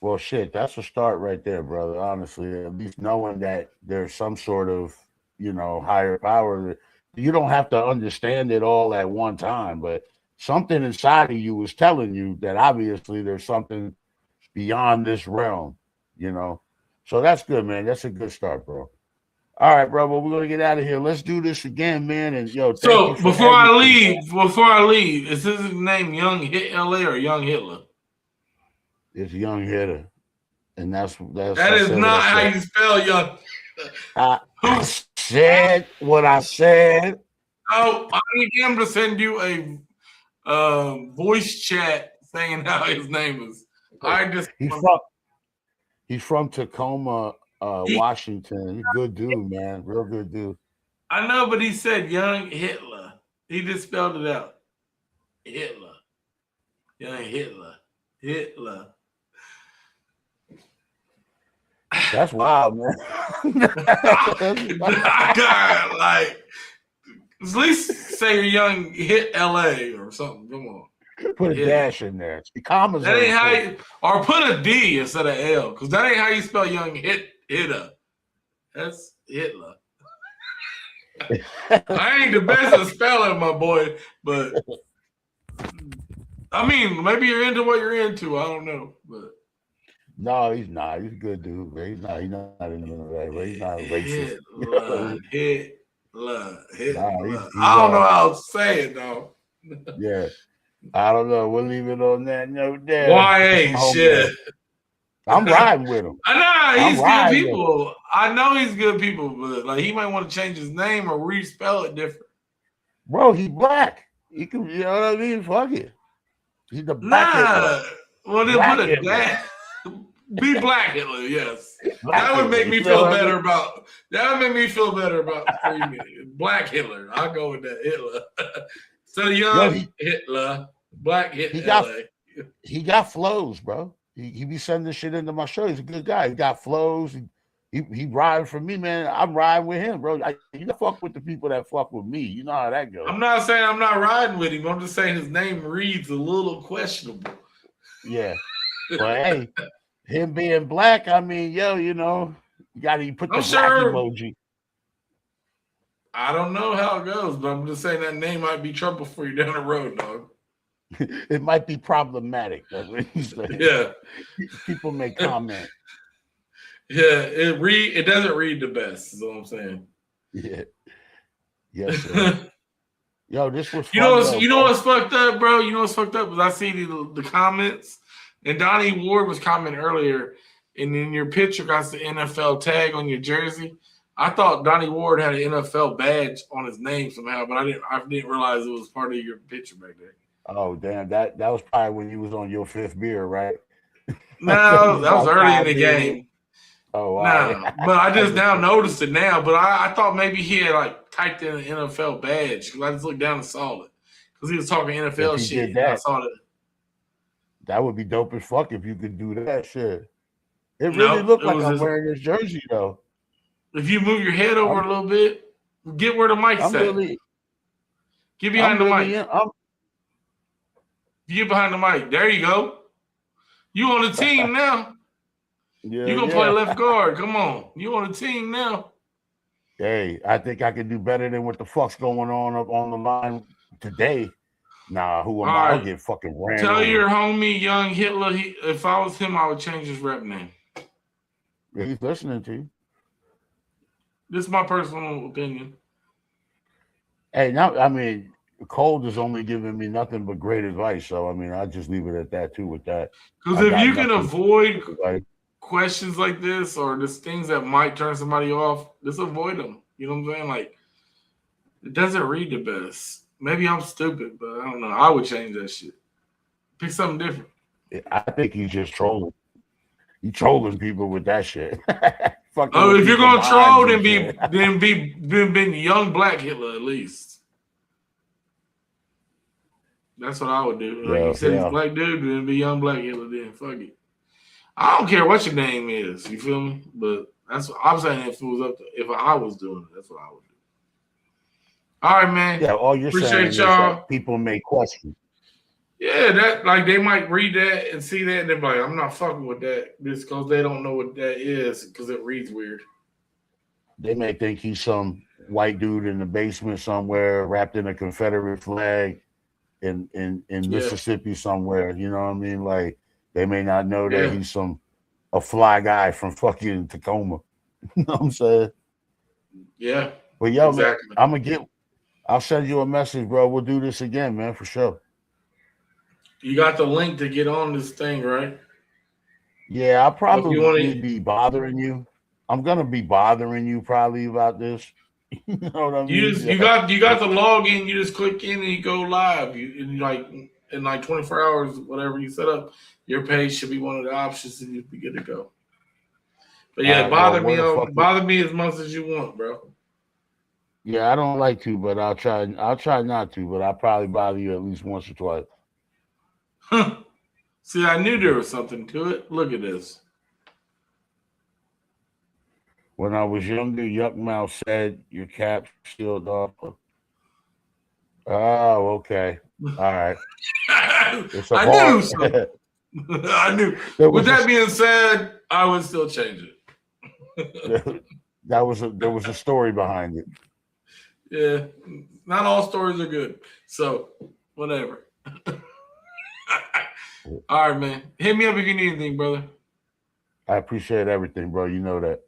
Well, shit, that's a start right there, brother. Honestly, at least knowing that there's some sort of, higher power. You don't have to understand it all at one time, but something inside of you is telling you that obviously there's something beyond this realm. So that's good, man. That's a good start, bro. All right, bro. Well, we're gonna get out of here. Let's do this again, man. And thank So you for before I everything. leave, is his name Young Hit LA or Young Hitler? It's Young Hitter, and that's That I is said what not I how said. you spell Young. I said what I said. Oh, I need him to send you a voice chat saying how his name is. He's from Tacoma, Washington. He's a good dude, man. Real good dude. I know, but he said Young Hitler. He just spelled it out. Hitler. Young Hitler. Hitler. That's wild, man. God, like, at least say Young Hit LA or something. Come on. Put a dash in there. Commas that ain't how important. or put a D instead of L, because that ain't how you spell Young Hitter. That's Hitler. I ain't the best at spelling, my boy, but I mean, maybe you're into what you're into. I don't know, but no, he's not. He's a good dude, man. He's not into that. But he's not racist. Hitler. I don't know how to say it though. Yeah, I don't know. We'll leave it on that note there. YA shit. I'm riding with him. I know he's good people. I know he's good people, but like he might want to change his name or respell it different. Bro, he's black. He can, you know what I mean? Fuck it. He's the black Hitler. Well, then black put a dash. Be Black Hitler, yes. That would make me feel better about. That would make me feel better about 3 minutes. Black Hitler. I'll go with that Hitler. So Young Hitler, Black Hitler. He got flows, bro. He be sending shit into my show. He's a good guy. He got flows. He riding for me, man. I'm riding with him, bro. You fuck with the people that fuck with me. You know how that goes. I'm not saying I'm not riding with him. I'm just saying his name reads a little questionable. Yeah. But hey, him being black, I mean, you got to put the black emoji. I don't know how it goes, but I'm just saying that name might be trouble for you down the road, dog. It might be problematic. That's what he's saying. Yeah. People may comment. Yeah, it doesn't read the best, is what I'm saying. Yeah. Yes, sir. Yo, this was fun. You know what's fucked up, bro? You know what's fucked up? Because I see the comments, and Donnie Ward was commenting earlier, and in your picture got the NFL tag on your jersey. I thought Donnie Ward had an NFL badge on his name somehow, but I didn't realize it was part of your picture back there. Oh damn, that was probably when you was on your 5th beer, right? No, that was early in the game. Oh wow. No, but I just now noticed it now. But I thought maybe he had like typed in an NFL badge because I just looked down and saw it because he was talking NFL shit. I saw that. That would be dope as fuck if you could do that shit. It really looked like I'm wearing this jersey though. If you move your head over a little bit, get where the mic's at. Get behind the mic. Get behind the mic. There you go. You on the team now. Yeah, you gonna play left guard. Come on. You on the team now. Hey, I think I can do better than what the fuck's going on up on the line today. Nah, who am I? I'll get fucking ran Tell over. your homie Young Hitler, if I was him, I would change his rep name. He's listening to you. This is my personal opinion. Hey, now, I mean, Cold is only giving me nothing but great advice. So, I mean, I'll just leave it at that, too, with that. Because if you can avoid questions like this or just things that might turn somebody off, just avoid them. You know what I'm saying? Like, it doesn't read the best. Maybe I'm stupid, but I don't know. I would change that shit. Pick something different. I think he's just trolling. He trolling people with that shit. Oh, if you're gonna troll, then be young black Hitler at least. That's what I would do. Like you said, he's a black dude, then be young black Hitler. Then fuck it. I don't care what your name is. You feel me? But that's what I'm saying. If it was up to, if I was doing it, that's what I would do. All right, man. Yeah, all you're Appreciate saying is y'all. that people may question. Yeah, that like they might read that and see that and they're like, I'm not fucking with that just because they don't know what that is because it reads weird. They may think he's some white dude in the basement somewhere wrapped in a Confederate flag in Mississippi somewhere. You know what I mean? Like they may not know that he's a fly guy from fucking Tacoma. You know what I'm saying? Yeah. But yo, exactly. Man, I'll send you a message, bro. We'll do this again, man, for sure. You got the link to get on this thing, right? Yeah, I'll probably be bothering you. I'm gonna be bothering you probably about this. You know what I mean? You got the login. You just click in and you go live. In 24 hours, whatever you set up, your page should be one of the options, and you'll be good to go. But yeah, bother me as much as you want, bro. Yeah, I don't like to, but I'll try not to, but I'll probably bother you at least once or twice. See, I knew there was something to it. Look at this. When I was younger, Yuck Mouth said your cap's sealed off. Oh, okay. All right. I knew something. I knew. With that being said, I would still change it. There was a story behind it. Yeah, not all stories are good. So, whatever. All right, man. Hit me up if you need anything, brother. I appreciate everything, bro. You know that.